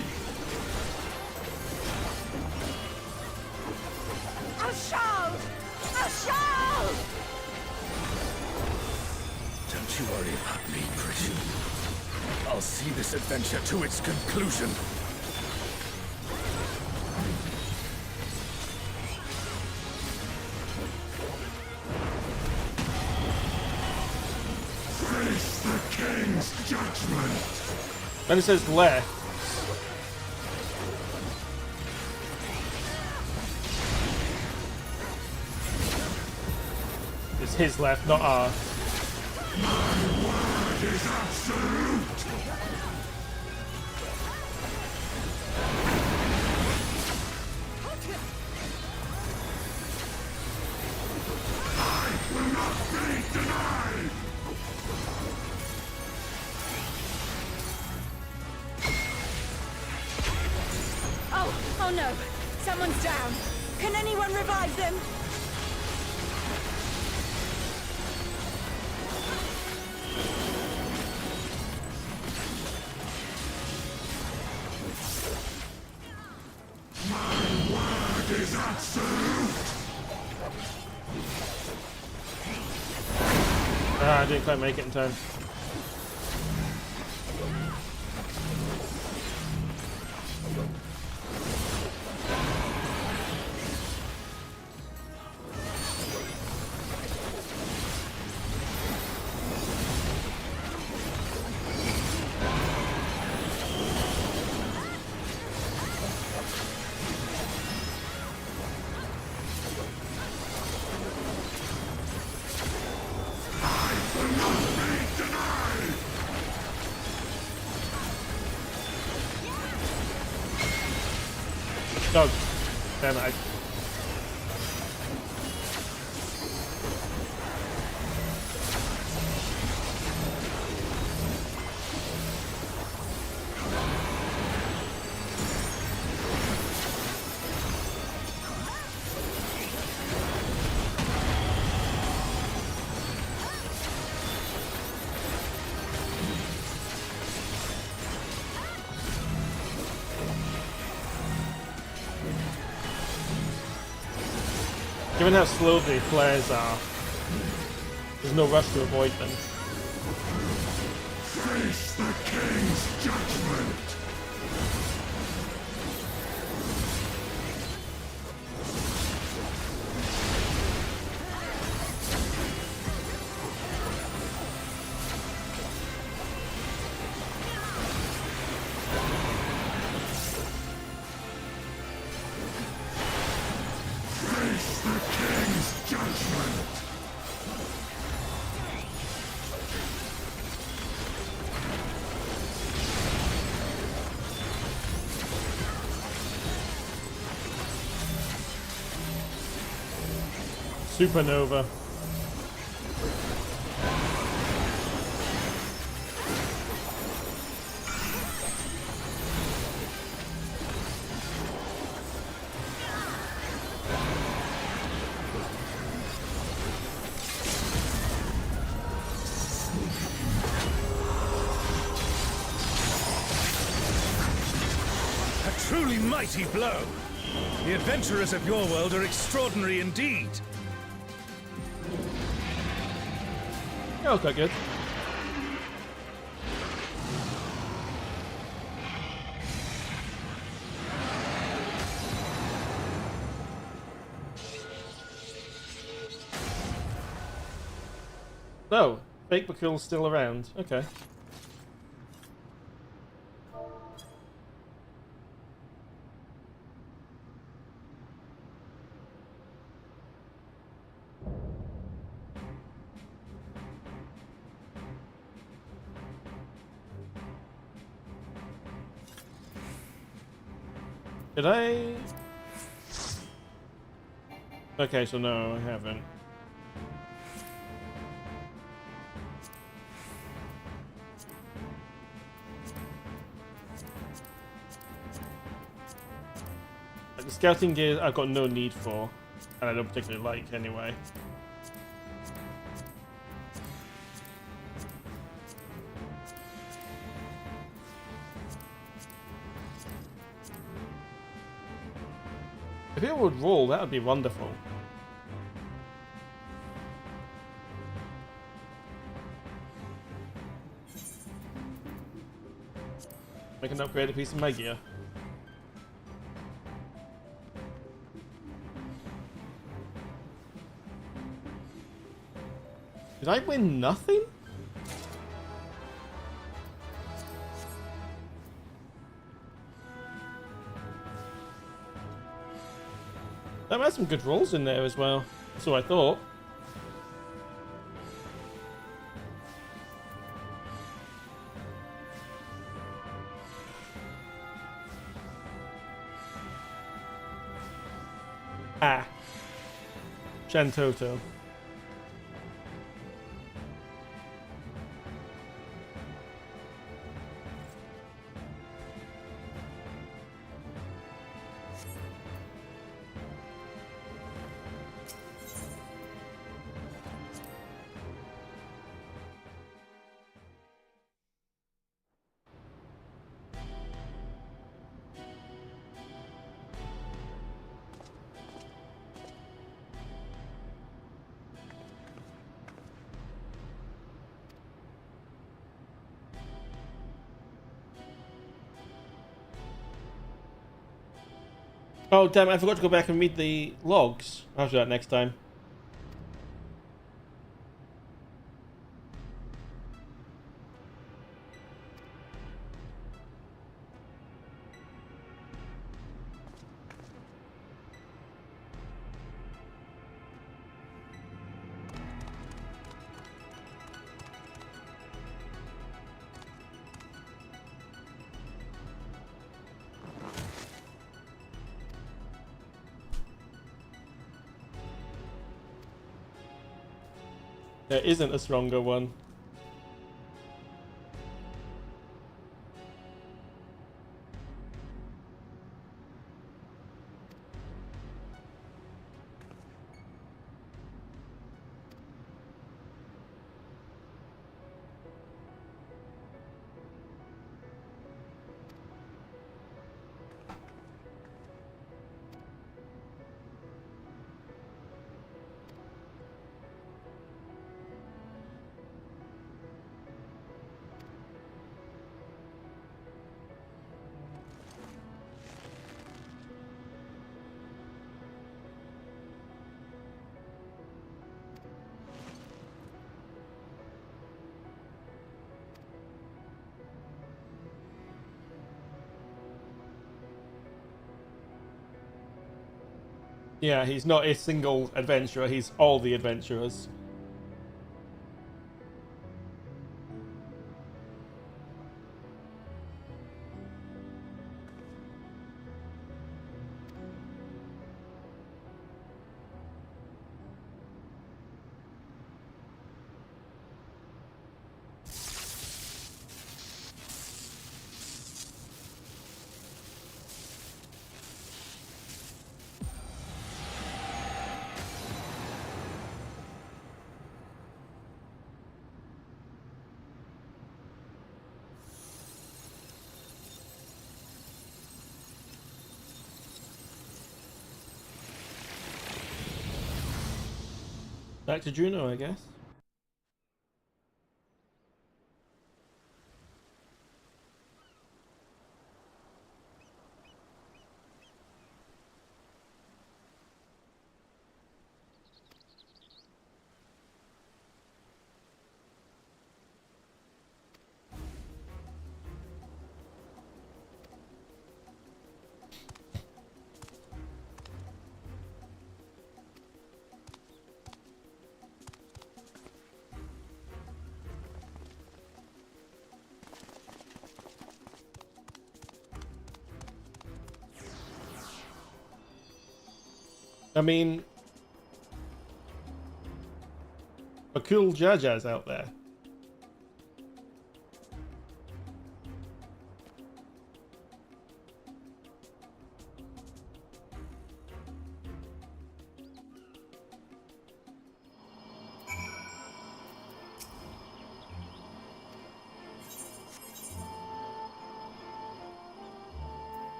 Don't you worry about me, Prishu. I'll see this adventure to its conclusion. Face the king's judgment! Then it says left. It's his left, not ours. My word is absolute! I will not be denied! Oh no! Someone's down! Can anyone revive them? My word is absolute! Ah, I didn't quite make it in time. Oh, damn it. Given how slow the flares are, there's no rush to avoid them. Face the king's judgment! Face the king's judgment! Supernova. A truly mighty blow. The adventurers of your world are extraordinary indeed. Yeah, okay, good. So, Fake Bakul's still around. Okay. Did I? Okay, so no, I haven't. Like, the scouting gear I've got no need for, and I don't particularly like anyway. If it would roll, that would be wonderful. I can upgrade a piece of my gear. Did I win nothing? That had some good rolls in there as well. So I thought. Ah. Chantoto. Oh damn, I forgot to go back and read the logs. I'll do that next time. There isn't a stronger one. Yeah, he's not a single adventurer, he's all the adventurers. Back to Juno, I guess. I mean, a cool Jaja's out there.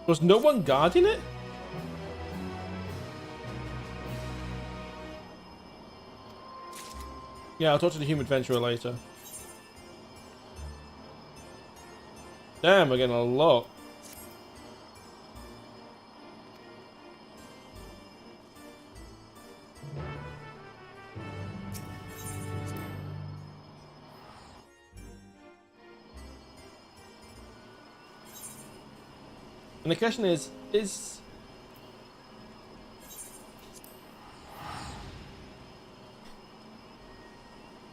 Was no one guarding it? Yeah, I'll talk to the human adventurer later. Damn, we're getting a lot. And the question is this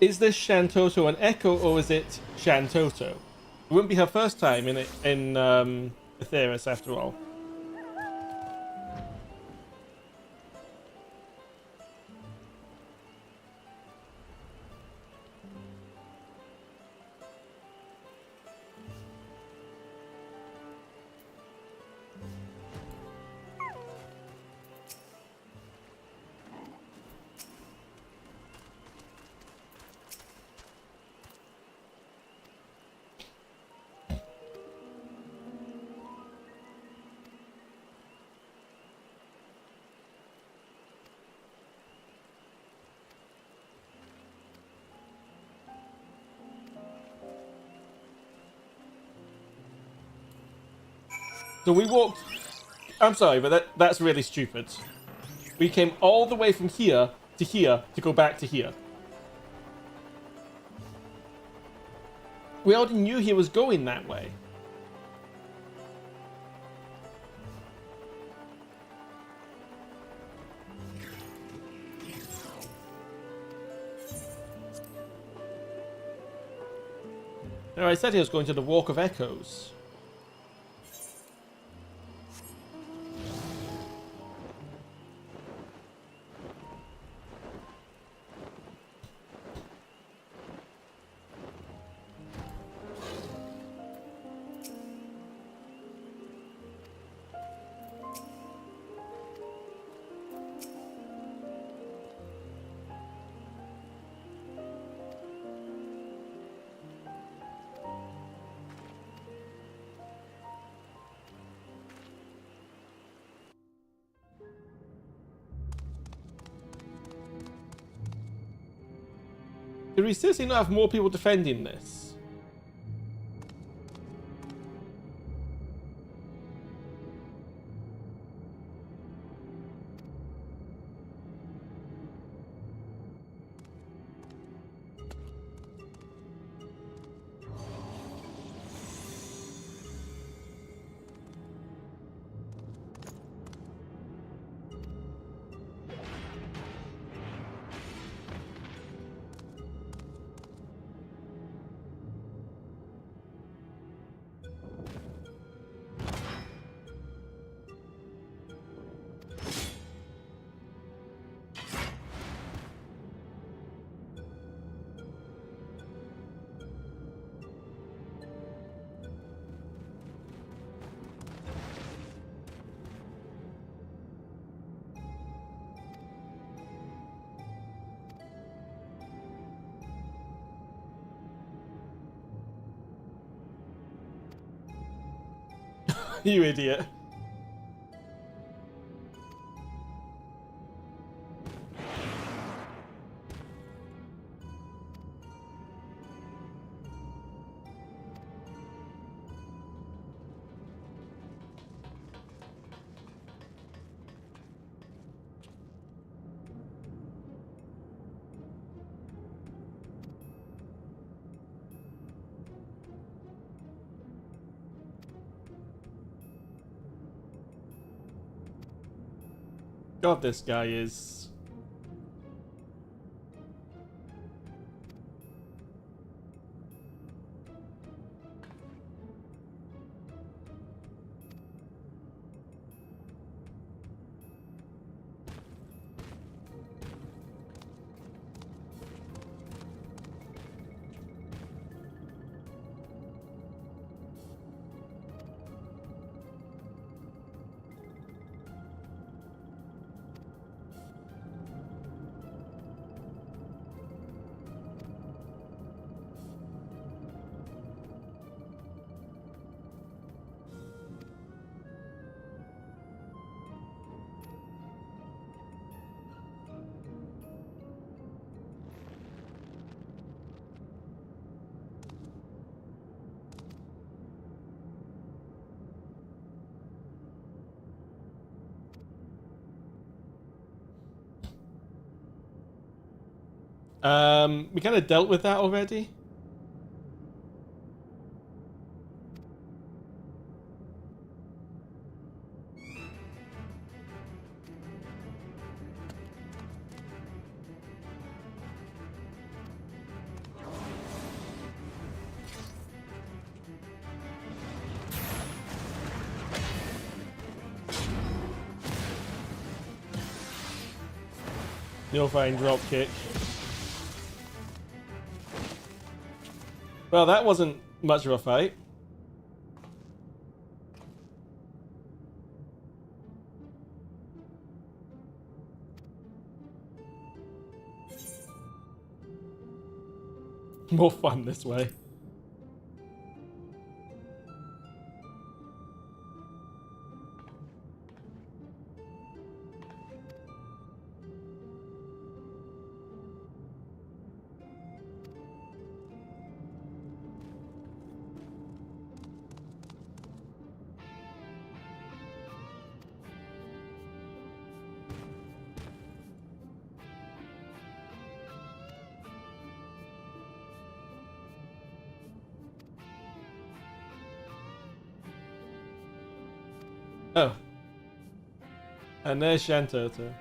Shantoto an echo or is it Shantoto? It wouldn't be her first time in Aetheris after all. So we walked... I'm sorry, but that's really stupid. We came all the way from here to go back to here. We already knew he was going that way. No, I said he was going to the Walk of Echoes. Could we seriously not have more people defending this? You idiot. God, this guy is... we kind of dealt with that already. You'll find drop kick. Well, that wasn't much of a fight. More fun this way. Oh. And there's Shantota.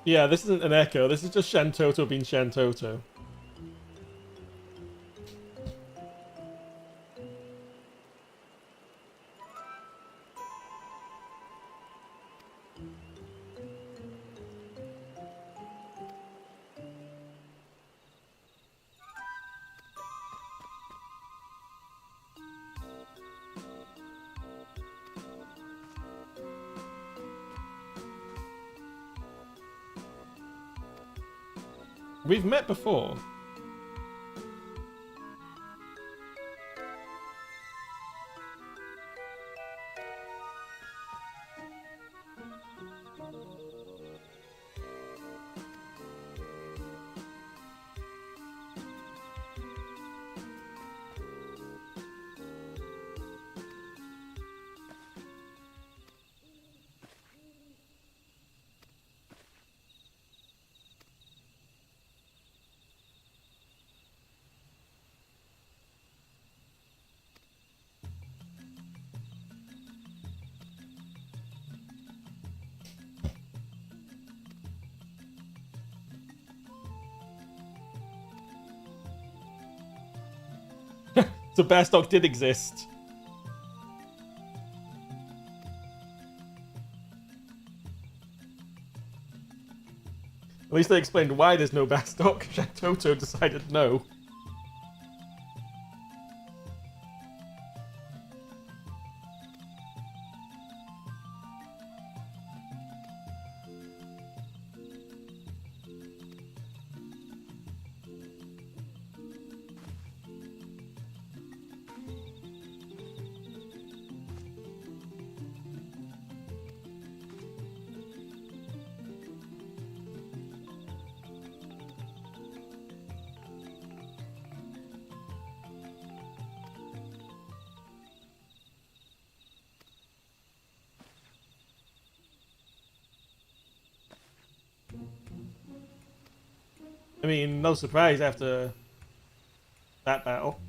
Yeah, this isn't an echo. This is just Shantoto being Shantoto. We've met before. So Bastok did exist. At least they explained why there's no Bastok. Shantoto decided no. I mean, no surprise after that battle.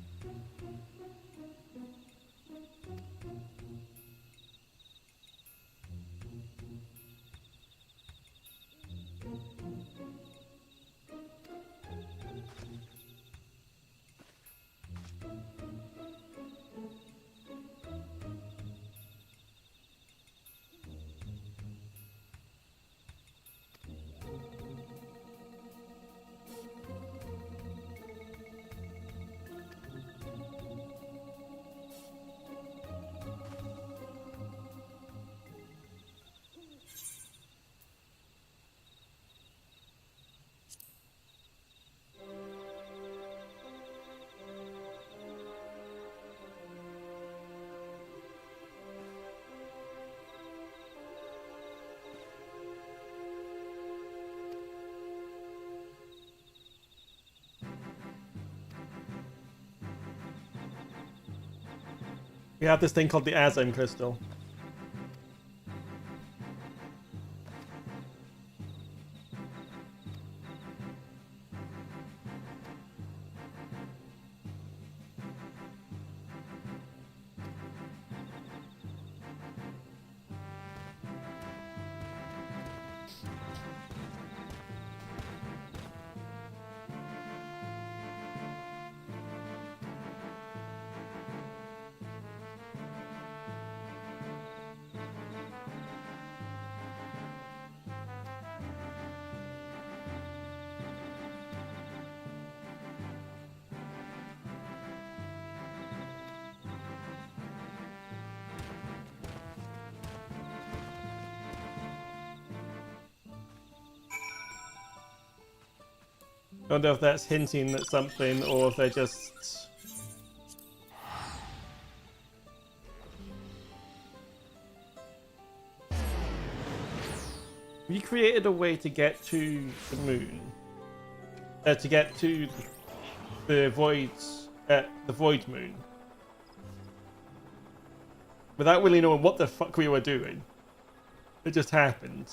We have this thing called the Azim Crystal. I don't know if that's hinting at something or if they're just... We created a way to get to the moon. To get to the void moon. Without really knowing what the fuck we were doing. It just happened.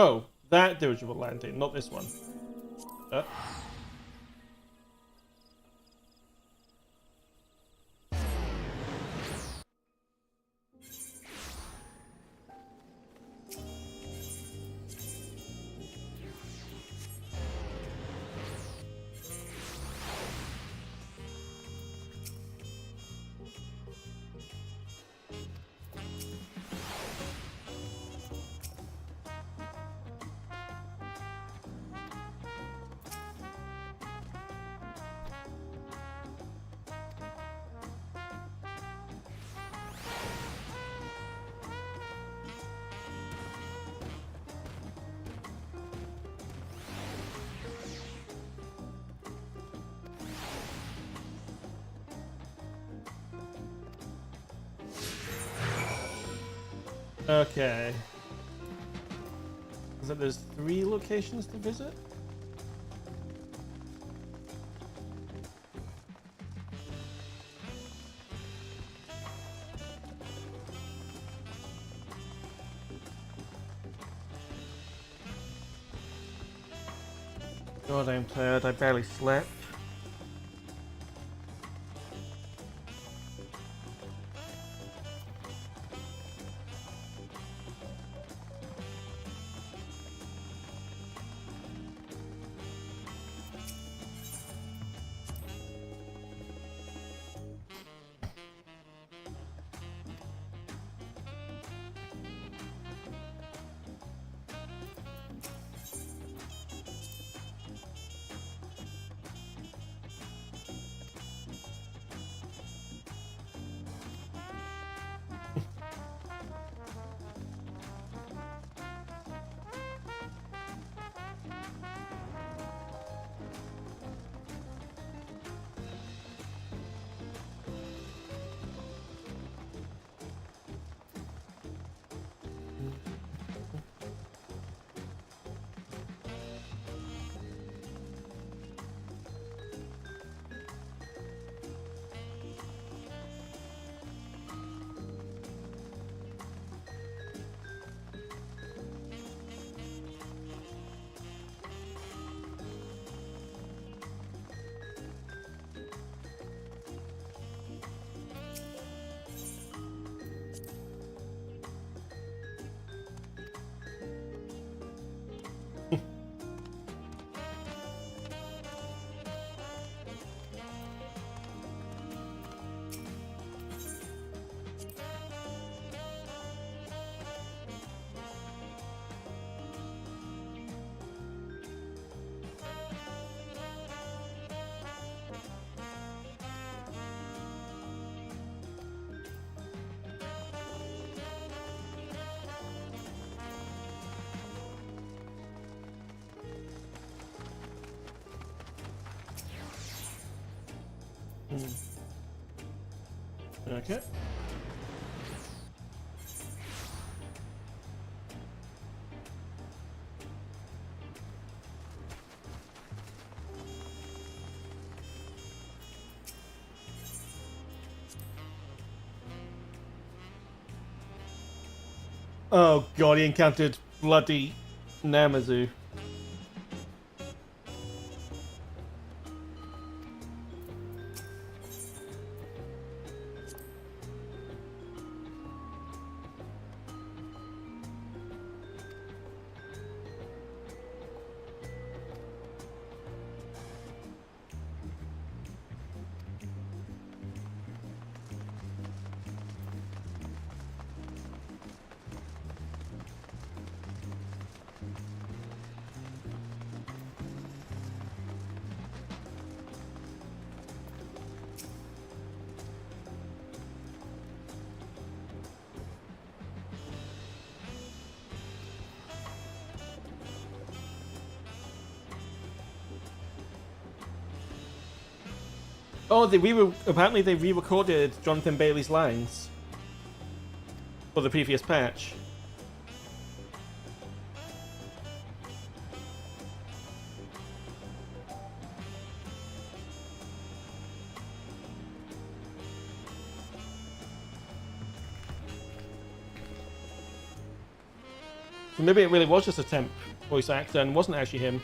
Oh, that dirigible landing, not this one. Okay. So there's 3 locations to visit? God, I'm tired. I barely slept. Okay. Oh god, he encountered bloody Namazu. Oh, apparently they re-recorded Jonathan Bailey's lines for the previous patch. So maybe it really was just a temp voice actor and wasn't actually him.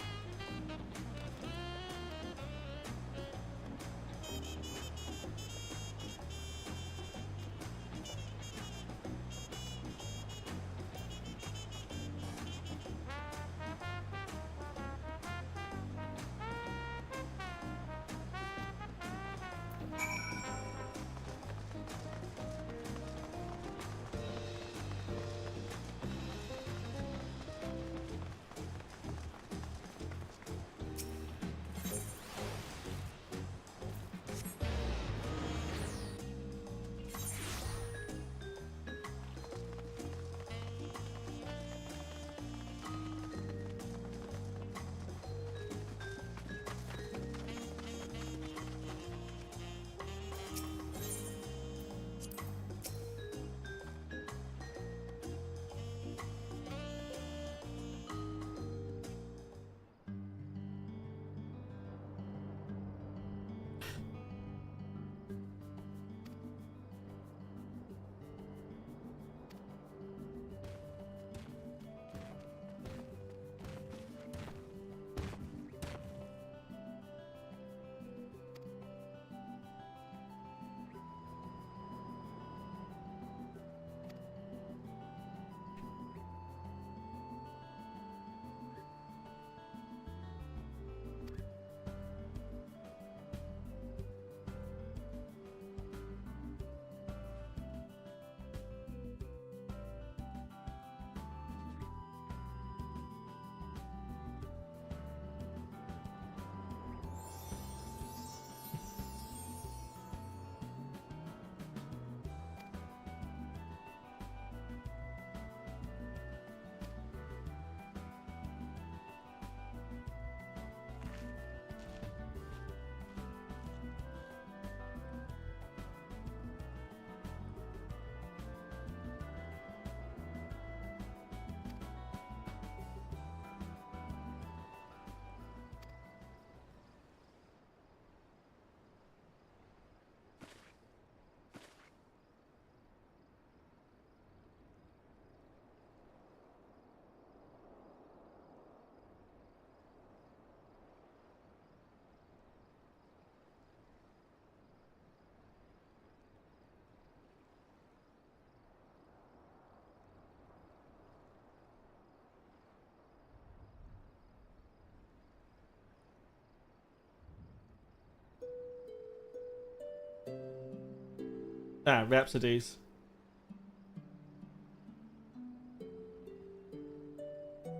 Ah, Rhapsodies.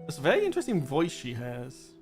It's a very interesting voice she has.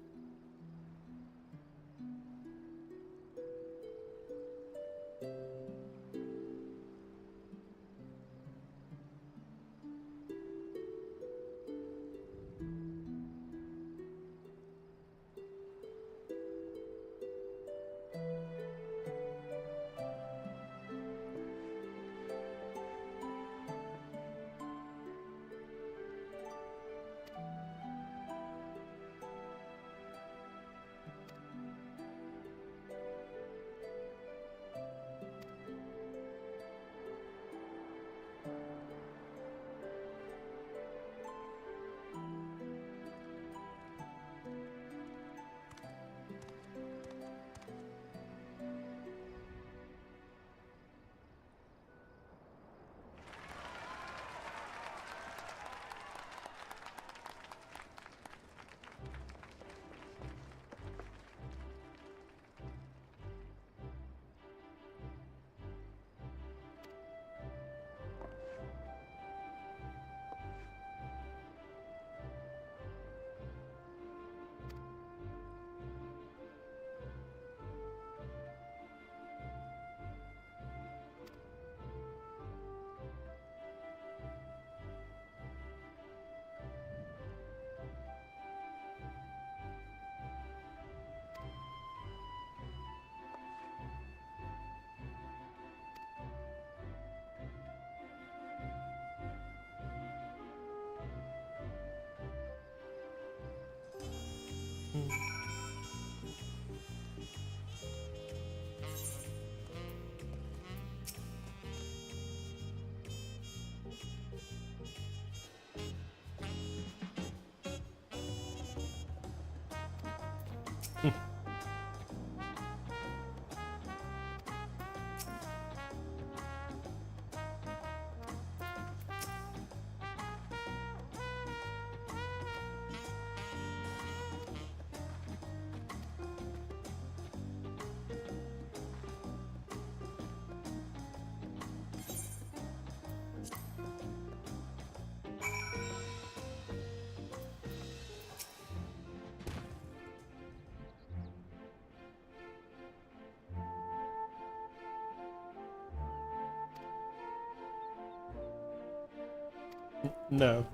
No.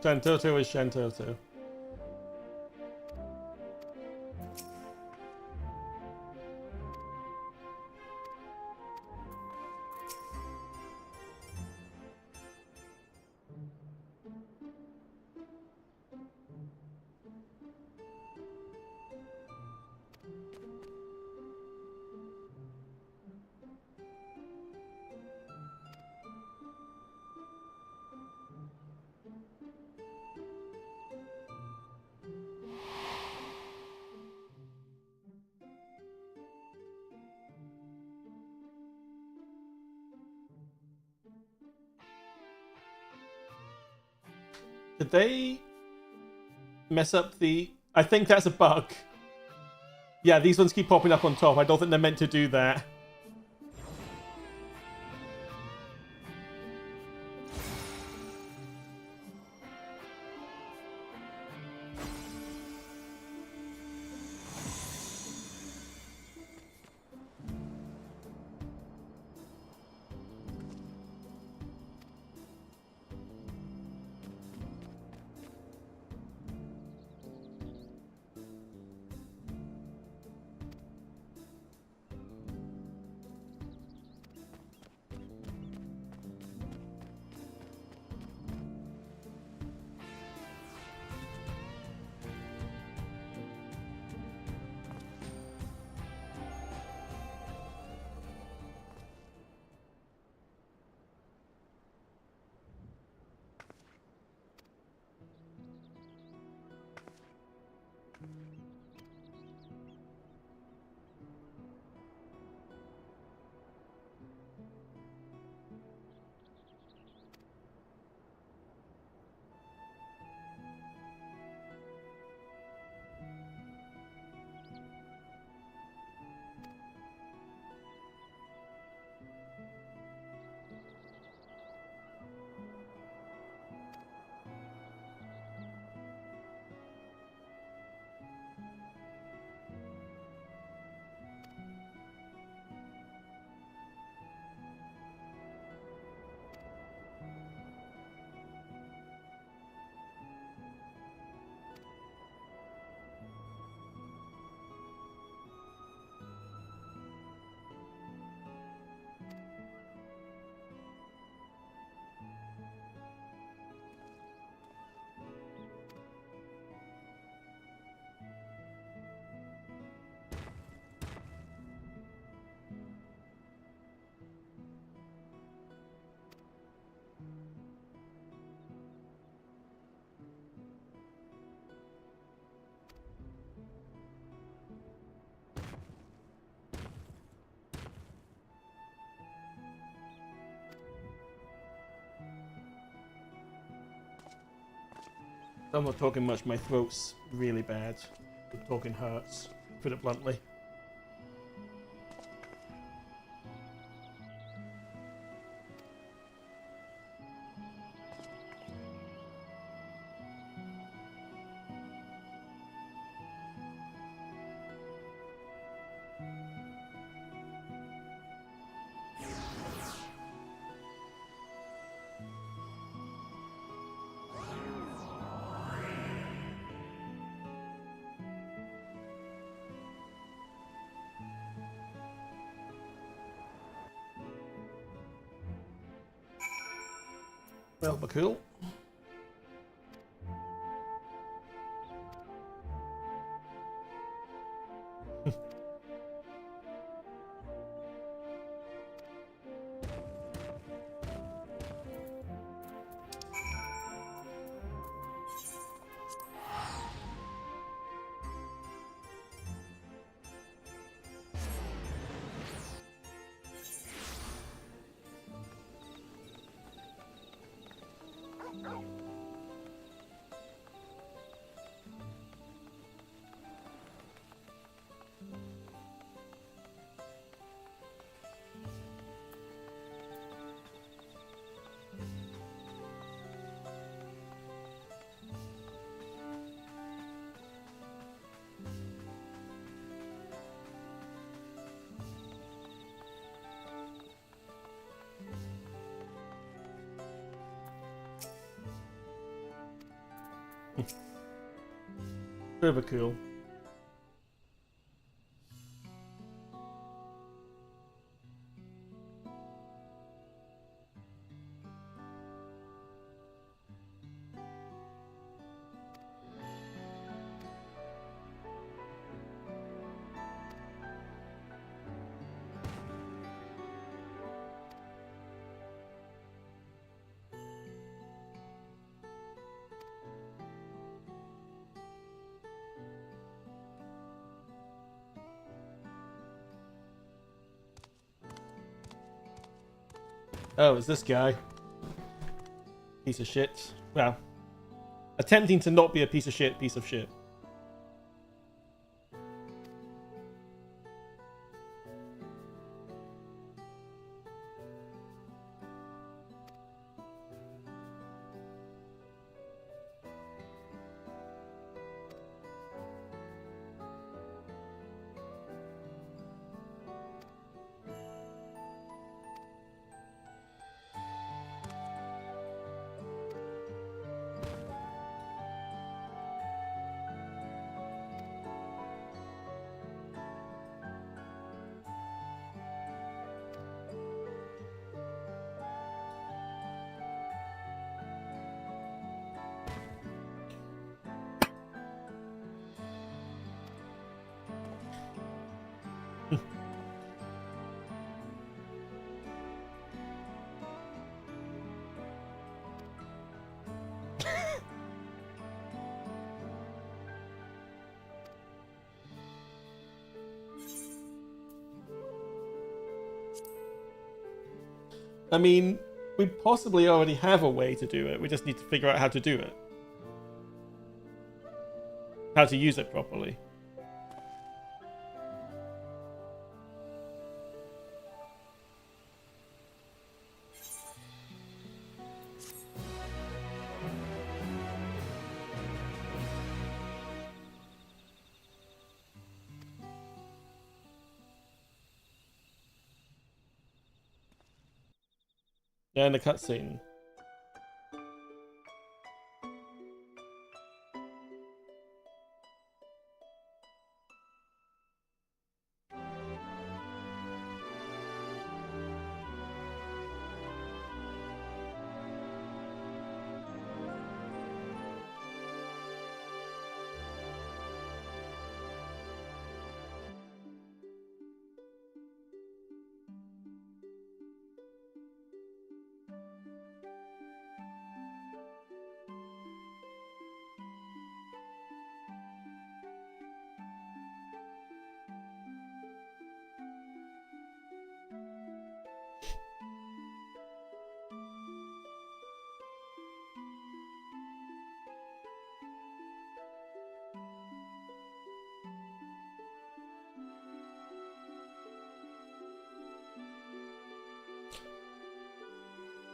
Shantoto is Shantoto. Did they mess up the... I think that's a bug. Yeah, these ones keep popping up on top. I don't think they're meant to do that. I'm not talking much, my throat's really bad. Talking hurts, put it bluntly. Well, but cool. Super cool. Oh, it's this guy. Piece of shit. Well, attempting to not be a piece of shit, piece of shit. I mean, we possibly already have a way to do it. We just need to figure out how to do it. How to use it properly. Yeah, in the cutscene.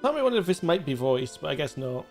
Part of me wondered if this might be voiced, but I guess not.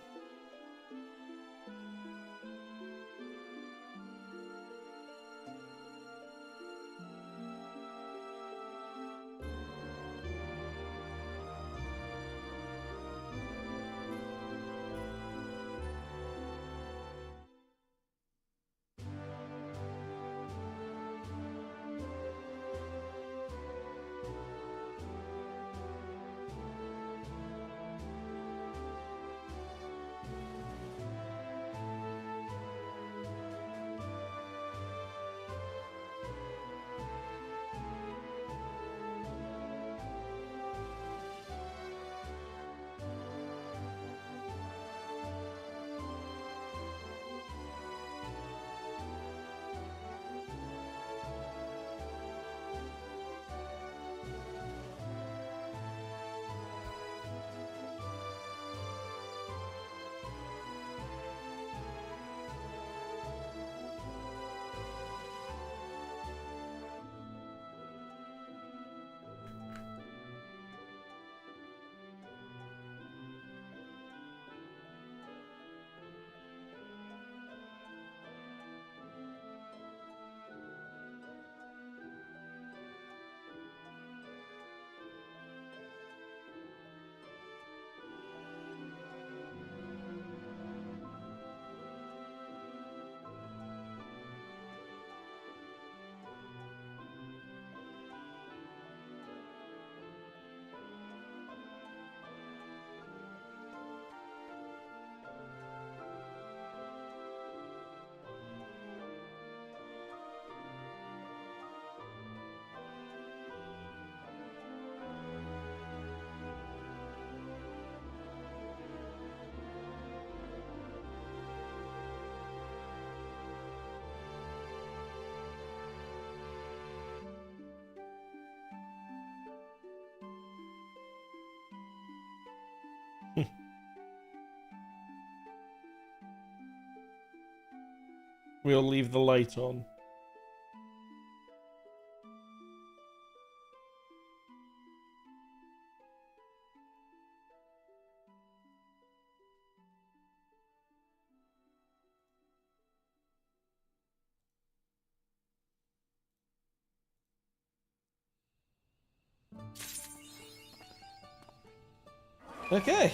we'll leave the light on. Okay.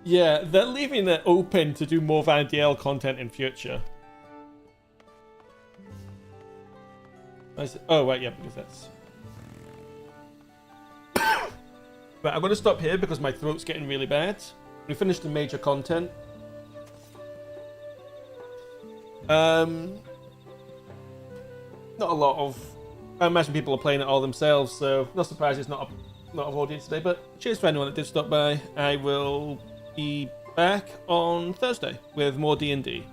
Yeah, they're leaving it open to do more Van'Diel content in future. Oh, right, yeah, because that's... But I'm going to stop here because my throat's getting really bad. We finished the major content. Not a lot of... I imagine people are playing it all themselves, so not surprised it's not a lot of audience today, but cheers for anyone that did stop by. I will be back on Thursday with more D&D.